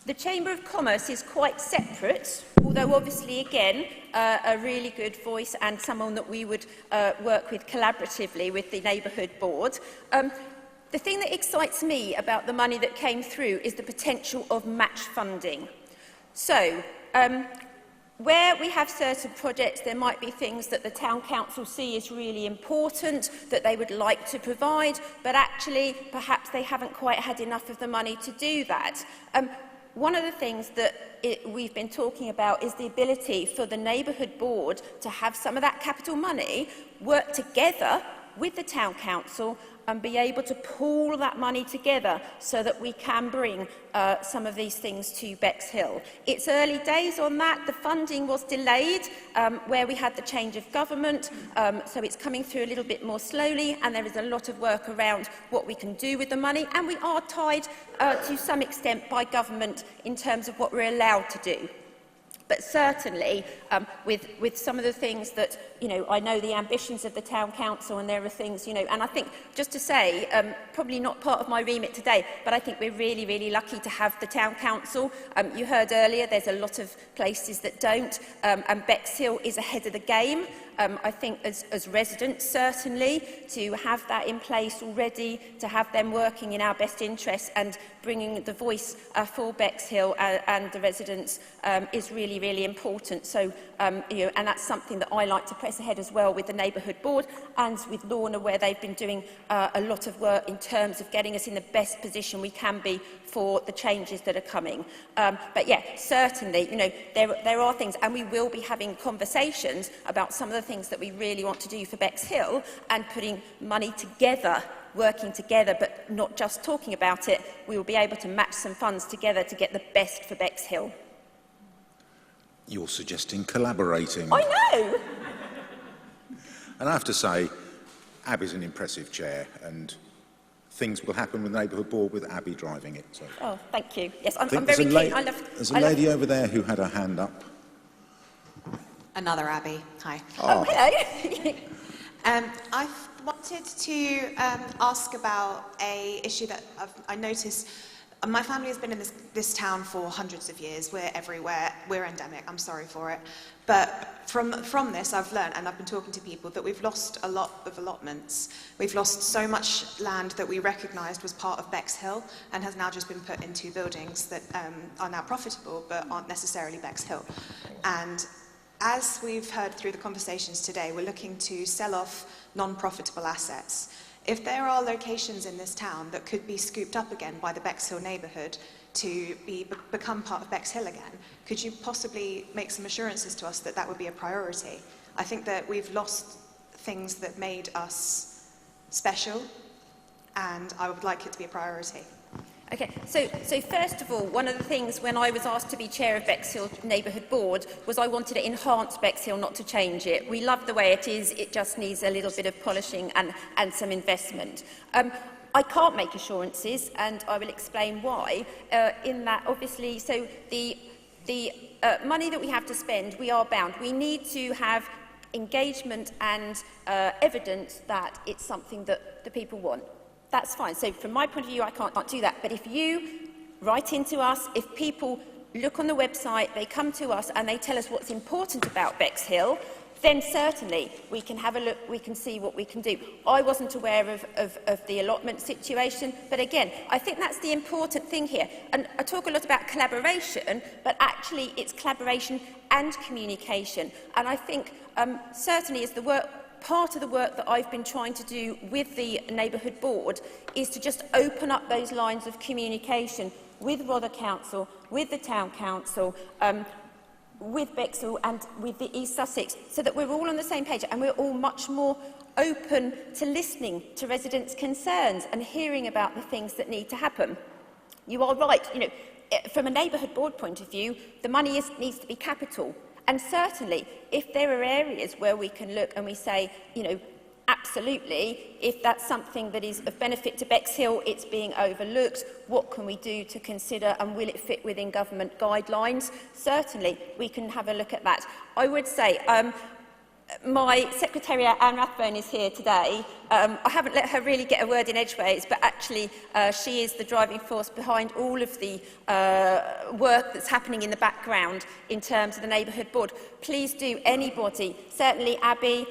The Chamber of Commerce is quite separate, although obviously, again, a really good voice and someone that we would work with collaboratively with the Neighbourhood Board. The thing that excites me about the money that came through is the potential of match funding. So, where we have certain projects, there might be things that the Town Council see as really important, that they would like to provide, but actually, perhaps they haven't quite had enough of the money to do that. One of the things that we've been talking about is the ability for the Neighbourhood Board to have some of that capital money work together with the Town Council and be able to pool that money together so that we can bring some of these things to Bexhill. It's early days on that. The funding was delayed where we had the change of government, so it's coming through a little bit more slowly, and there is a lot of work around what we can do with the money, and we are tied to some extent by government in terms of what we're allowed to do. But certainly, with some of the things that, I know the ambitions of the Town Council, and there are things, and I think, just to say, probably not part of my remit today, but I think we're really, really lucky to have the Town Council. You heard earlier, there's a lot of places that don't, and Bexhill is ahead of the game. I think as residents, certainly, to have that in place already, to have them working in our best interests and bringing the voice for Bexhill and the residents is really, really important. So, and that's something that I like to press ahead as well with the Neighbourhood Board and with Lorna, where they've been doing a lot of work in terms of getting us in the best position we can be for the changes that are coming. But yeah, certainly, there are things, and we will be having conversations about some of the things that we really want to do for Bexhill and putting money together, working together, but not just talking about it. We will be able to match some funds together to get the best for Bexhill. You're suggesting collaborating. I know! And I have to say, Abi's an impressive chair, and things will happen with the Neighbourhood Board with Abi driving it. So. Oh, thank you. Yes, I'm very there's keen. There's a lady over there who had her hand up. Another Abi. Hi. Oh, hello. I wanted to ask about an issue that I noticed. My family has been in this town for hundreds of years. We're everywhere. We're endemic. I'm sorry for it. But from this, I've learned, and I've been talking to people, that we've lost a lot of allotments. We've lost so much land that we recognised was part of Bexhill and has now just been put into buildings that are now profitable but aren't necessarily Bexhill. And as we've heard through the conversations today, we're looking to sell off non-profitable assets. If there are locations in this town that could be scooped up again by the Bexhill neighbourhood to become part of Bexhill again, could you possibly make some assurances to us that that would be a priority? I think that we've lost things that made us special, and I would like it to be a priority. Okay, so first of all, one of the things when I was asked to be chair of Bexhill Neighbourhood Board was I wanted to enhance Bexhill, not to change it. We love the way it is, it just needs a little bit of polishing and some investment. I can't make assurances, and I will explain why, in that obviously, so the money that we have to spend, we are bound. We need to have engagement and evidence that it's something that the people want. That's fine. So from my point of view, I can't do that. But if you write into us, if people look on the website, they come to us and they tell us what's important about Bexhill, then certainly we can have a look, we can see what we can do. I wasn't aware of the allotment situation, but again, I think that's the important thing here. And I talk a lot about collaboration, but actually it's collaboration and communication. And I think certainly as the work, part of the work that I've been trying to do with the Neighbourhood Board is to just open up those lines of communication with Rother Council, with the Town Council, with Bexhill and with the East Sussex, so that we're all on the same page and we're all much more open to listening to residents' concerns and hearing about the things that need to happen. You are right, from a Neighbourhood Board point of view, the money needs to be capital. And certainly, if there are areas where we can look and we say, absolutely, if that's something that is of benefit to Bexhill, it's being overlooked, what can we do to consider and will it fit within government guidelines? Certainly, we can have a look at that. I would say, my secretariat, Anne Rathbone, is here today. I haven't let her really get a word in edgeways, but actually she is the driving force behind all of the work that's happening in the background in terms of the Neighbourhood Board. Please do, anybody, certainly Abi,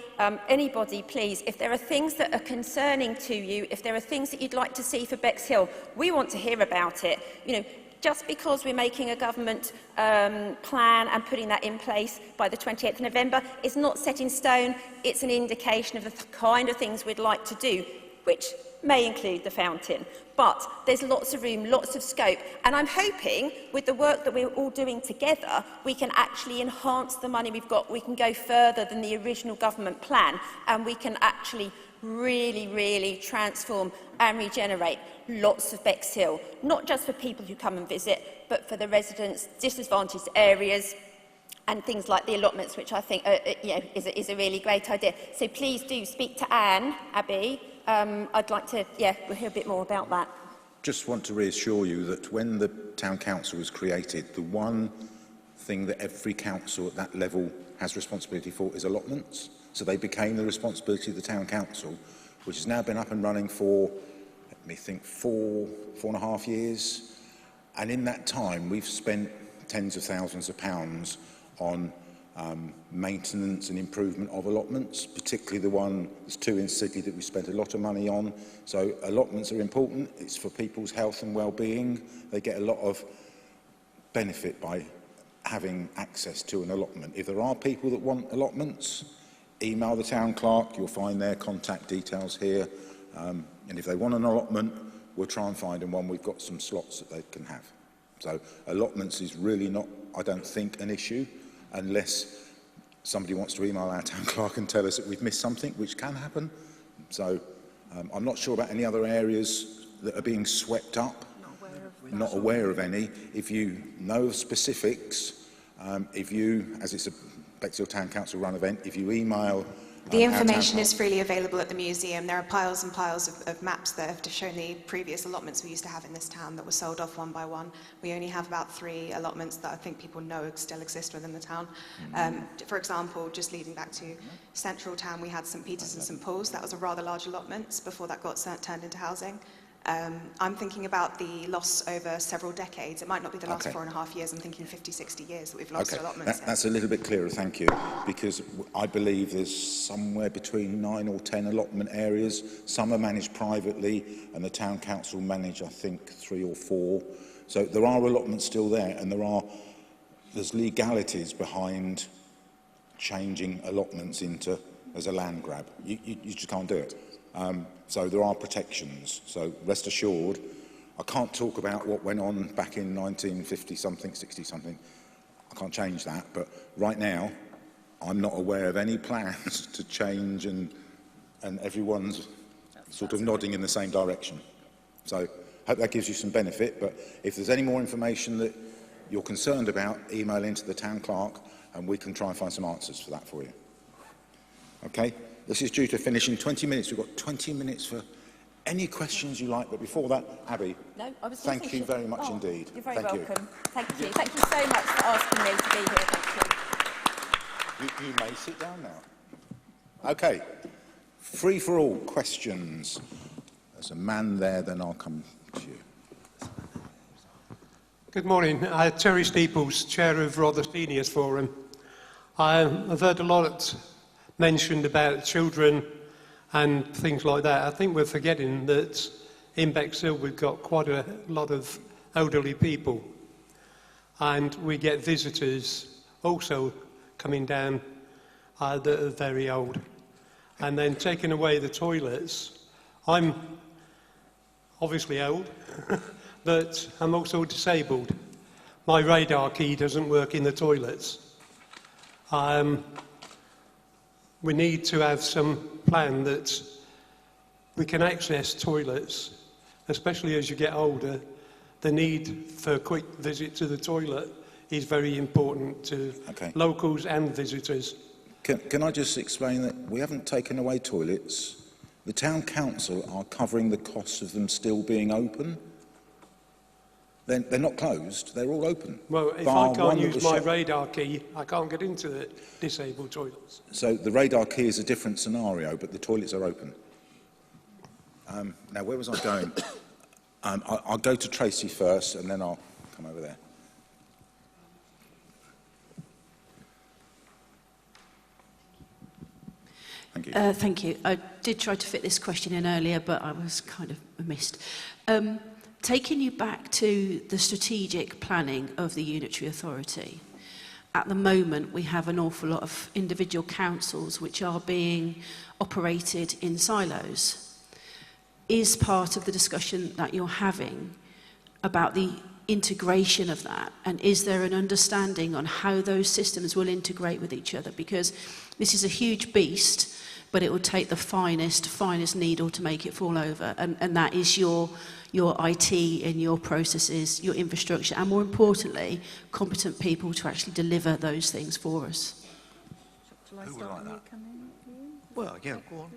anybody, please, if there are things that are concerning to you, if there are things that you'd like to see for Bexhill, we want to hear about it. You know, just because we're making a government plan and putting that in place by the 28th of November is not set in stone. It's an indication of the kind of things we'd like to do, which may include the fountain. But there's lots of room, lots of scope. And I'm hoping, with the work that we're all doing together, we can actually enhance the money we've got. We can go further than the original government plan, and we can actually really transform and regenerate lots of Bexhill, not just for people who come and visit, but for the residents, disadvantaged areas, and things like the allotments, which I think is a really great idea. So please do speak to Anne, Abi. I'd like to, we'll hear a bit more about that. Just want to reassure you that when the Town Council was created, the one thing that every council at that level has responsibility for is allotments. So they became the responsibility of the Town Council, which has now been up and running for, let me think, four and a half years. And in that time, we've spent tens of thousands of pounds on maintenance and improvement of allotments, particularly the one, there's two in Sydney that we spent a lot of money on. So allotments are important. It's for people's health and well-being. They get a lot of benefit by having access to an allotment. If there are people that want allotments, email the town clerk. You'll find their contact details here. And if they want an allotment, we'll try and find them one. We've got some slots that they can have. So allotments is really not, I don't think, an issue, unless somebody wants to email our town clerk and tell us that we've missed something, which can happen. So I'm not sure about any other areas that are being swept up. Not aware of any. If you know of specifics, if you, as it's a Bexhill Town Council run event, if you email... The information is freely available at the museum. There are piles and piles of maps that have shown the previous allotments we used to have in this town that were sold off one by one. We only have about 3 allotments that I think people know still exist within the town. For example, just leading back to central town, we had St Peter's and St Paul's. That was a rather large allotment before that got turned into housing. I'm thinking about the loss over several decades. It might not be the last 4.5 years. I'm thinking 50, 60 years that we've lost allotments. That's a little bit clearer, thank you, because I believe there's somewhere between 9 or 10 allotment areas. Some are managed privately, and the Town Council manage, I think, 3 or 4. So there are allotments still there, and there's legalities behind changing allotments into as a land grab. You just can't do it. So there are protections. So rest assured, I can't talk about what went on back in 1950-something, 60-something. I can't change that. But right now, I'm not aware of any plans to change, and everyone's sort of nodding in the same direction. So I hope that gives you some benefit. But if there's any more information that you're concerned about, email into the town clerk, and we can try and find some answers for that for you. Okay? This is due to finish in 20 minutes. We've got 20 minutes for any questions you like. But before that, Abi, thank you very much indeed. You're very welcome. Thank you. Thank you so much for asking me to be here. Thank you. You may sit down now. Okay. Free for all questions. There's a man there, then I'll come to you. Good morning. Terry Steeples, Chair of Rother Seniors Forum. I've heard a lot mentioned about children and things like that. I think we're forgetting that in Bexhill we've got quite a lot of elderly people, and we get visitors also coming down that are very old, and then taking away the toilets. I'm obviously old, but I'm also disabled. My radar key doesn't work in the toilets. We need to have some plan that we can access toilets, especially as you get older. The need for a quick visit to the toilet is very important to locals and visitors. Can I just explain that we haven't taken away toilets? The Town Council are covering the costs of them still being open. They're not closed, they're all open. Well, if I can't use my radar key, I can't get into the disabled toilets. So the radar key is a different scenario, but the toilets are open. Now, where was I going? I'll go to Tracy first, and then I'll come over there. Thank you. Thank you. I did try to fit this question in earlier, but I was kind of missed. Taking you back to the strategic planning of the Unitary Authority, at the moment we have an awful lot of individual councils which are being operated in silos. Is part of the discussion that you're having about the integration of that, and is there an understanding on how those systems will integrate with each other? Because this is a huge beast, but it will take the finest needle to make it fall over, and that is your IT and your processes, your infrastructure, and more importantly, competent people to actually deliver those things for us. Who would like that? Well, yeah, go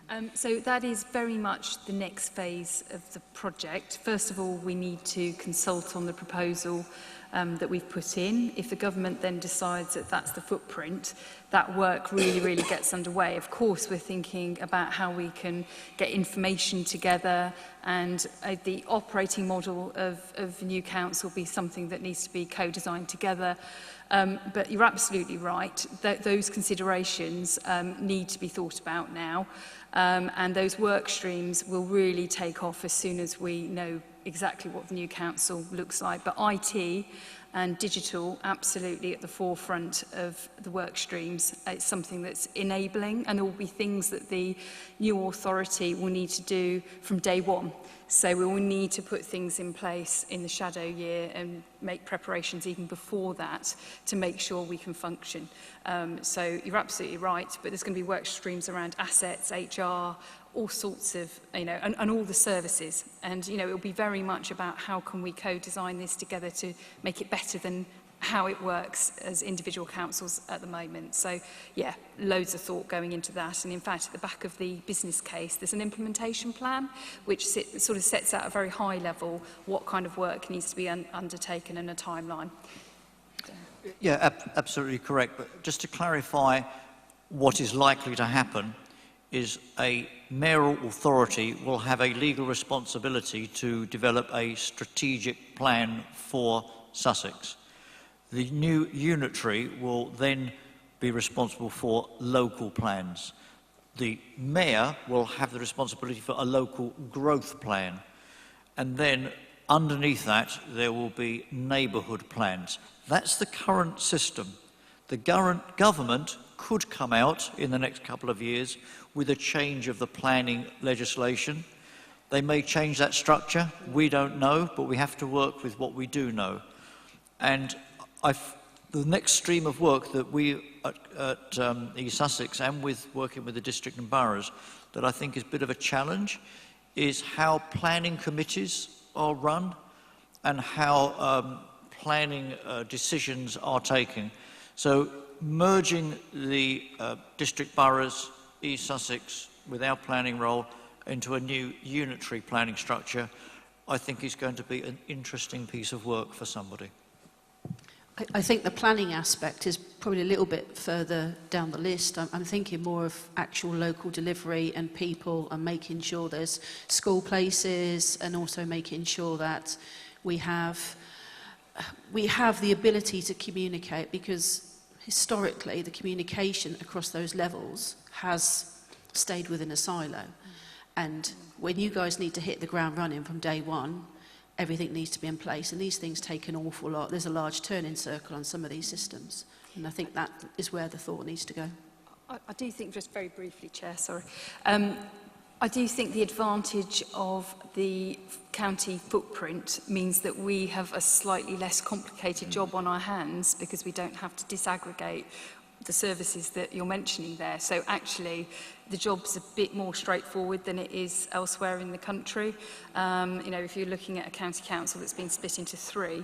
on. So that is very much the next phase of the project. First of all, we need to consult on the proposal that we've put in. If the government then decides that that's the footprint, that work really gets underway. Of course, we're thinking about how we can get information together, and the operating model of the new council will be something that needs to be co-designed together. But you're absolutely right. Those considerations need to be thought about now. And those work streams will really take off as soon as we know exactly what the new council looks like. But IT and digital, absolutely at the forefront of the work streams. It's something that's enabling, and there will be things that the new authority will need to do from day one. So we will need to put things in place in the shadow year and make preparations even before that to make sure we can function. So you're absolutely right, but there's going to be work streams around assets, HR, all sorts of, and all the services. And, it will be very much about how can we co-design this together to make it better than how it works as individual councils at the moment. So, yeah, loads of thought going into that. And in fact, at the back of the business case, there's an implementation plan which sort of sets out a very high level what kind of work needs to be undertaken and a timeline. Yeah, absolutely correct. But just to clarify, what is likely to happen is a mayoral authority will have a legal responsibility to develop a strategic plan for Sussex. The new unitary will then be responsible for local plans. The mayor will have the responsibility for a local growth plan. And then underneath that, there will be neighbourhood plans. That's the current system. The current government could come out in the next couple of years with a change of the planning legislation. They may change that structure. We don't know, but we have to work with what we do know. And the next stream of work that we at East Sussex and working with the district and boroughs that I think is a bit of a challenge is how planning committees are run and how planning decisions are taken. So merging the district boroughs, East Sussex, with our planning role into a new unitary planning structure, I think is going to be an interesting piece of work for somebody. I think the planning aspect is probably a little bit further down the list. I'm thinking more of actual local delivery and people, and making sure there's school places, and also making sure that we have the ability to communicate, because historically the communication across those levels has stayed within a silo. And when you guys need to hit the ground running from day one, everything needs to be in place, and these things take an awful lot. There's a large turning circle on some of these systems, and I think that is where the thought needs to go. I do think, just very briefly, Chair, sorry, I do think the advantage of the county footprint means that we have a slightly less complicated job on our hands, because we don't have to disaggregate the services that you're mentioning there. So actually, the job's a bit more straightforward than it is elsewhere in the country. If you're looking at a county council that's been split into three,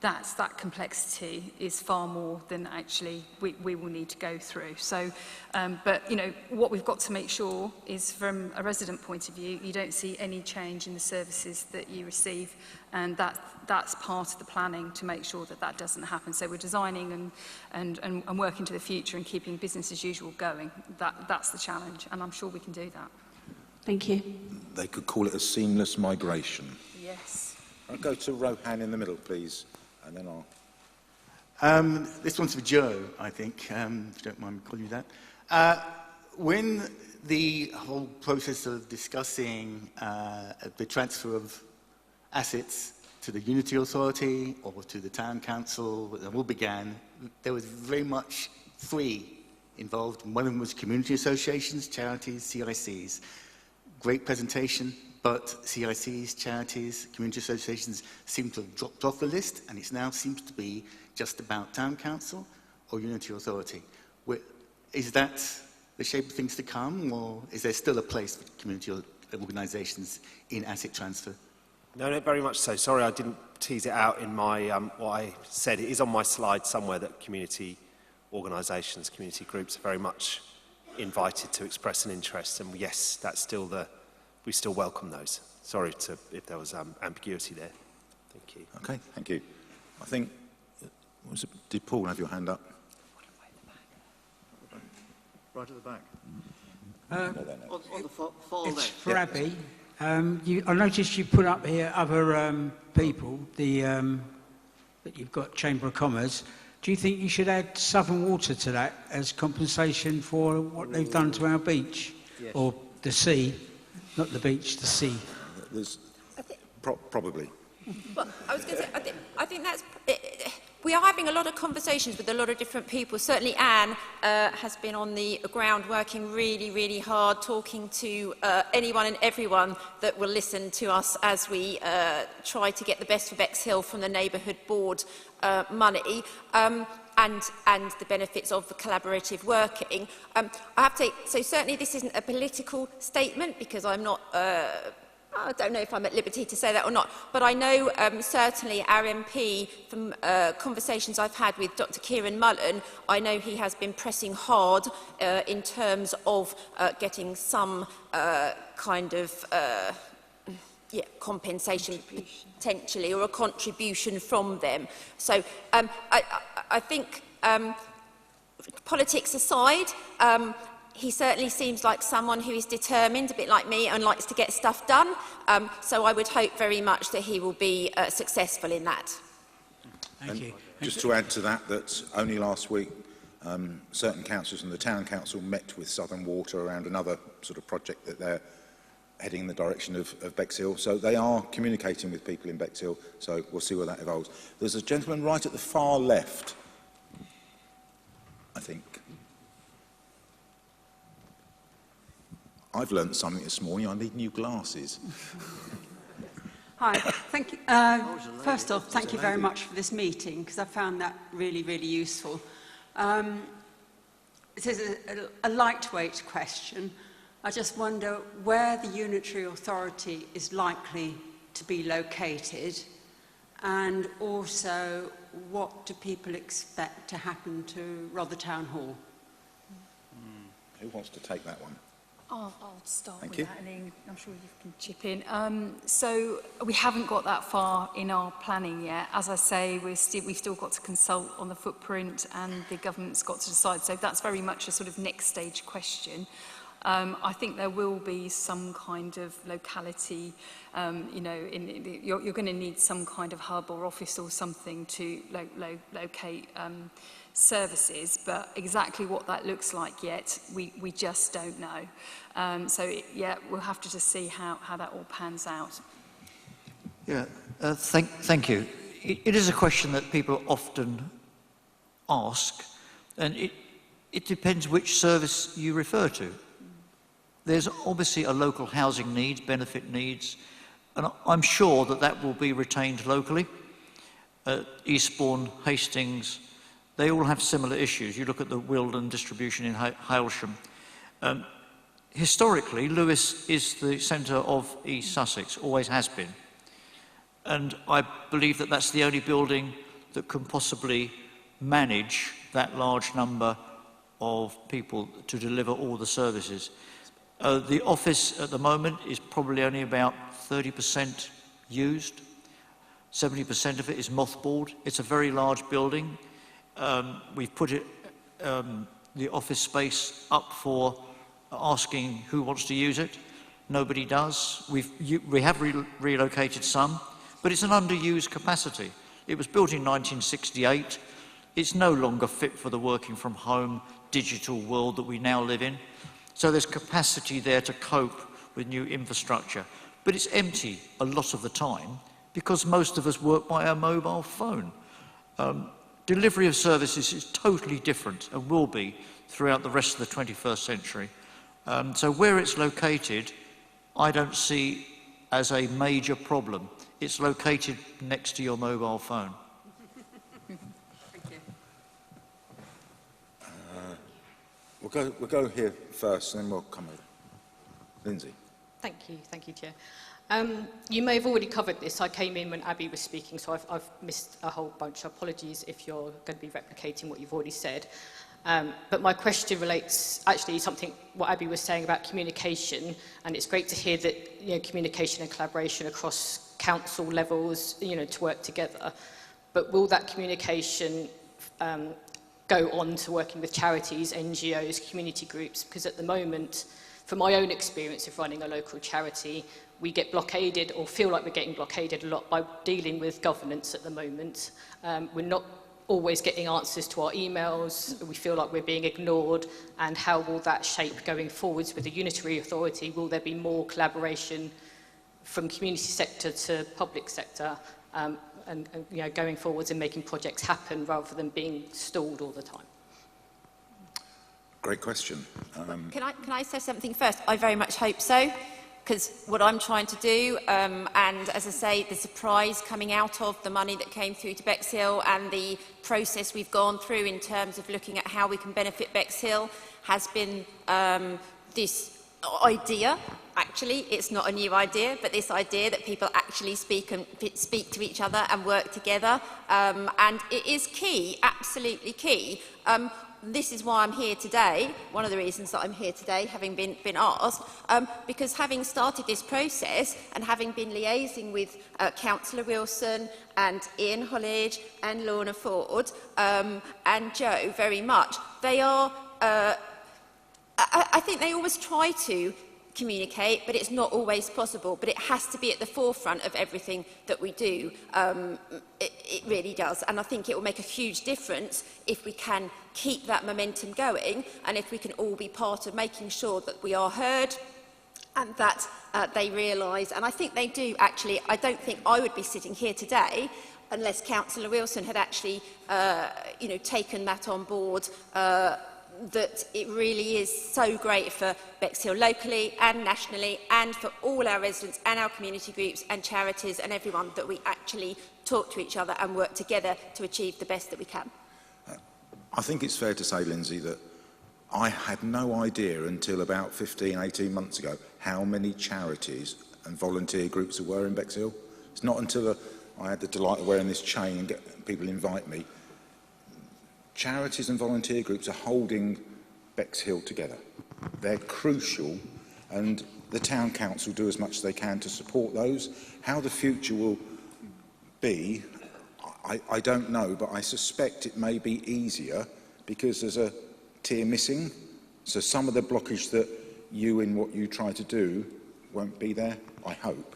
that complexity is far more than actually we will need to go through. So, but you know, what we've got to make sure is, from a resident point of view, you don't see any change in the services that you receive, and that's part of the planning to make sure that that doesn't happen. So we're designing and working to the future and keeping business as usual going. That's the challenge, and I'm sure we can do that. Thank you. They could call it a seamless migration. Yes. I'll go to Rohan in the middle, please, and then I'll... This one's for Joe, I think, if you don't mind me calling you that. When the whole process of discussing the transfer of assets to the Unity Authority or to the Town Council, it all began, there was very much three involved. One of them was community associations, charities, CICs. Great presentation, but CICs, charities, community associations seem to have dropped off the list, and it now seems to be just about Town Council or Unity Authority. Is that the shape of things to come, or is there still a place for community organisations in asset transfer? No, very much so. Sorry, I didn't tease it out in my what I said. It is on my slide somewhere that community organisations, community groups are very much invited to express an interest, and yes, that's still we still welcome those. Sorry if there was ambiguity there. Thank you. Okay, thank you. I think, did Paul have your hand up? Right at the back. On the far It's left. for Abi. I noticed you put up here other people, that you've got Chamber of Commerce. Do you think you should add Southern Water to that as compensation for what they've done to our beach? Yes. Or the sea? Not the beach, the sea. There's probably. Well, I was going to say, I think that's... we are having a lot of conversations with a lot of different people. Certainly Anne has been on the ground working really, really hard, talking to anyone and everyone that will listen to us as we try to get the best for Bexhill from the Neighbourhood Board money. And the benefits of the collaborative working. I have to say, so certainly this isn't a political statement, because I'm not... I don't know if I'm at liberty to say that or not, but I know certainly our MP, from conversations I've had with Dr Kieran Mullen, I know he has been pressing hard in terms of getting some kind of compensation potentially, or a contribution from them. So I think, politics aside, he certainly seems like someone who is determined, a bit like me, and likes to get stuff done. So I would hope very much that he will be successful in that. Thank you. Just to add to that, only last week, certain councillors from the Town Council met with Southern Water around another sort of project that they're heading in the direction of Bexhill. So they are communicating with people in Bexhill, so we'll see where that evolves. There's a gentleman right at the far left, I think. I've learnt something this morning. I need new glasses. Hi, thank you. First off, thank you very much for this meeting, because I found that really, really useful. It is a lightweight question. I just wonder where the Unitary Authority is likely to be located, and also what do people expect to happen to Rother Town Hall? Who wants to take that one? I'll start Thank with you. that, and then I'm sure you can chip in. So we haven't got that far in our planning yet. As I say, we've still got to consult on the footprint, and the government's got to decide. So that's very much a sort of next stage question. I think there will be some kind of locality, you know, you're going to need some kind of hub or office or something to locate services, but exactly what that looks like yet, we just don't know. So, yeah, we'll have to just see how that all pans out. Yeah, thank you. It is a question that people often ask, and it depends which service you refer to. There's obviously a local housing needs, benefit needs, and I'm sure that will be retained locally. Eastbourne, Hastings, they all have similar issues. You look at the Wilden distribution in Hailsham. Historically, Lewes is the centre of East Sussex, always has been. And I believe that that's the only building that can possibly manage that large number of people to deliver all the services. The office at the moment is probably only about 30% used. 70% of it is mothballed. It's a very large building. We've put it, the office space up for asking who wants to use it. Nobody does. We have relocated some, but it's an underused capacity. It was built in 1968. It's no longer fit for the working from home digital world that we now live in. So there's capacity there to cope with new infrastructure. But it's empty a lot of the time because most of us work by our mobile phone. Delivery of services is totally different and will be throughout the rest of the 21st century. So where it's located, I don't see as a major problem. It's located next to your mobile phone. We'll go here first, and then we'll come over. Lindsay. Thank you, Chair. You may have already covered this. I came in when Abi was speaking, so I've missed a whole bunch. Apologies if you're going to be replicating what you've already said. But my question relates actually something what Abi was saying about communication, and it's great to hear that communication and collaboration across council levels, to work together. But will that communication go on to working with charities, NGOs, community groups? Because at the moment, from my own experience of running a local charity, we get blockaded or feel like we're getting blockaded a lot by dealing with governance at the moment. We're not always getting answers to our emails. We feel like we're being ignored. And how will that shape going forwards with the unitary authority? Will there be more collaboration from community sector to public sector and going forwards and making projects happen rather than being stalled all the time? Great question. Can I say something first? I very much hope so, because what I'm trying to do, and as I say, the surprise coming out of the money that came through to Bexhill and the process we've gone through in terms of looking at how we can benefit Bexhill has been this idea. Actually, it's not a new idea, but this idea that people actually speak to each other and work together, and it is key, absolutely key. This is why I'm here today, one of the reasons that I'm here today, having been asked, because having started this process and having been liaising with Cllr Wilson and Ian Hollidge and Lorna Ford and Joe very much, they are, I think they always try to communicate, but it's not always possible, but it has to be at the forefront of everything that we do. It really does, and I think it will make a huge difference if we can keep that momentum going and if we can all be part of making sure that we are heard and that they realise, and I think they do actually. I don't think I would be sitting here today unless Councillor Wilson had actually taken that on board, that it really is so great for Bexhill locally and nationally and for all our residents and our community groups and charities and everyone that we actually talk to each other and work together to achieve the best that we can. I think it's fair to say, Lindsay, that I had no idea until about 15, 18 months ago how many charities and volunteer groups there were in Bexhill. It's not until I had the delight of wearing this chain and get people invite me. Charities and volunteer groups are holding Bexhill together. They're crucial, and the Town Council do as much as they can to support those. How the future will be, I don't know, but I suspect it may be easier because there's a tier missing. So some of the blockage that you, in what you try to do, won't be there, I hope.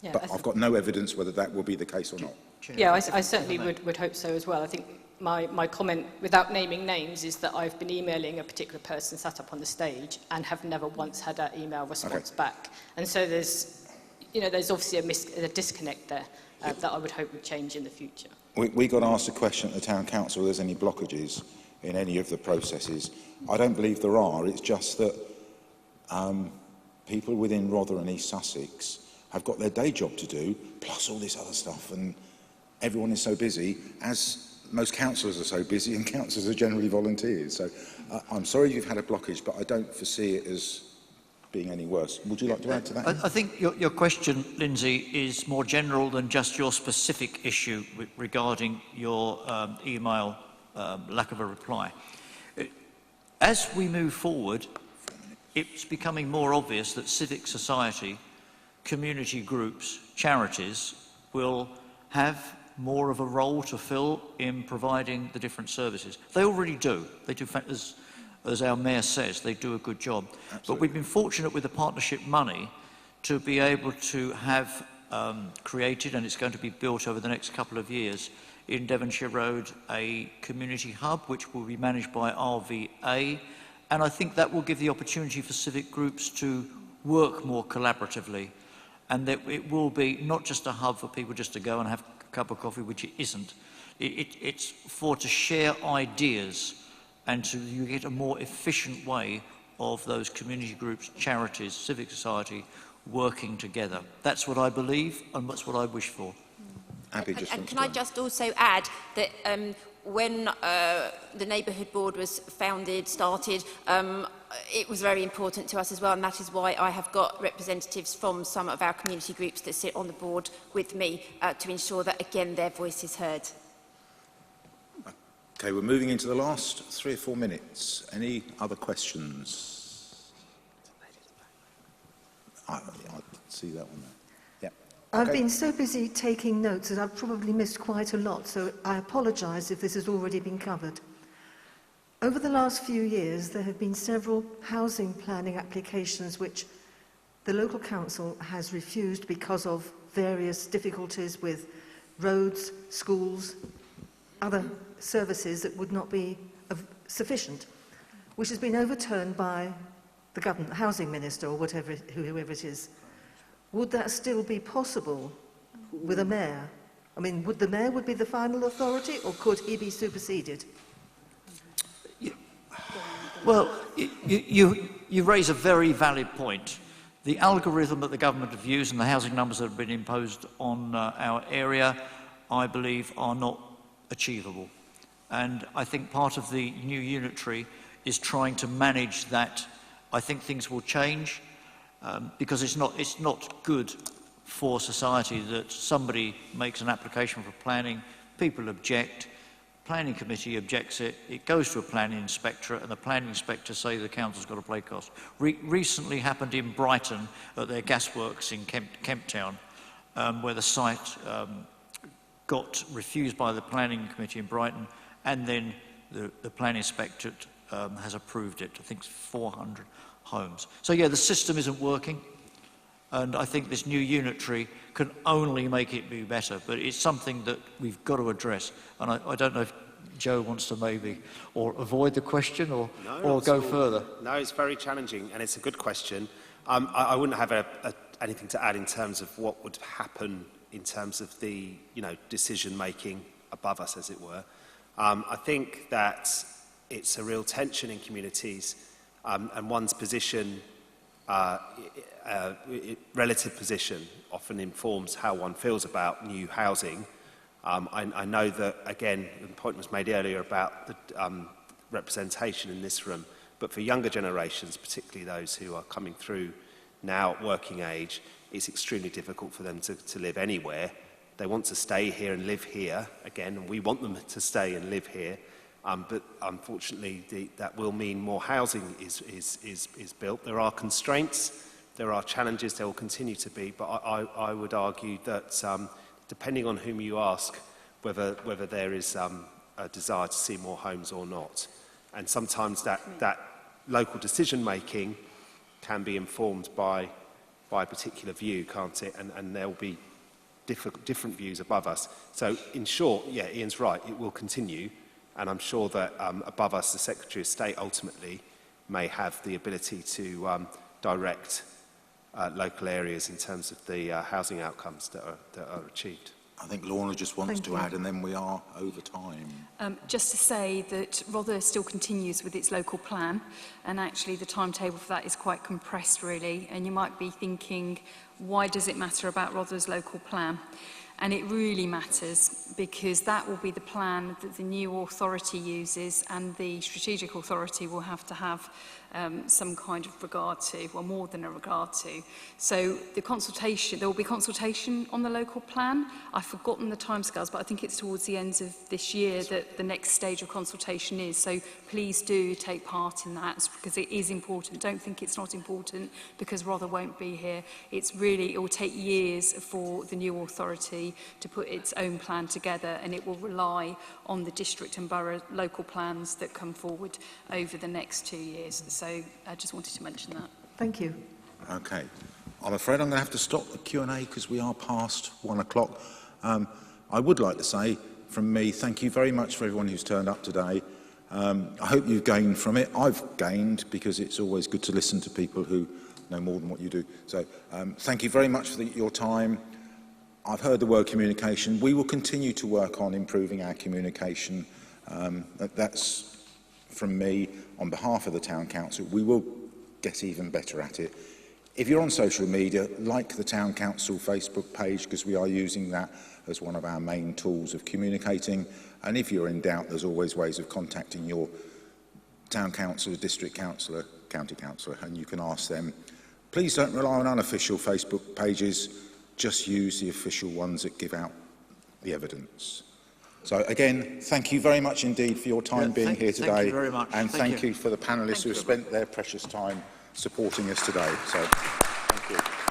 Yeah, but I've got no evidence whether that will be the case or not. Yeah, I certainly would hope so as well. I think my comment, without naming names, is that I've been emailing a particular person sat up on the stage and have never once had an email response back. And so there's obviously a disconnect there that I would hope would change in the future. We got asked a question at the Town Council, there's any blockages in any of the processes. I don't believe there are. It's just that people within Rother and East Sussex have got their day job to do, plus all this other stuff, and everyone is so busy, as most councillors are so busy, and councillors are generally volunteers. So I'm sorry you've had a blockage, but I don't foresee it as being any worse. Would you like to add to that? I think your question, Lindsay, is more general than just your specific issue regarding your email lack of a reply. As we move forward, it's becoming more obvious that civic society, community groups, charities will have more of a role to fill in providing the different services. They already do. They do, as our Mayor says, they do a good job. Absolutely. But we've been fortunate with the partnership money to be able to have created, and it's going to be built over the next couple of years, in Devonshire Road, a community hub which will be managed by RVA, and I think that will give the opportunity for civic groups to work more collaboratively, and that it will be not just a hub for people just to go and have a cup of coffee, which it isn't. It's to share ideas and you get a more efficient way of those community groups, charities, civic society working together. That's what I believe and that's what I wish for. Abi, and can I just also add that when the Neighbourhood Board was started, it was very important to us as well, and that is why I have got representatives from some of our community groups that sit on the board with me to ensure that, again, their voice is heard. Okay, we're moving into the last 3 or 4 minutes. Any other questions? I see that one there. Yeah. I've been so busy taking notes that I've probably missed quite a lot, so I apologise if this has already been covered. Over the last few years, there have been several housing planning applications which the local council has refused because of various difficulties with roads, schools, other services that would not be sufficient, which has been overturned by the government, housing minister or whoever it is. Would that still be possible with a mayor? I mean, would the mayor be the final authority, or could he be superseded? Well, you raise a very valid point. The algorithm that the government have used and the housing numbers that have been imposed on our area, I believe, are not achievable. And I think part of the new unitary is trying to manage that. I think things will change because it's not good for society that somebody makes an application for planning, people object, planning committee objects it, it goes to a planning inspectorate, and the planning inspector say the council's got to pay costs. Recently happened in Brighton at their gasworks in Kemp Town, where the site got refused by the planning committee in Brighton, and then the planning inspectorate has approved it. I think it's 400 homes. So yeah, the system isn't working, and I think this new unitary can only make it be better, but it's something that we've got to address. And I don't know if Joe wants to maybe or avoid the question or go further. No, it's very challenging, and it's a good question. I wouldn't have anything to add in terms of what would happen in terms of the decision making above us, as it were. I think that it's a real tension in communities, and one's position, relative position, often informs how one feels about new housing. I know that, again, the point was made earlier about the representation in this room, but for younger generations, particularly those who are coming through now at working age, it's extremely difficult for them to live anywhere. They want to stay here and live here, again, and we want them to stay and live here, but unfortunately that will mean more housing is built. There are constraints, there are challenges, there will continue to be, but I would argue that depending on whom you ask, whether there is a desire to see more homes or not. And sometimes that local decision making can be informed by a particular view, can't it? And there will be different views above us. So in short, yeah, Ian's right, it will continue, and I'm sure that above us, the Secretary of State ultimately may have the ability to direct local areas in terms of the housing outcomes that are achieved. I think Lorna just wants to add, and then we are over time. Just to say that Rother still continues with its local plan, and actually the timetable for that is quite compressed, really. And you might be thinking, why does it matter about Rother's local plan? And it really matters because that will be the plan that the new authority uses, and the strategic authority will have to have some kind of regard to, well, more than a regard to. So the consultation, there will be consultation on the local plan. I've forgotten the timescales, but I think it's towards the end of this year that the next stage of consultation is. So please do take part in that, because it is important. Don't think it's not important because Rother won't be here. It's really, it will take years for the new authority to put its own plan together, and it will rely on the district and borough local plans that come forward over the next 2 years. So I just wanted to mention that. Thank you. Okay. I'm afraid I'm going to have to stop the Q&A because we are past 1 o'clock. I would like to say from me, thank you very much for everyone who's turned up today. I hope you've gained from it. I've gained, because it's always good to listen to people who know more than what you do. So thank you very much for your time. I've heard the word communication. We will continue to work on improving our communication. That's from me on behalf of the Town Council. We will get even better at it. If you're on social media, like the Town Council Facebook page, because we are using that as one of our main tools of communicating. And if you're in doubt, there's always ways of contacting your Town Councillor, District Councillor, County Councillor, and you can ask them. Please don't rely on unofficial Facebook pages. Just use the official ones that give out the evidence. So again, thank you very much indeed for your time being here today. Thank you very much. And thank you for the panellists who have spent their precious time supporting us today. So thank you.